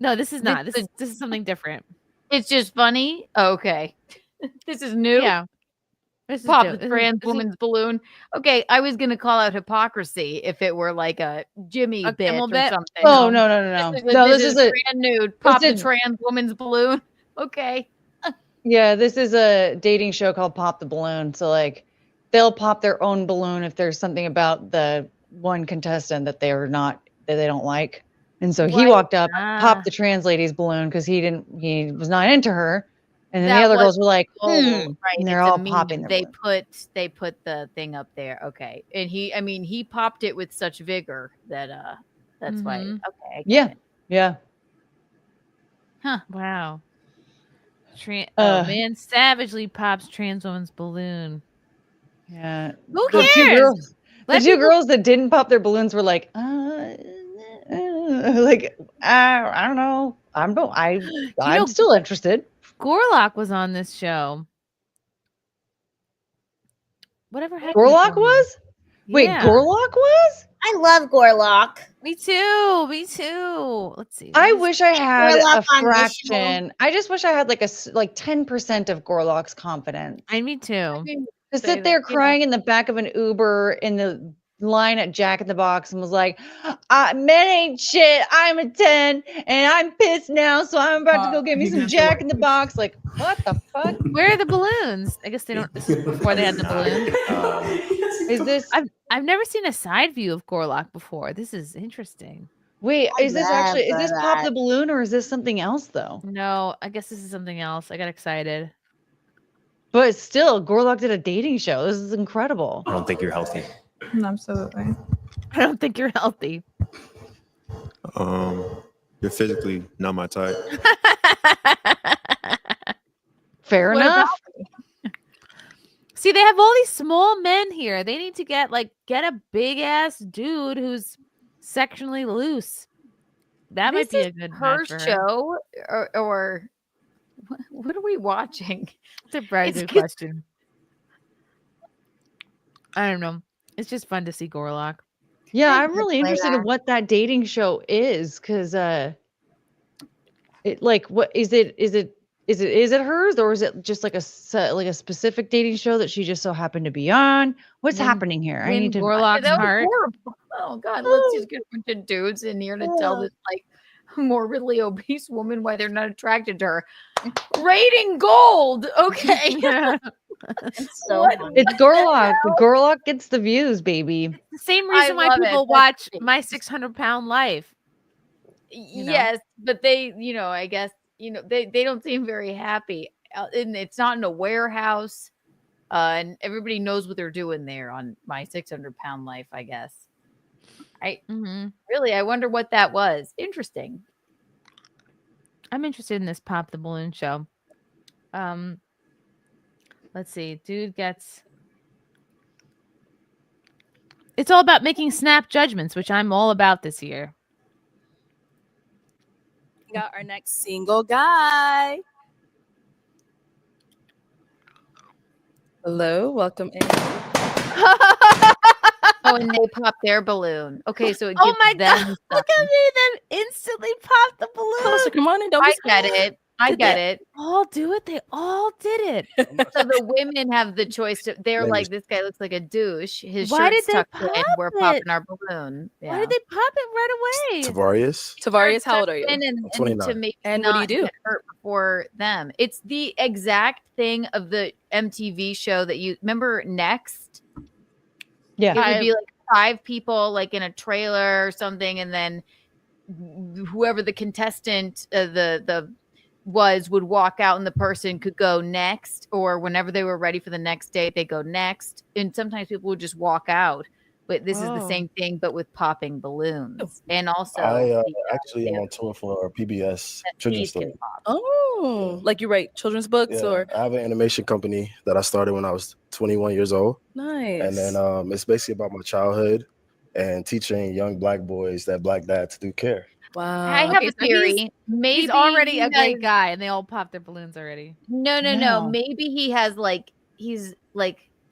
No, this is not. This is something different.
It's just funny. Okay. This is new.
Yeah.
Pop the trans woman's balloon. Okay, I was gonna call out hypocrisy if it were like a Jimmy bit or something.
Oh no.
This is brand new. Pop the trans woman's balloon. Okay.
Yeah, this is a dating show called Pop the Balloon. So like, they'll pop their own balloon if there's something about the one contestant that they don't like. And so he walked up, popped the trans lady's balloon because he was not into her. And then the other girls were like,
right.
And they're all popping.
They put the thing up there. Okay. And he popped it with such vigor that that's why. Okay.
Yeah.
Huh.
Wow. Man savagely pops trans woman's balloon.
Yeah.
Who cares?
The two girls that didn't pop their balloons were like, I don't know. I'm still interested.
Gorlock was on this show. Whatever happened?
Gorlock was? Wait, Gorlock was?
I love Gorlock.
Me too. Let's see.
I wish I had a fraction. I just wish I had like 10% of Gorlock's confidence.
Me too.
To sit there crying in the back of an Uber in the line at Jack in the Box and was like, men ain't shit. I'm a 10 and I'm pissed now. So I'm about to go get me some Jack in the Box. Like, what the fuck?
Where are the balloons? I guess they don't. This is before they had the balloons.
Is this?
I've never seen a side view of Gorlock before. This is interesting.
Wait, is this Pop the Balloon or is this something else though?
No, I guess this is something else. I got excited.
But still, Gorlock did a dating show. This is incredible.
I don't think you're healthy.
Absolutely.
I don't think you're healthy.
You're physically not my type.
Fair enough.
See, they have all these small men here. They need to get a big ass dude who's sexually loose. That might be a good
her show or what are we watching?
It's a very good question. I don't know. It's just fun to see Gorlock.
Yeah, I'm really interested in what that dating show is because what is it? Is it hers or is it just like a specific dating show that she just so happened to be on? What's happening here? I need to.
Gorlock's heart.
Oh God, let's just get a bunch of dudes in here to tell this like morbidly obese woman why they're not attracted to her. Rating gold. Okay.
It's so
it's Gorlock. Gorlock gets the views, baby.
It's the same reason why people watch My 600-Pound Life.
Yes, but they, I guess, they don't seem very happy. and it's not in a warehouse. And everybody knows what they're doing there on My 600-Pound Life, I guess. Really, I wonder what that was. Interesting.
I'm interested in this Pop the Balloon show. Let's see. Dude gets... It's all about making snap judgments, which I'm all about this year.
We got our next single guy. Hello, welcome in.
Oh, and they pop their balloon. Okay, so it gives
Oh my
them
God. Look at me. Them instantly pop the balloon.
Closer, come on in. Don't
I get it. I get it.
All do it. They all did it.
So the women have the choice to. They're like, this guy looks like a douche. His
Why
shirt's
did they
tucked in. We're
pop
popping
it?
our balloon.
Why did they pop it right away?
Tavarius, how old are you?
And
I'm 29.
to make
And what do you do?
get hurt before them. It's the exact thing of the MTV show that you remember. Next,
Yeah,
it would be like 5 people like in a trailer or something, and then whoever the contestant would walk out, and the person could go next, or whenever they were ready for the next date, they go next. And sometimes people would just walk out. But this is the same thing, but with popping balloons. And also,
I actually am on tour for PBS Children's Story.
Oh, like you write children's books or?
I have an animation company that I started when I was 21 years old.
Nice.
And then it's basically about my childhood and teaching young Black boys that Black dads do care.
Wow.
I have a theory. Maybe
He's already a
he
great
has-
guy, and they all pop their balloons already.
No. Maybe he has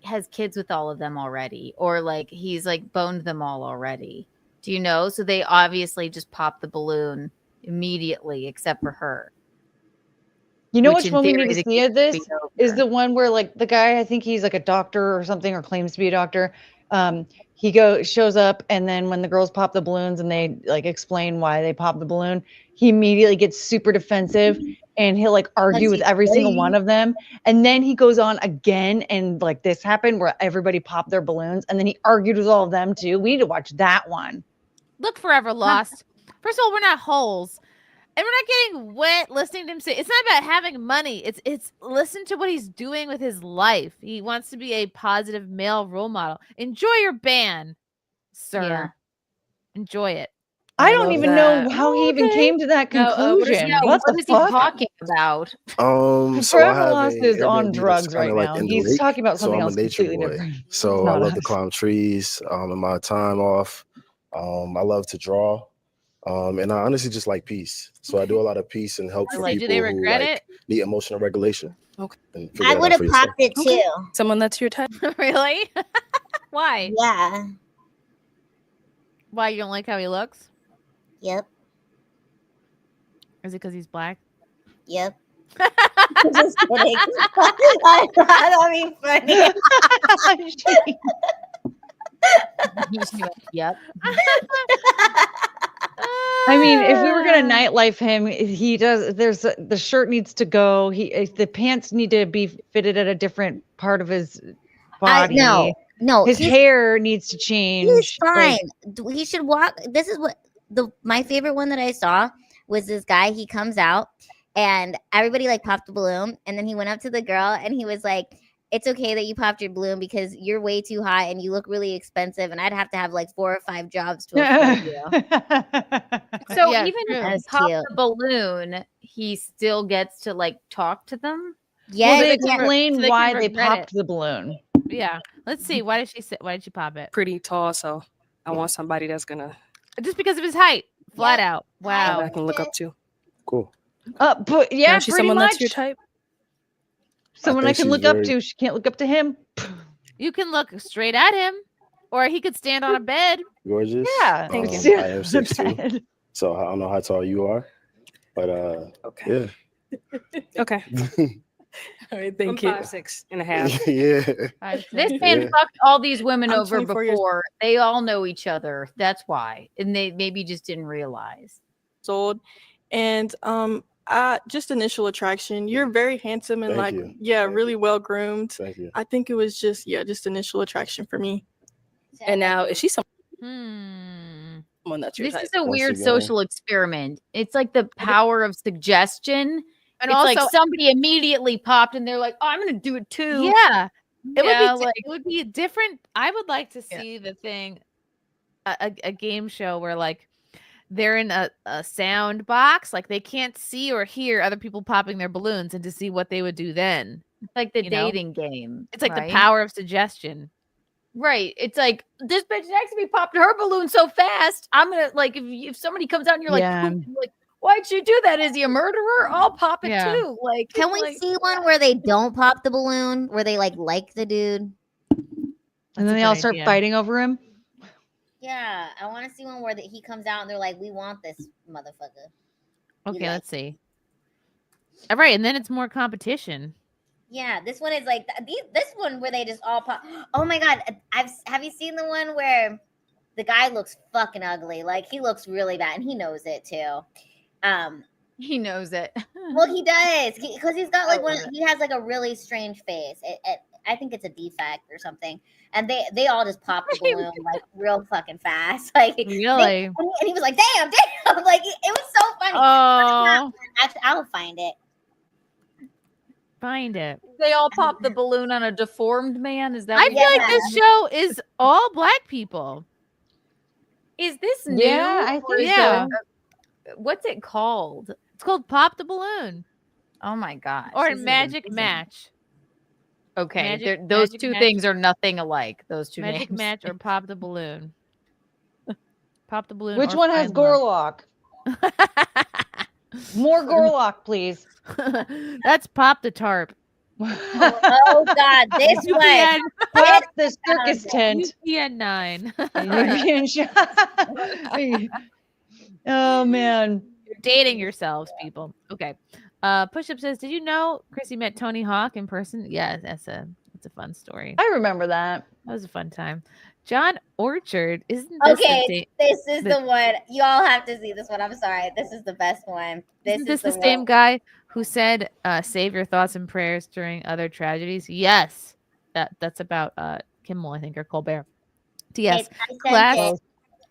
has kids with all of them already, or like he's like boned them all already. Do you know? So they obviously just pop the balloon immediately, except for her.
You know
Which
which
in
one we
theory,
need to
the
see of
case
this
would be
is
over.
the one where like the guy, I think he's like a doctor or something, or claims to be a doctor. He shows up, and then when the girls pop the balloons and they like explain why they pop the balloon, he immediately gets super defensive and he'll like argue with every single one of them. And then he goes on again, and like this happened where everybody popped their balloons, and then he argued with all of them too. We need to watch that one.
Look Forever Lost. First of all, we're not holes. And we're not getting wet listening to him say. It's not about having money. It's listen to what he's doing with his life. He wants to be a positive male role model. Enjoy your band, sir.
Yeah.
Enjoy it.
I don't even know how he even came to that conclusion. What the
is
fuck?
he talking about?
So I
Forever
have
Lost
a
is on
Airbnb that's
drugs right
kinda like
now.
in the
He's
lake,
talking about
so
something
I'm a
else
nature
completely
boy.
different.
So
Not
I love
us.
to climb trees in my time off. I love to draw. And I honestly just like peace. So I do a lot of peace and help for
Like, do
people
they
who
regret
like
it?
need emotional regulation.
Okay.
And figure
I
it out
would have
for yourself.
popped it too.
Someone that's your type.
Really? Why?
Yeah.
Why you don't like how he looks?
Yep.
Is it because he's black?
Yep. Just kidding. I thought that'd be funny.
Yep.
I mean, if we were gonna nightlife him, he does. The shirt needs to go. The pants need to be fitted at a different part of his body.
No,
his hair needs to change.
He's fine.
Like,
He should walk. This is what my favorite one that I saw was this guy. He comes out and everybody like popped the balloon, and then he went up to the girl and he was like, "It's okay that you popped your balloon because you're way too hot and you look really expensive, and I'd have to have like 4 or 5 jobs to afford you."
So
Yeah,
even
true.
if he
That's
pops
cute.
the balloon, he still gets to like talk to them.
Yeah,
well, they
yeah.
explain
so they
why
can
they
regret
popped
it.
the balloon.
Yeah. Let's see. Why did she pop it?
Pretty tall, so I want somebody that's gonna
Just because of his height. Flat out.
that
Wow.
I can look up to.
Cool.
But yeah,
Is she
pretty
someone
much.
that's your type?
Someone I
think
can
she's
look up
very-
to. She can't look up to him.
You can look straight at him, or he could stand on a bed.
Gorgeous.
Yeah,
Thank
you.
I am 6'2", so I don't know how tall you are, but
Okay. Okay. All right, thank you. 5'6.5".
yeah.
This man
Yeah.
fucked all these women
I'm
over
24 years
before. They all know each other. That's why. And they maybe just didn't realize.
Old, and just initial attraction. You're very handsome and
Thank
like
you.
really well groomed.
Thank you.
I think it was just initial attraction for me.
And now is she someone that's your
This
type?
is a
Once
weird
again.
social experiment. It's like the power of suggestion And it's also, like somebody immediately popped and they're like, oh, I'm going to do it too.
Yeah. It
Yeah,
would be it would be different. I would like to see the thing, a game show where like they're in a sound box, like they can't see or hear other people popping their balloons, and to see what they would do then.
It's like the dating game.
It's like
right?
the power of suggestion.
Right. It's like, this bitch next to me popped her balloon so fast. I'm gonna like, if somebody comes out and you're like, why'd you do that? Is he a murderer? I'll pop it too. Like,
can we see one where they don't pop the balloon, where they like the dude,
and then they all start fighting over him?
Yeah, I want to see one where he comes out and they're like, we want this motherfucker.
Okay, let's see. All right, and then it's more competition.
Yeah, this one is like this one where they just all pop. Oh my god, have you seen the one where the guy looks fucking ugly? Like he looks really bad, and he knows it too.
He knows it.
Well, he does because he's got like he has like a really strange face. I think it's a defect or something. And they all just popped the balloon like real fucking fast. Like
really,
and he was like, "Damn!" Like it was so funny.
Oh,
I'll find it.
Find it.
They all pop the balloon on a deformed man. Is that?
I feel like this show is all black people.
Is this new?
Yeah, I think so.
What's it called?
It's called Pop the Balloon.
Oh my gosh.
Or Magic Match.
Okay, those two things are nothing alike. Those two
Magic
names.
Match or Pop the Balloon. Pop the Balloon.
Which one has Gorlock? More Gorlock, please.
That's Pop the Tarp.
Oh God, this one.
Pop the circus tent.
UPN 9.
Oh man.
You're dating yourselves, people. Okay. Push-Up says, did you know Chrissy met Tony Hawk in person? Yeah, that's a fun story.
I remember that.
That was a fun time. John Orchard, isn't this
this is the one. You all have to see this one. I'm sorry. This is the best one.
Isn't this the same guy who said, save your thoughts and prayers during other tragedies? Yes. That's about Kimmell, I think, or Colbert. TS. Class.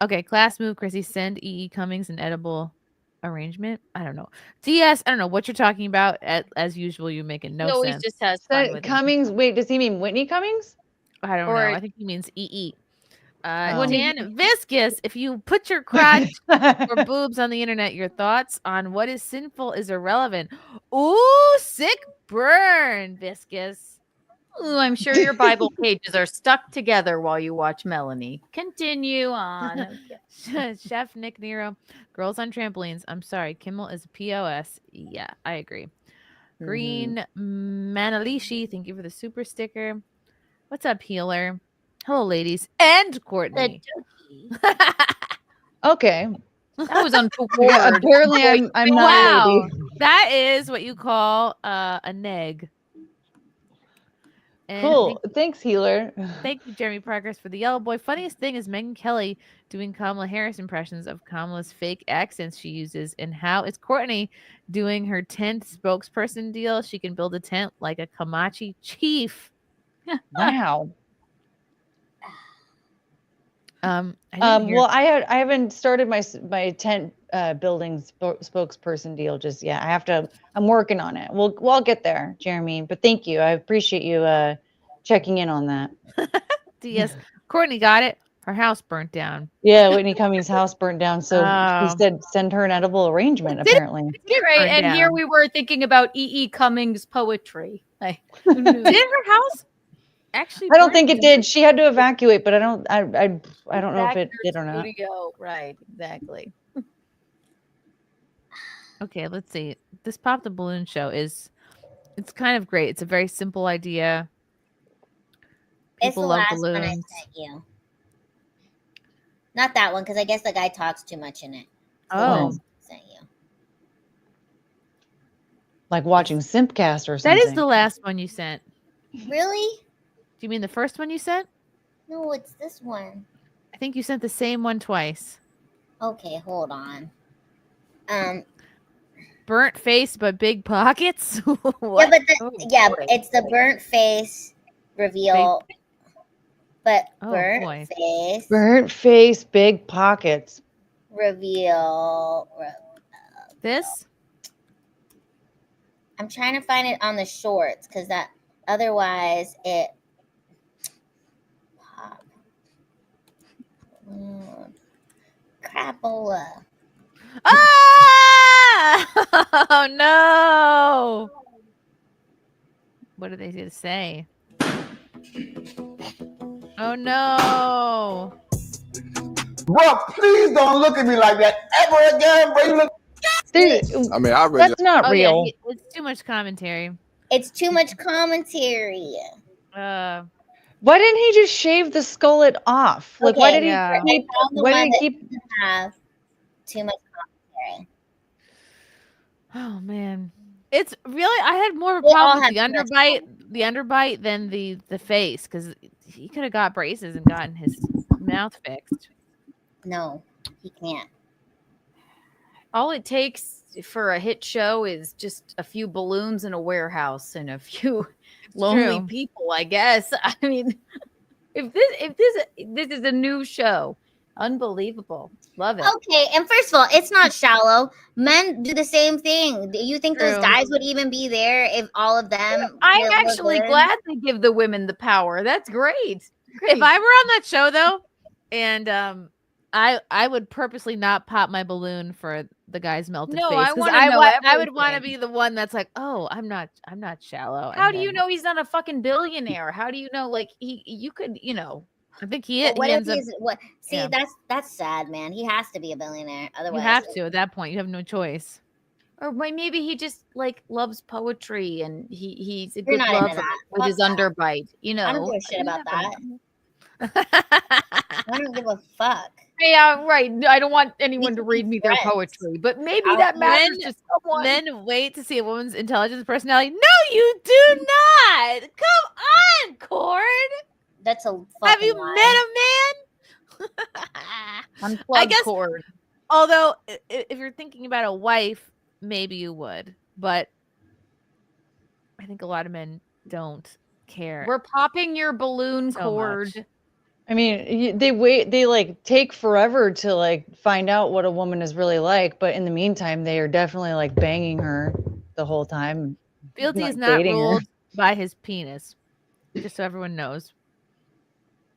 Okay, class move, Chrissy. Send E.E. Cummings an edible arrangement. I don't know. DS, I don't know what you're talking about. As usual, you make it no sense.
Always just has fun with
Cummings. Wait, does he mean Whitney Cummings?
I don't know. I think he means EE. Dan Viscous, if you put your crotch or boobs on the internet, your thoughts on what is sinful is irrelevant. Ooh, sick burn, Viscous.
Ooh, I'm sure your Bible pages are stuck together while you watch Melanie. Continue on.
Chef Nick Nero, girls on trampolines. I'm sorry, Kimmel is a POS. Yeah, I agree. Green Manalishi, thank you for the super sticker. What's up, healer? Hello, ladies. And Courtney.
Okay.
That was untoward.
Yeah, apparently I'm not a lady.
That is what you call a neg. And
cool. Thanks, healer.
Thank you, Jeremy Progress, for the yellow boy. Funniest thing is Megyn Kelly doing Kamala Harris impressions of Kamala's fake accents she uses. And how is Courtney doing her 10th spokesperson deal? She can build a tent like a Comanche chief.
Wow.
Well,
I haven't started my tent building spokesperson deal just yet. I'm working on it. We'll get there, Jeremy. But thank you. I appreciate you checking in on that.
Yes, Courtney got it. Her house burnt down.
Yeah, Whitney Cummings' house burnt down. So he said send her an edible arrangement. Apparently,
right. And down. Here we were thinking about E.E. Cummings' poetry. Like,
did her house? Actually,
I don't think it did. She had to evacuate, but I don't know if it did or not.
Studio. Right, exactly.
Okay, let's see. This Pop the Balloon show it's kind of great. It's a very simple idea. People love balloons. One I sent
you. Not that one, because I guess the guy talks too much in it.
Oh.
Sent you.
Like watching SimpCast or something.
That is the last one you sent.
Really?
Do you mean the first one you sent?
No, it's this one.
I think you sent the same one twice.
Okay, hold on.
Burnt face but big pockets?
What? Yeah, but it's the burnt face reveal.
Burnt face, big pockets.
Reveal.
This?
I'm trying to find it on the shorts because that otherwise it pop. Crapola.
Ah! Oh no! What are they going to say? Oh no!
Bro, please don't look at me like that ever again, bro. You look.
Dude,
I mean, I really.
that's not real.
Yeah, it's too much commentary.
It's too much commentary.
Uh,
Why didn't he just shave the skullet off? Like, why did he keep? Why did he keep?
Have too much commentary.
Oh man, it's really. I had more of a problem with the underbite than the face because he could have got braces and gotten his mouth fixed.
No, he can't.
All it takes for a hit show is just a few balloons in a warehouse and a few lonely people, I guess. I mean, if this is a new show, unbelievable. Love it.
Okay, and first of all, it's not shallow. Men do the same thing. Do you think those guys would even be there if all of them?
I'm actually glad they give the women the power. That's great.
If I were on that show though, and I would purposely not pop my balloon for the guy's melted face. I would want to be the one that's like, oh, I'm not shallow.
How do you know he's not a fucking billionaire? How do you know? Like you could,
I think he is.
What if he's what? See, that's sad, man. He has to be a billionaire. Otherwise,
you have to at that point. You have no choice.
Or maybe he just like loves poetry and he's a good lover with his underbite.
I don't give a shit about that. I don't give a fuck.
Yeah, right. I don't want anyone to read me their poetry, but maybe that matters to someone.
Men wait to see a woman's intelligence, personality. No, you do not. Come on, Cord.
That's a.
Have you met a man?
Unplug
I guess,
Cord.
Although, if you're thinking about a wife, maybe you would, but I think a lot of men don't care.
We're popping your balloon cord.
Much.
I mean, they like take forever to like find out what a woman is really like, but in the meantime, they are definitely like banging her the whole time.
Fealty is not ruled by his penis, just so everyone knows.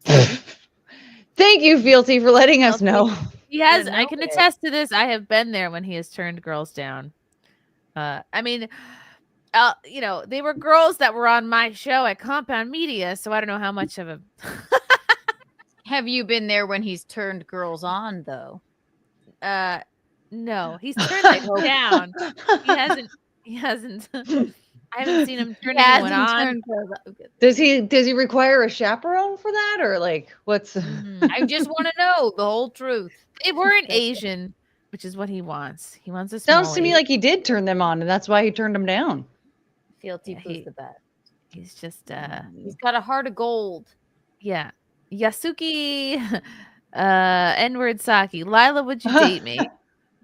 Thank you, Fealty, for letting us know.
He has. I can attest to this. I have been there when he has turned girls down. I mean, they were girls that were on my show at Compound Media, so I don't know how much of a.
Have you been there when he's turned girls on though?
No, he's turned it down. He hasn't. I haven't seen him turn anyone on.
Does he require a chaperone for that, or like what's?
I just want to know the whole truth.
They weren't Asian, which is what he wants. He wants a.
Sounds to me like he did turn them on, and that's why he turned them down.
Fealty was the best.
He's just.
He's got a heart of gold.
Yeah. Yasuki N-word Saki. Lila, would you date me?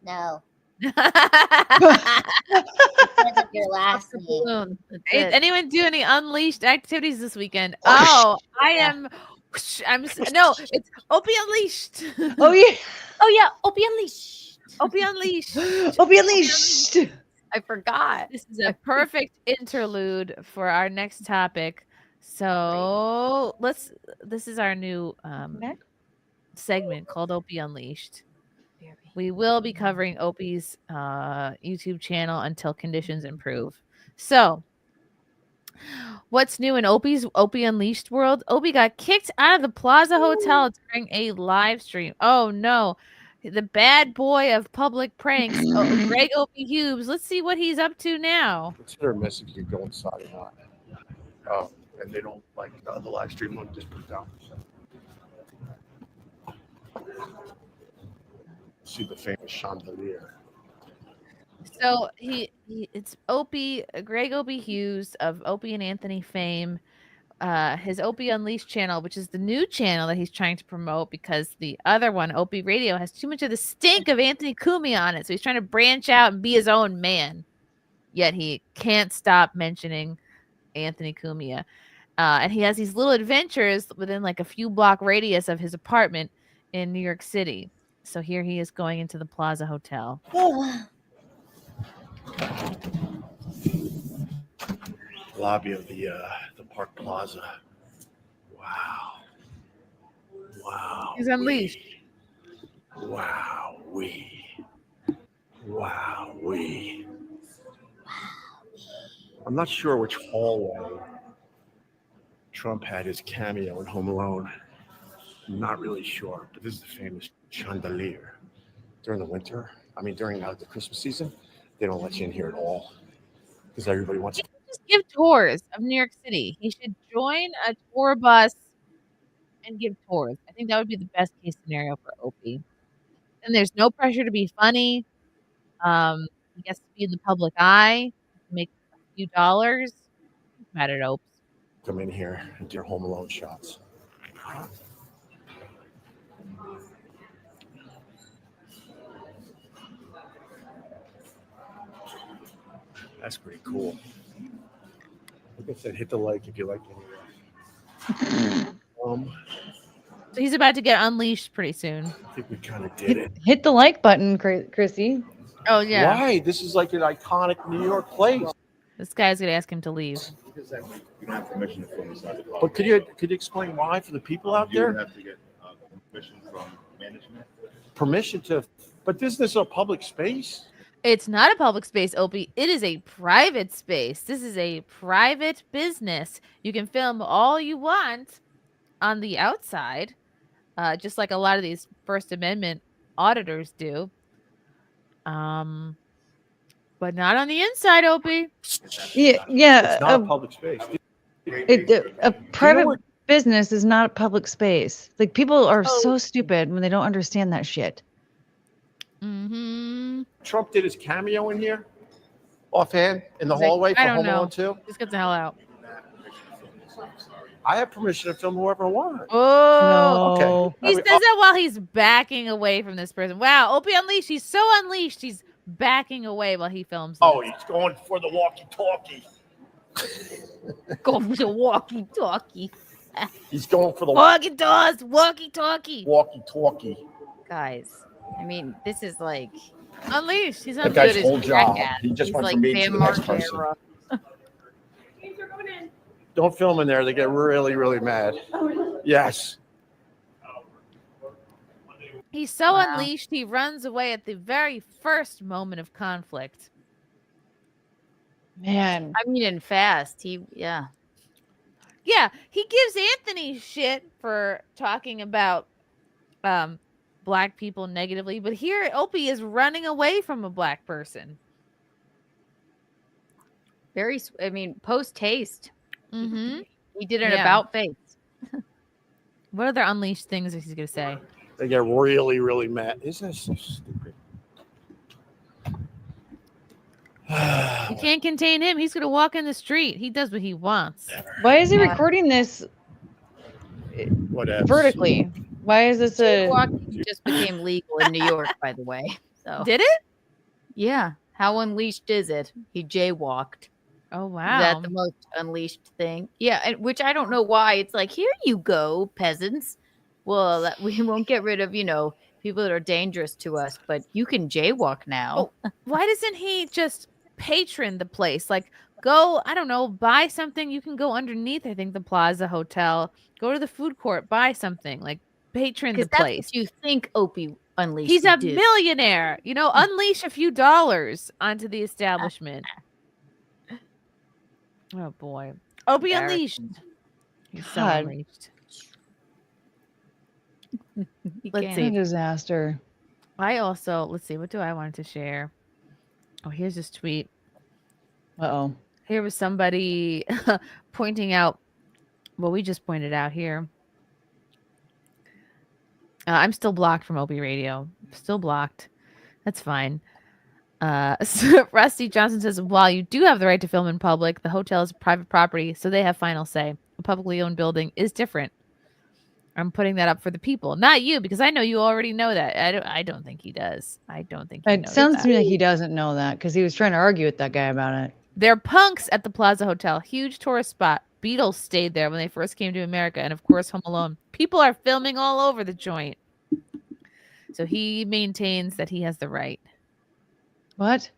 No. Your last name.
Anyone do any unleashed activities this weekend? Oh, it's Opie Unleashed.
Oh yeah.
Oh yeah, Opie Unleashed.
Opie Unleashed.
Opie Unleashed.
I forgot.
This is a perfect interlude for our next topic. So this is our new segment called Opie Unleashed. We will be covering Opie's YouTube channel until conditions improve. So what's new in Opie Unleashed world? Opie got kicked out of the Plaza Hotel during a live stream. Oh no. The bad boy of public pranks, Greg Opie Hughes. Let's see what he's up to now.
Consider message you go inside or not. And they don't like the live stream one, just put it down. See the famous chandelier.
So it's Greg Opie Hughes of Opie and Anthony fame. His Opie Unleashed channel, which is the new channel that he's trying to promote because the other one, Opie Radio, has too much of the stink of Anthony Cumia on it. So he's trying to branch out and be his own man. Yet he can't stop mentioning Anthony Cumia. And he has these little adventures within like a few block radius of his apartment in New York City. So here he is going into the Plaza Hotel.
lobby of the Park Plaza. Wow. Wow.
He's unleashed.
Wow. I'm not sure which hallway Trump had his cameo in Home Alone. I'm not really sure, but this is the famous chandelier. During the winter, during the Christmas season, they don't let you in here at all because everybody wants.
He should just give tours of New York City. He should join a tour bus and give tours. I think that would be the best case scenario for Opie. And there's no pressure to be funny. He gets to be in the public eye, make a few dollars. Mad at Opes.
Come in here and do your Home Alone shots. That's pretty cool. Like I said, hit the like if you like it.
So he's about to get unleashed pretty soon.
I think we kind of did it.
Hit the like button, Chrissy.
Oh yeah.
Why? This is like an iconic New York place.
This guy's gonna ask him to leave.
Because you don't have permission to film inside the club.
But could you explain why for the people out
You
there?
would have to get permission from management.
Permission to, but isn't this a public space?
It's not a public space, Opie. It is a private space. This is a private business. You can film all you want on the outside, just like a lot of these First Amendment auditors do. But not on the inside, Opie.
Yeah.
It's not a public space.
A private business is not a public space. Like, people are so stupid when they don't understand that shit.
Mm-hmm.
Trump did his cameo in here, offhand, in the
He's like,
hallway for
I don't
Home
know.
Alone 2.
Just get the hell out.
I have permission to film whoever I want.
Oh,
Okay.
He says that while he's backing away from this person. Wow, Opie Unleashed. He's so unleashed. He's backing away while he films.
Oh, he's going for the walkie-talkie.
Go for the walkie-talkie.
He's going for the
walkie-talkie. Walkie-talkie.
Walkie-talkie.
Guys, I mean, this is like
Unleashed. He's
That
unleashed.
guy's whole job. He just
He's
went
like
from me to
Van
the next person.
Margera.
Don't film in there. They get really, really mad. Yes.
He's so unleashed, he runs away at the very first moment of conflict.
Man.
I mean, and fast. Yeah,
he gives Anthony shit for talking about black people negatively, but here Opie is running away from a black person.
Post haste.
Mm-hmm.
He did an about face.
What other unleashed things is he going to say?
They get really, really mad. Isn't this so stupid?
You can't contain him. He's going to walk in the street. He does what he wants.
Why is he recording this
Whatever.
vertically? Why is this a...
Jaywalking just became legal in New York, by the way. So
Did it?
Yeah. How unleashed is it? He jaywalked.
Oh, wow.
Is that the most unleashed thing? Yeah, which I don't know why. It's like, here you go, peasants. Well, we won't get rid of, people that are dangerous to us, but you can jaywalk now.
Oh, why doesn't he just patron the place? Like, go, I don't know, buy something. You can go underneath, I think, the Plaza Hotel. Go to the food court, buy something. Like, patron the
that's
place.
What you think Opie unleashed.
He's a millionaire. Unleash a few dollars onto the establishment. Oh, boy. Opie Unleashed. He's so unleashed. Let's see.
A disaster.
Let's see, what do I want to share? Oh, here's this tweet.
Uh-oh.
Here was somebody pointing out what we just pointed out here. I'm still blocked from Opie Radio. Still blocked. That's fine. So Rusty Johnson says, while you do have the right to film in public, the hotel is private property, so they have final say. A publicly owned building is different. I'm putting that up for the people, not you, because I know you already know that. I don't think he does. I don't think he knows
sounds
that.
to me like he doesn't know that because he was trying to argue with that guy about it.
They're punks at the Plaza Hotel. Huge tourist spot. Beatles stayed there when they first came to America. And of course, Home Alone. People are filming all over the joint. So he maintains that he has the right.
What?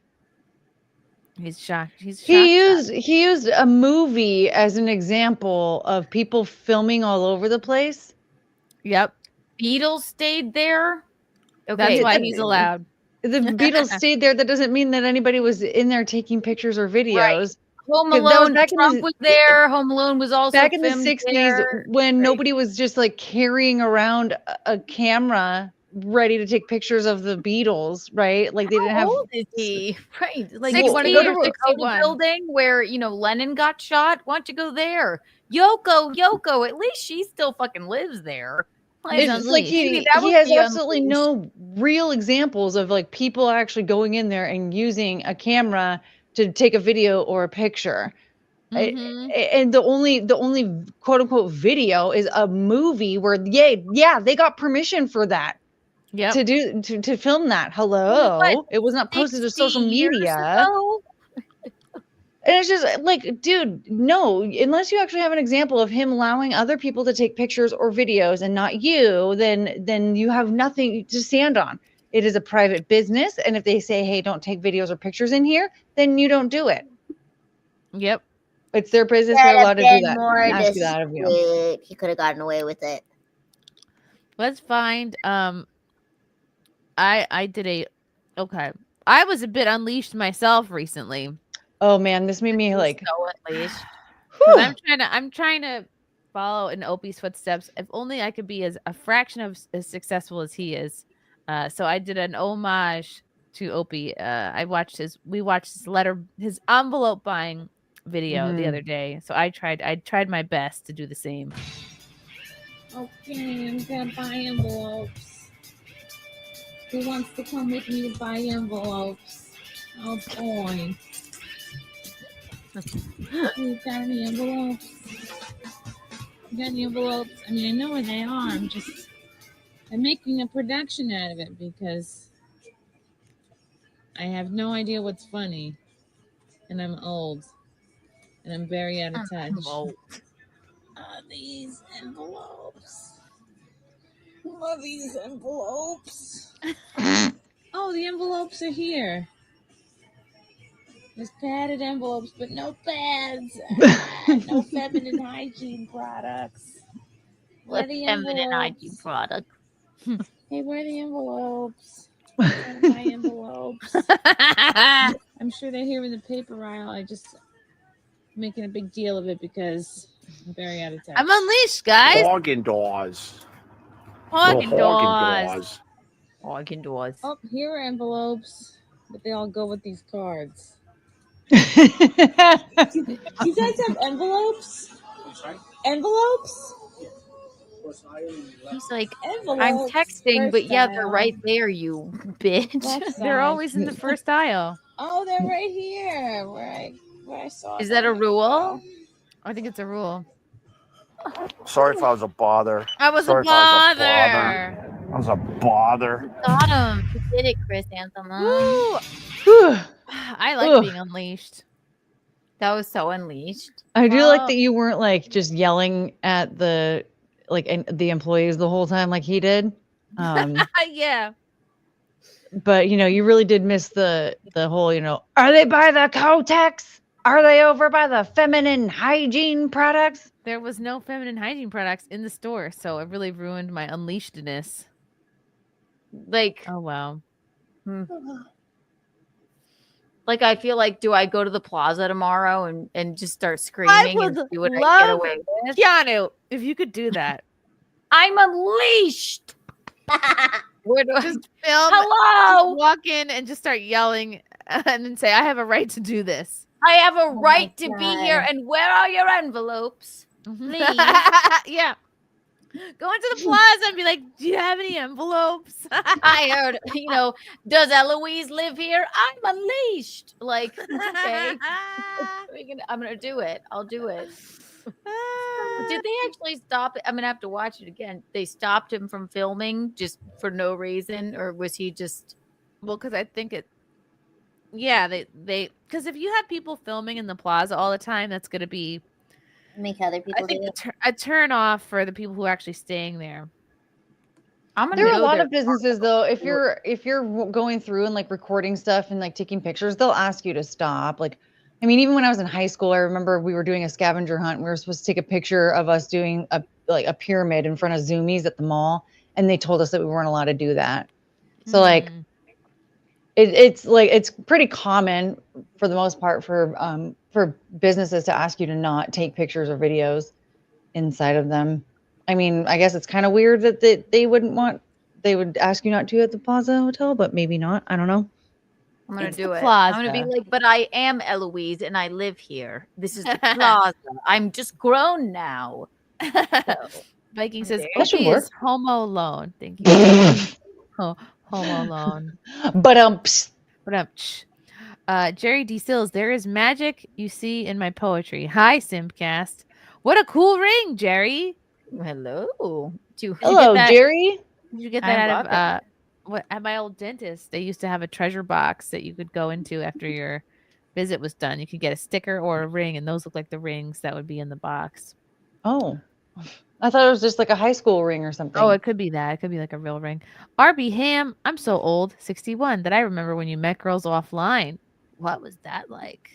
He's shocked. He's shocked.
He used a movie as an example of people filming all over the place.
Yep.
Beatles stayed there.
Okay, that's why he's allowed.
The Beatles stayed there. That doesn't mean that anybody was in there taking pictures or videos.
Right. Home Alone, Trump was there. Home Alone was also
back in the
filmed
60s
there.
when nobody was just like carrying around a camera ready to take pictures of the Beatles, right? Like they didn't have.
How old is he? Right. Like
60
you want to go to
or
the Dakota
61.
building where, Lennon got shot? Why don't you go there? Yoko, at least she still fucking lives there.
It's like he has absolutely no real examples of like people actually going in there and using a camera to take a video or a picture. And the only quote unquote video is a movie where they got permission for that.
Yeah.
To film that. Hello. It was not posted to social media. And it's just like, dude, no, unless you actually have an example of him allowing other people to take pictures or videos and not you, then you have nothing to stand on. It is a private business. And if they say, hey, don't take videos or pictures in here, then you don't do it.
Yep.
It's their business. They're allowed to do that.
Ask you that of you. He could have gotten away with it.
Let's find I was a bit unleashed myself recently.
Oh man, this made me like
so unleashed.
I'm trying to follow in Opie's footsteps. If only I could be a fraction of as successful as he is. So I did an homage to Opie. We watched his envelope buying video the other day. So I tried my best to do the same.
Okay, I'm gonna buy envelopes. Who wants to come with me to buy envelopes? Oh boy. You got any envelopes? You got any envelopes? I mean, I know where they are. I'm making a production out of it because I have no idea what's funny. And I'm old. And I'm very out of touch. These envelopes. These envelopes. Oh, the envelopes are here. There's padded envelopes, but no pads. No feminine hygiene products. Where are the
feminine hygiene products?
Hey, where are the envelopes? My envelopes. I'm sure they're here in the paper aisle. I just making a big deal of it because I'm very out of touch.
I'm unleashed, guys.
Haagen-Dazs.
Haagen-Dazs.
Haagen-Dazs.
Oh, here are envelopes, but they all go with these cards. You guys have envelopes? Envelopes?
He's like,
envelopes,
I'm texting, but yeah, they're right there, you bitch.
They're always in the first aisle.
Oh, they're right here where I saw.
Is that a rule?
I think it's a rule.
Sorry if I was a bother.
I was a bother.
I was a bother.
Got him. You did it, Chris Anthem.
I like being unleashed.
That was so unleashed.
I do like that you weren't like just yelling at the employees the whole time like he did.
Yeah.
But you really did miss the whole, are they by the Kotex? Are they over by the feminine hygiene products?
There was no feminine hygiene products in the store, so it really ruined my unleashedness.
Like,
oh wow.
Like, I feel like, do I go to the plaza tomorrow and just start screaming and see what I get away with?
Keanu, if you could do that.
I'm unleashed.
Where do I just film?
Hello.
Just walk in and just start yelling and then say, I have a right to do this.
I have a right to be here. And where are your envelopes? Please.
Yeah. Go into the plaza and be like, do you have any envelopes?
I heard, does Eloise live here? I'm unleashed. Like, okay. I'm going to do it. I'll do it. Did they actually stop it? I'm going to have to watch it again. They stopped him from filming just for no reason? Or was he just...
Well, because I think because if you have people filming in the plaza all the time, that's going to be...
Make other people
I think a turn off for the people who are actually staying there.
There are a lot of businesses though. If you're going through and like recording stuff and like taking pictures, they'll ask you to stop. Like, I mean, even when I was in high school, I remember we were doing a scavenger hunt. And we were supposed to take a picture of us doing a pyramid in front of Zoomies at the mall, and they told us that we weren't allowed to do that. So like, it's pretty common for the most part for businesses to ask you to not take pictures or videos inside of them. I mean, I guess it's kind of weird that they would ask you not to at the Plaza Hotel, but maybe not. I don't know.
I'm gonna do it. I'm gonna be like, but I am Eloise and I live here. This is the Plaza. I'm just grown now. So,
Viking says,
That should
Opie
work.
is Home Alone. Thank you. Home Alone.
But
Jerry D. Sills, there is magic you see in my poetry. Hi, SimpCast. What a cool ring, Jerry.
Hello.
Hello, Jerry.
Did you get that out of at my old dentist? They used to have a treasure box that you could go into after your visit was done. You could get a sticker or a ring, and those look like the rings that would be in the box.
Oh, I thought it was just like a high school ring or something.
Oh, it could be that. It could be like a real ring. RB Ham, I'm so old, 61, that I remember when you met girls offline. What was that like?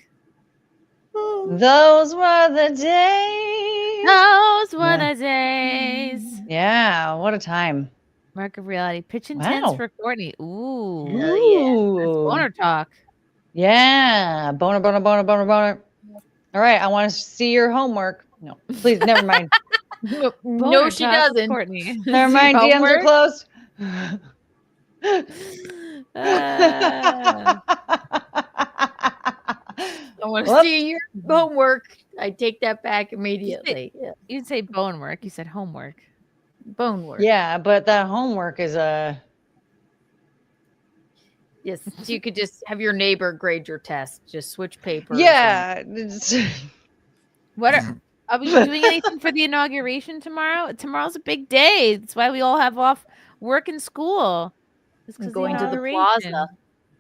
Those were the days.
Those were the days.
Yeah, what a time.
Mark of Reality. Pitching
Wow.
tents for Courtney. Ooh.
Ooh.
That's boner talk.
Yeah. Boner, boner, boner, boner, boner. All right. I want to see your homework. No, please, never mind.
No, she doesn't.
Courtney.
Never mind. DMs are closed.
I want to see your homework. I take that back immediately.
You didn't say bone work. You said homework.
Bone work.
Yeah, but that homework is
Yes, so you could just have your neighbor grade your test. Just switch papers.
Yeah.
What are we doing anything for the inauguration tomorrow? Tomorrow's a big day. That's why we all have off work and school. It's
going to the plaza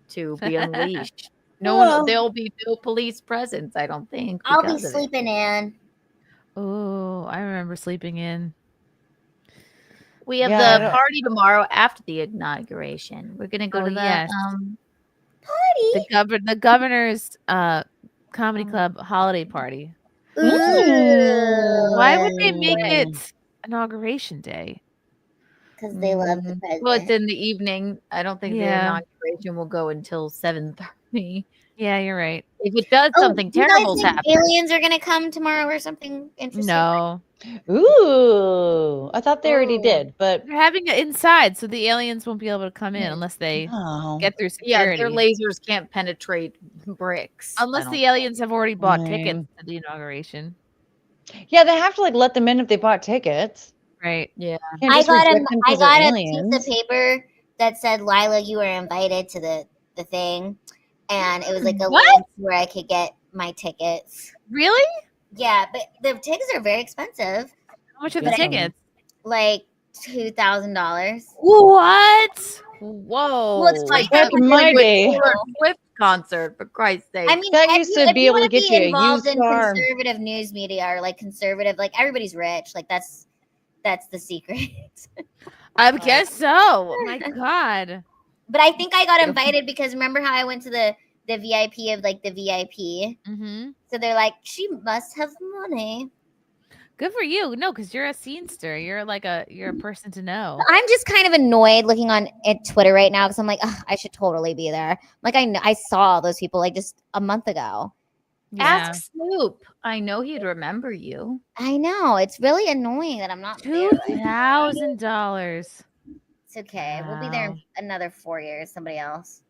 to be unleashed. There'll be no police presence, I don't think.
I'll be sleeping in.
Oh, I remember sleeping in.
We have the party tomorrow after the inauguration. We're gonna go to the
party.
The governor's comedy club holiday party.
Ooh.
Why would they make it inauguration day?
Because they love the president.
Well, it's in the evening. I don't think the inauguration will go until 7:30.
Yeah, you're right.
If it does, something terrible's happening.
Aliens are gonna come tomorrow or something interesting.
No.
Ooh, I thought they already did, but
they're having it inside, so the aliens won't be able to come in unless they get through security.
Yeah, their lasers can't penetrate bricks.
Unless the aliens have already bought tickets to the inauguration.
Yeah, they have to like let them in if they bought tickets.
Right.
Yeah.
I got a piece of paper that said, Lila, you were invited to the thing. And it was like a link where I could get my tickets.
Really?
Yeah, but the tickets are very expensive.
How much are the tickets?
Like $2,000.
What? Whoa.
Well, it's like
back in my day.
Swift concert, for Christ's sake.
I mean,
that used to be able to get you a
involved
used
in
car.
conservative news media or like conservative, like everybody's rich. Like that's the secret.
I guess so. Oh my God.
But I think I got invited because remember how I went to the VIP of like the VIP?
Mm-hmm.
So they're like, she must have money.
Good for you. No, because you're a scenester. You're a person to know.
I'm just kind of annoyed looking on Twitter right now because I'm like, I should totally be there. Like I saw those people like just a month ago.
Yeah.
Ask Snoop. I know he'd remember you.
I know. It's really annoying that I'm not there.
$2,000.
It's okay. We'll be there in another 4 years. Somebody else.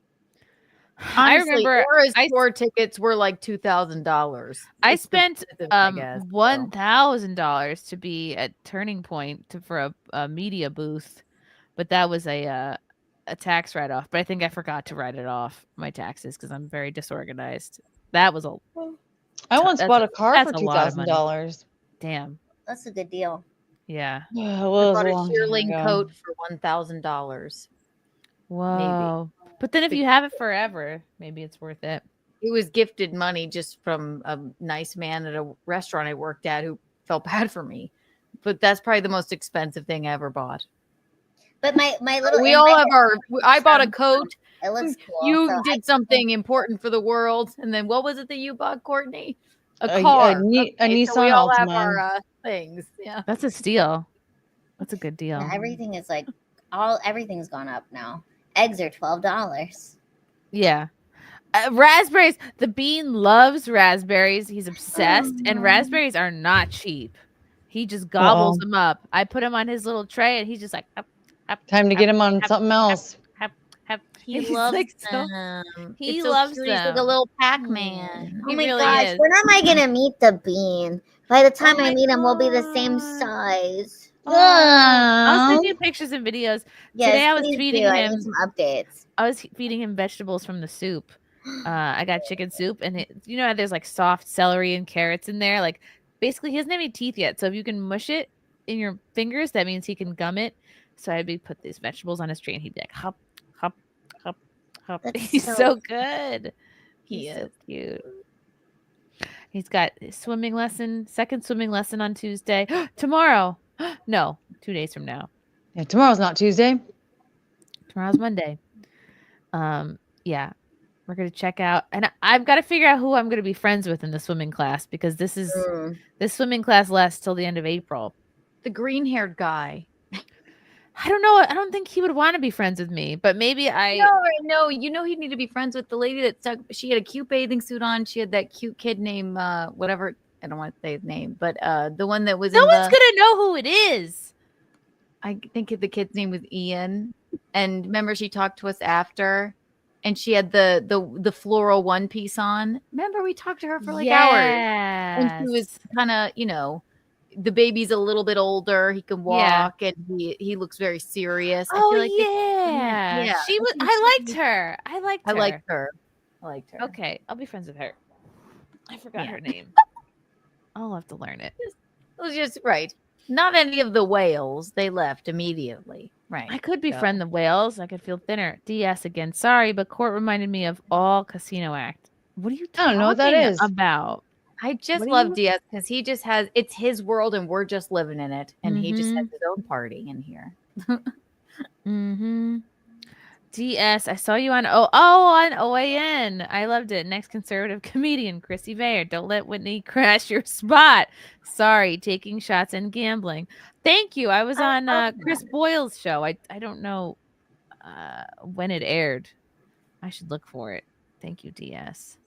Honestly,
I remember
tour tickets were like $2,000.
I spent $1,000 to be at Turning Point for a media booth, but that was a tax write-off. But I think I forgot to write it off my taxes because I'm very disorganized. That was
I once bought a car for $2,000.
Damn,
that's a good deal.
Yeah.
Yeah,
I bought a shearling coat for $1,000.
Whoa. Maybe. But then if you have it forever, maybe it's worth it.
It was gifted money just from a nice man at a restaurant I worked at who felt bad for me. But that's probably the most expensive thing I ever bought.
But my little
we all have our. I bought a coat.
It looks cool.
You
so
did something important for the world, and then what was it that you bought, Courtney? A
A
car.
Nissan
so we all have
Altima.
our things. Yeah,
That's a steal. That's a good deal.
Yeah, everything is like everything's gone up now. Eggs are $12.
Yeah. Raspberries. The bean loves raspberries. He's obsessed, and raspberries are not cheap. He just gobbles them up. I put him on his little tray, and he's just like, up,
Time to get him on something else.
he
He's
loves
like
them.
he
It's so
loves
cute. He's like a
them.
little Pac-Man.
Oh
He
my
really
gosh,
is.
when am I gonna meet the bean? By the time I meet him, we'll be the same size.
I'll send you pictures and videos.
Yes,
Today I was
please
feeding
do. I
him
need some updates.
I was feeding him vegetables from the soup. I got chicken soup, and you know there's like soft celery and carrots in there. Like basically, he doesn't have any teeth yet, so if you can mush it in your fingers, that means he can gum it. So I'd be put these vegetables on his tray, and he'd be like, hop, hop, hop, hop.
That's
He's
so
so good.
He
He's
is
so cute. He's got his second swimming lesson on Tuesday. Tomorrow. No, 2 days from now.
Yeah, tomorrow's not Tuesday.
Tomorrow's Monday. Yeah. We're gonna check out, and I've got to figure out who I'm gonna be friends with in the swimming class, because this swimming class lasts till the end of April.
The green-haired guy.
I don't know. I don't think he would want to be friends with me, but maybe
No, you know he'd need to be friends with the lady that stuck. She had a cute bathing suit on. She had that cute kid named whatever. I don't want to say his name, but the one that was
no one's gonna know who it is.
I think the kid's name was Ian. And remember, she talked to us after, and she had the floral one piece on. Remember, we talked to her for like hours, and she was kind of, the baby's a little bit older. He can walk, and he looks very serious. I feel like
yeah. She was. I liked her. I liked her. Okay, I'll be friends with her. I forgot her name. I'll have to learn it.
It was just right. Not any of the whales. They left immediately. Right.
I could befriend the whales. I could feel thinner. DS again. Sorry, but Court reminded me of All Casino Act. What are you talking
I don't know what that is.
about?
I just love DS because he just has, it's his world and we're just living in it. And he just has his own party in here.
DS, I saw you on on OAN. I loved it. Next conservative comedian, Chrissie Mayr. Don't let Whitney crash your spot. Sorry, taking shots and gambling. Thank you. I was on Chris Boyle's show. I don't know when it aired. I should look for it. Thank you, DS.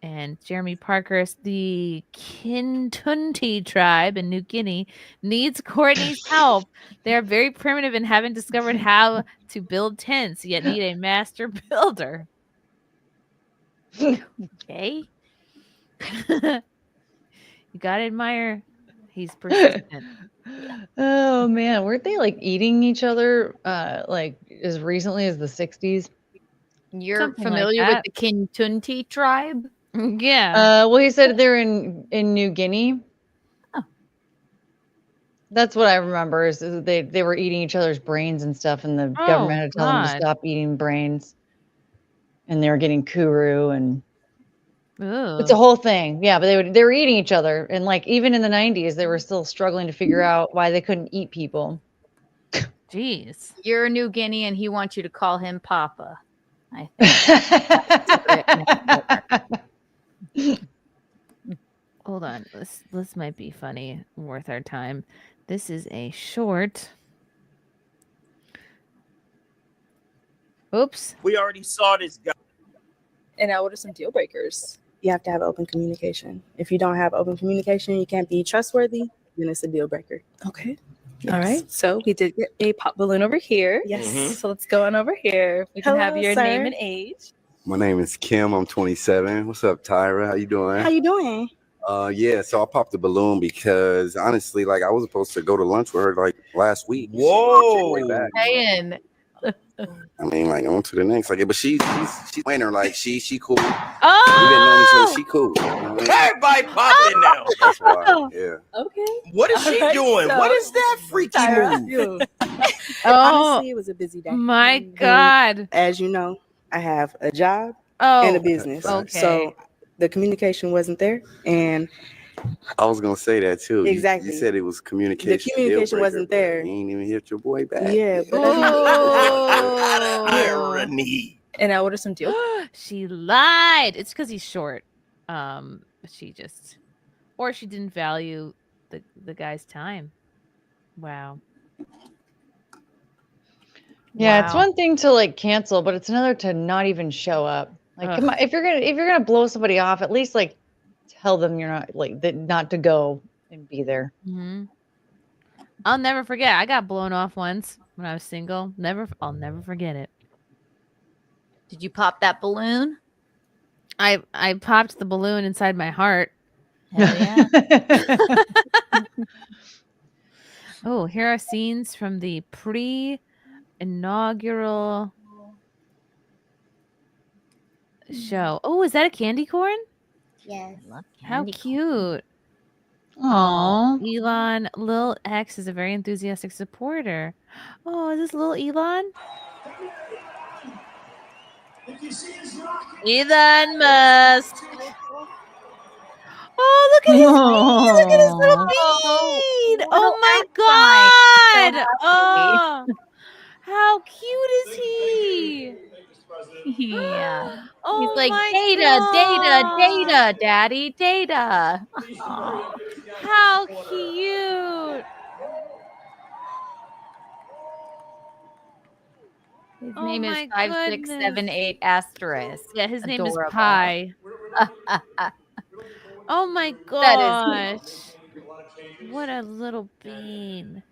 And Jeremy Parkhurst, the Kintunti tribe in New Guinea, needs Courtney's help. They're very primitive and haven't discovered how to build tents, yet need a master builder. Okay. You gotta admire. He's persistent.
Oh man, weren't they like eating each other like as recently as the 60s?
You're
Something
familiar
like
with the Kintunti tribe?
Yeah.
Well, he said they're in New Guinea.
Oh.
That's what I remember is they were eating each other's brains and stuff, and the government had told them to stop eating brains. And they were getting kuru, and it's a whole thing. Yeah, but they were eating each other, and like even in the 90s, they were still struggling to figure out why they couldn't eat people.
Jeez.
You're a New Guinea, and he wants you to call him Papa. I think.
Hold on. This might be funny, worth our time. This is a short. Oops.
We already saw this guy.
And now what are some deal breakers?
You have to have open communication. If you don't have open communication, you can't be trustworthy, then it's a deal breaker.
Okay.
Yes.
All right. So we did get a pop balloon over here.
Yes.
So let's go on over here. We can have
Hello,
your
sir.
name and age.
My name is Kim. I'm 27. What's up, Tyra? How you doing?
How you doing?
Yeah, so I popped the balloon because honestly, like I was supposed to go to lunch with her like last week.
Whoa.
Way back.
Saying.
I mean, like on to the next, like, but she's winner, like she cool.
Oh,
We've been knowing each other. She cool. You know what I mean?
Everybody popping now.
That's why. Yeah.
Okay.
What is she doing?
so-
What is that freaky move?
Honestly, it was a busy day.
My God.
As you know, I have a job
Oh,
and a business.
okay.
So the communication wasn't there. And
I was gonna say that too.
Exactly.
You said it was communication.
The communication
deal breaker,
wasn't there.
You ain't even hit your boy back.
Yeah, but
Irony.
and I ordered some deal.
She lied. It's because he's short. But she just, or she didn't value the guy's time. Wow.
Yeah, it's one thing to like cancel, but it's another to not even show up. Like, come on, if you're gonna blow somebody off, at least like tell them you're not like that, not to go and be there.
Mm-hmm. I'll never forget. I got blown off once when I was single. I'll never forget it.
Did you pop that balloon?
I popped the balloon inside my heart.
Hell yeah.
Oh, here are scenes from the inaugural show. Oh, is that a candy corn?
Yes.
How cute.
Aww.
Elon, Lil X is a very enthusiastic supporter. Oh, is this Lil Elon? Elon Musk. Oh, look at his bean. Look at his little bean. Oh my God. Oh, how cute is he?
Yeah.
Oh,
he's like,
my
data,
God.
daddy, data.
How cute.
His
Oh
name is
my
5678 asterisk.
Yeah, his name
Adorable.
is Pi. Oh my
That
gosh. What a little bean.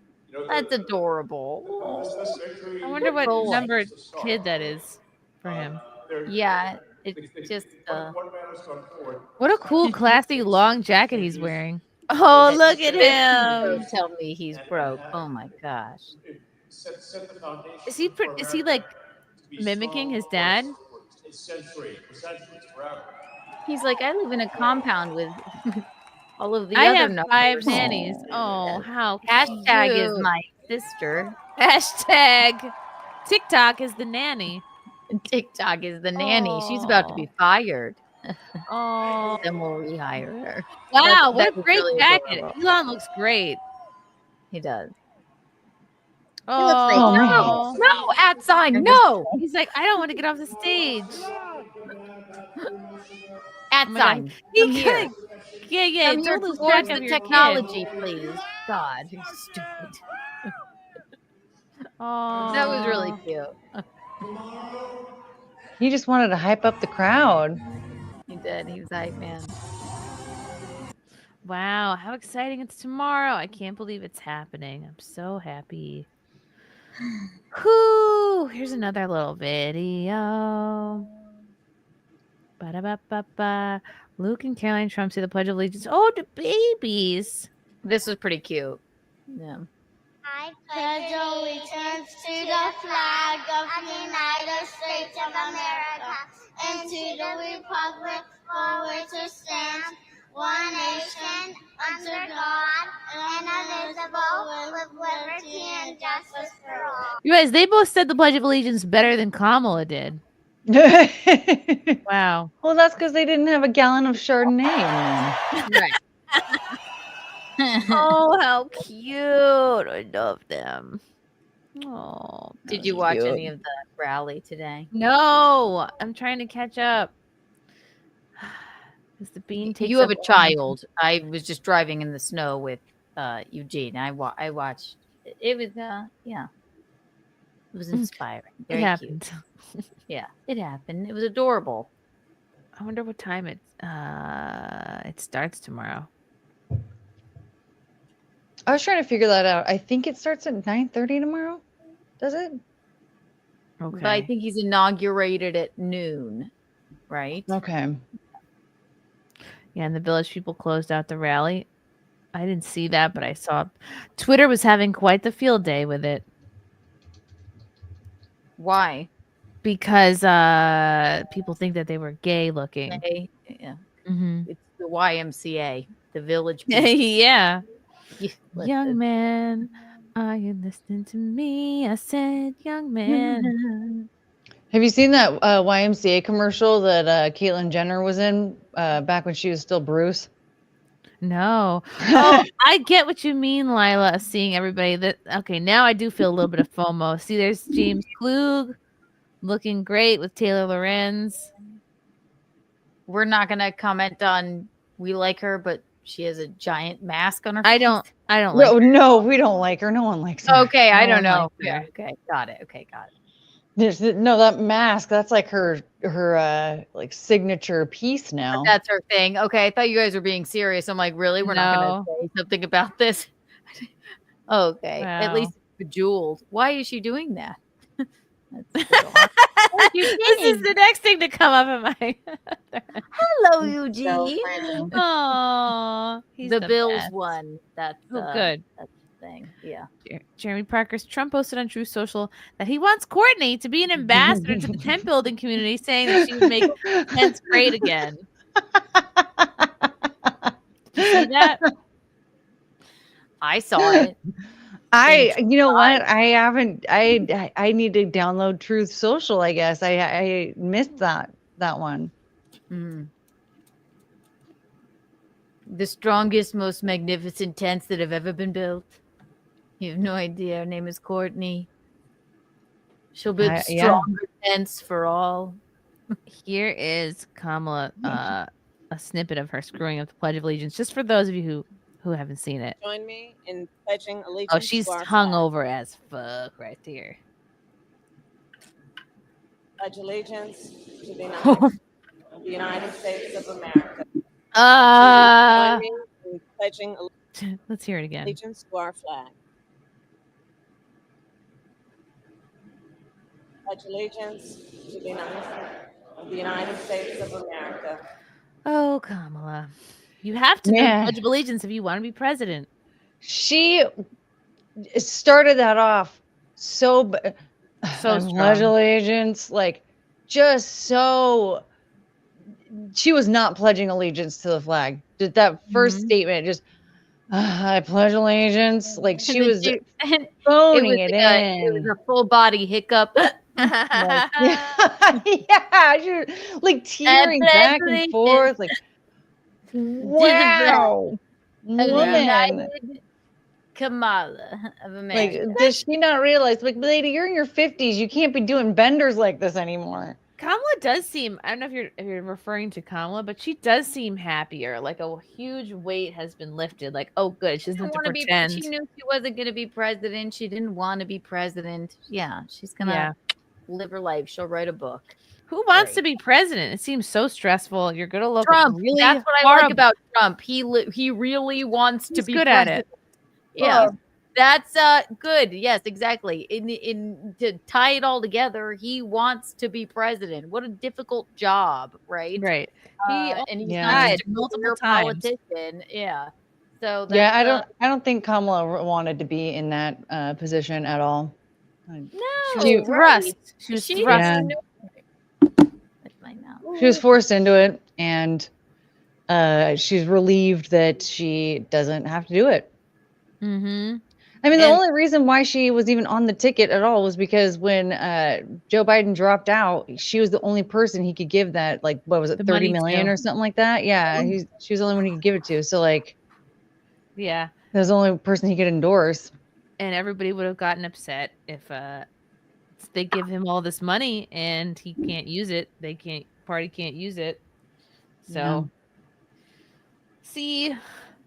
That's adorable.
I wonder what
boy.
number kid that is for him.
Yeah, it's just
What a cool, classy, long jacket he's wearing. Oh, look at him.
Don't tell me he's broke. Oh my gosh.
Is he like mimicking his dad?
He's like, I live in a compound with all of the
I
other
have
numbers.
5 nannies. Oh, how
Hashtag
cute.
is my sister.
Hashtag TikTok is the nanny.
TikTok is the nanny. She's about to be fired.
Oh.
Then we'll rehire her.
Wow, what
That
a
was
great
really
jacket.
adorable.
Elon looks great.
He does.
Oh,
He looks like, no, at sign, no.
He's like, I don't want to get off the stage.
At
Oh my
sign.
God. He
Come here.
could. Yeah.
Come here
Don't lose
towards
track
the
of your
technology,
kid.
please. God, you're stupid.
Oh,
That was really cute.
He just wanted to hype up the crowd.
He did. He was hype, man.
Wow, how exciting it's tomorrow. I can't believe it's happening. I'm so happy. Whoo! Here's another little video. Ba-da-ba-ba-ba. Luke and Caroline Trump say the Pledge of Allegiance. Oh, the babies.
This was pretty cute. Yeah.
I pledge allegiance to the flag of the United States of America and to the republic for which it stands, one nation, under God, indivisible, with liberty and justice for all.
You guys, they both said the Pledge of Allegiance better than Kamala did. Wow.
Well, that's because they didn't have a gallon of Chardonnay in them.
Right.
Oh, how cute. I love them. Oh,
Did you watch any of the rally today?
No, I'm trying to catch up. The bean takes
You have
up
a child. I was just driving in the snow with Eugene. I watched. It was yeah. It was inspiring. Very
It happened.
Cute. Yeah, it happened. It was adorable.
I wonder what time it starts tomorrow.
I was trying to figure that out. I think it starts at 9:30 tomorrow. Does it?
Okay.
But I think he's inaugurated at noon, right?
Okay.
Yeah, and the village people closed out the rally. I didn't see that, but I saw Twitter was having quite the field day with it.
Why?
Because people think that they were gay looking.
Gay? Yeah.
Mm-hmm.
It's the YMCA, the village people.
Yeah.
Listen.
Young man, are you listening to me? I said, young man.
Have you seen that YMCA commercial that Caitlyn Jenner was in back when she was still Bruce?
No. Oh, I get what you mean, Lila, seeing everybody. Okay, now I do feel a little bit of FOMO. See, there's James Klug looking great with Taylor Lorenz.
We're not going to comment on we like her, but she has a giant mask on her
I
face.
don't like her.
No, we don't like her. No one likes her.
Okay, I don't
one
know.
likes
Yeah,
her.
okay, got it. Okay, got it.
No, that mask, that's like her like signature piece now.
But that's her thing. Okay, I thought you guys were being serious. I'm like, really? We're not going to say something about this? Okay, at least it's bejeweled. Why is she doing that?
This is the next thing to come up in my.
Hello, Eugene.
Oh, he's
the Bills
best.
Won. That's
good.
That's the thing. Yeah.
Jeremy Parker's Trump posted on Truth Social that he wants Courtney to be an ambassador to the tent building community, saying that she would make tents great again. Did you see that?
I saw it.
You know what? I haven't. I need to download Truth Social. I guess I missed that one.
The strongest, most magnificent tents that have ever been built. You have no idea. Her name is Courtney. She'll build stronger tents for all.
Here is Kamala, a snippet of her screwing up the Pledge of Allegiance, just for those of you who haven't seen it.
Join me in pledging allegiance.
Oh, she's
to our
hungover as fuck right there.
Pledge allegiance to the United States of America. Join me in pledging
Let's hear it again.
allegiance to our flag. Pledge allegiance to the United States of America.
Oh, Kamala. You have to make Pledge of Allegiance if you want to be president.
She started that off so
strong.
Pledge allegiance, like just so. She was not pledging allegiance to the flag. Just that first statement, just I pledge allegiance. Like she was phoning it in.
It was a full body hiccup.
yeah, she was, like tearing back and forth, like wow, woman.
Kamala of America.
Like, does she not realize, like, lady, you're in your 50s. You can't be doing benders like this anymore.
Kamala does seem, I don't know if you're referring to Kamala, but she does seem happier. Like a huge weight has been lifted. Like, oh, good. She doesn't have to pretend.
She knew she wasn't going to be president. She didn't want to be president. Yeah, she's going to live her life. She'll write a book.
Who wants to be president? It seems so stressful. You're going to look
Trump.
Really
That's what I like about Trump. He really wants to be
good
president.
at it.
Yeah. That's good. Yes, exactly. In to tie it all together, he wants to be president. What a difficult job, right?
Right.
And he's not just a multiple politician. Yeah. So
I don't think Kamala wanted to be in that position at all.
No,
she was thrust. She was thrust.
She was forced into it, and she's relieved that she doesn't have to do it.
Mm-hmm.
I mean, the only reason why she was even on the ticket at all was because when Joe Biden dropped out, she was the only person he could give that, like, what was it, 30 million or something like that? Yeah, she was the only one he could give it to. So, like,
yeah,
that was the only person he could endorse.
And everybody would have gotten upset if they give him all this money and he can't use it. Party can't use it. So, see,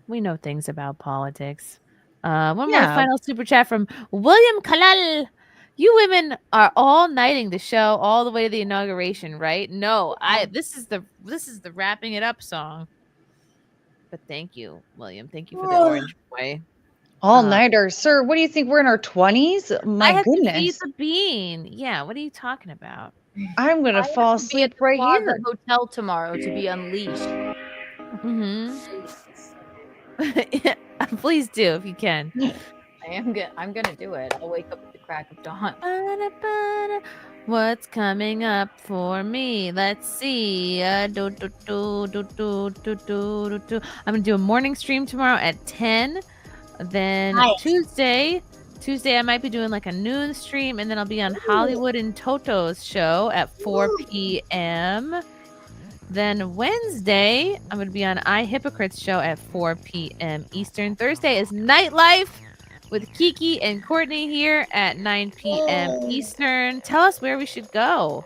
we know things about politics. One more final super chat from William Kalal. You women are all nighting the show all the way to the inauguration, right? No, this is the wrapping it up song. But thank you, William. Thank you for the orange boy.
All nighter, sir. What do you think? We're in our 20s? My goodness.
To feed the bean. Yeah. What are you talking about?
I'm gonna fall asleep right here.
At the hotel tomorrow to be unleashed.
Mm-hmm. Please do if you can.
I'm gonna do it. I'll wake up at the crack of dawn.
What's coming up for me? Let's see. I'm gonna do a morning stream tomorrow at 10. Then Tuesday I might be doing like a noon stream, and then I'll be on Hollywood and Toto's show at 4 p.m. Then Wednesday, I'm going to be on iHypocrites show at 4 p.m. Eastern. Thursday is Nightlife with Kiki and Courtney here at 9 p.m. Eastern. Tell us where we should go.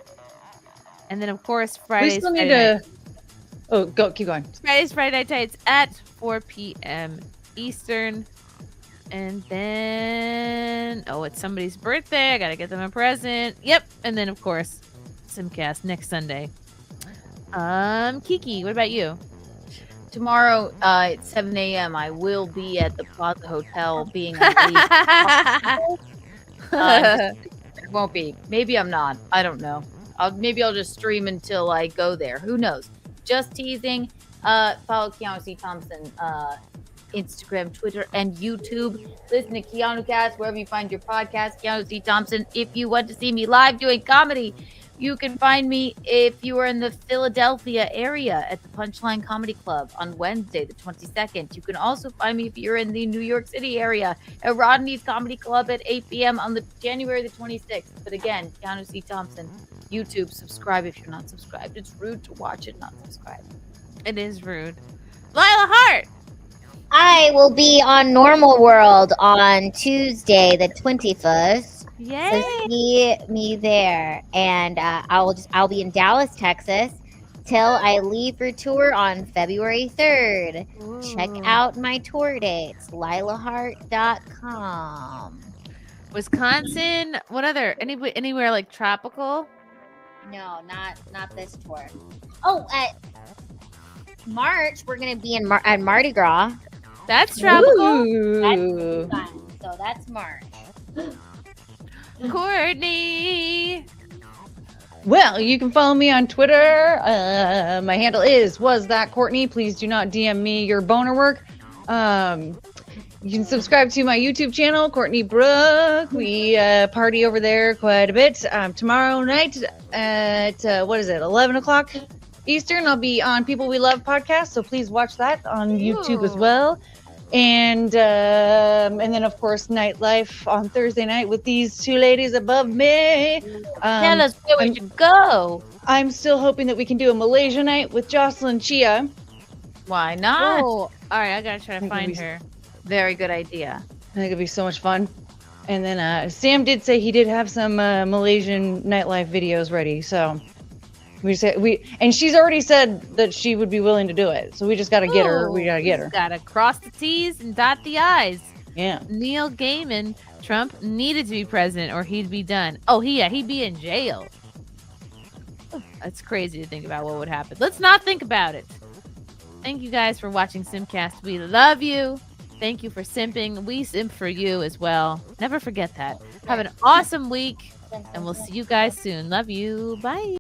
And then, of course, Friday's
We still need
Friday
to. Oh, go. Keep going.
Friday's Friday Night Tights at 4 p.m. Eastern. And then, it's somebody's birthday. I got to get them a present. Yep. And then, of course, SimpCast next Sunday. Kiki, what about you?
Tomorrow at 7 a.m. I will be at the Plaza Hotel being on leave. It won't be. Maybe I'm not. I don't know. Maybe I'll just stream until I go there. Who knows? Just teasing. Follow Keanu C. Thompson, Instagram, Twitter, and YouTube. Listen to KeanuCast wherever you find your podcast. Keanu C. Thompson. If you want to see me live doing comedy, you can find me if you are in the Philadelphia area at the Punchline Comedy Club on Wednesday, the 22nd. You can also find me if you're in the New York City area at Rodney's Comedy Club at 8 p.m. on the January the 26th. But again, Keanu C. Thompson, YouTube. Subscribe if you're not subscribed. It's rude to watch it, not subscribe.
It is rude. Lila Hart.
I will be on Normal World on Tuesday, the 21st.
Yay!
So see me there, and I'll be in Dallas, Texas, till I leave for tour on February 3rd.
Ooh.
Check out my tour dates, lilahart.com.
Wisconsin. What other? Anywhere like tropical?
No, not this tour. Oh, March we're gonna be at Mardi Gras.
That's tropical.
That's fun. So that's March.
Courtney.
Well, you can follow me on Twitter. My handle is #WasThatCourtney. Please do not DM me your boner work. You can subscribe to my YouTube channel, Courtney Brooke. We party over there quite a bit. Tomorrow night at 11 o'clock Eastern, I'll be on People We Love podcast. So please watch that on YouTube as well. And then, of course, Nightlife on Thursday night with these two ladies above me.
Tell us where we should go.
I'm still hoping that we can do a Malaysia night with Jocelyn Chia.
Why not?
Oh, all right, I gotta try to find her.
Very good idea.
I think it'd be so much fun. And then Sam did say he did have some Malaysian nightlife videos ready. So and she's already said that she would be willing to do it. So we just got to get her. We got to get her.
Got to cross the T's and dot the I's.
Yeah.
Neil Gaiman, Trump needed to be president or he'd be done. Oh, he'd be in jail. That's crazy to think about what would happen. Let's not think about it. Thank you guys for watching SimpCast. We love you. Thank you for simping. We simp for you as well. Never forget that. Have an awesome week, and we'll see you guys soon. Love you. Bye.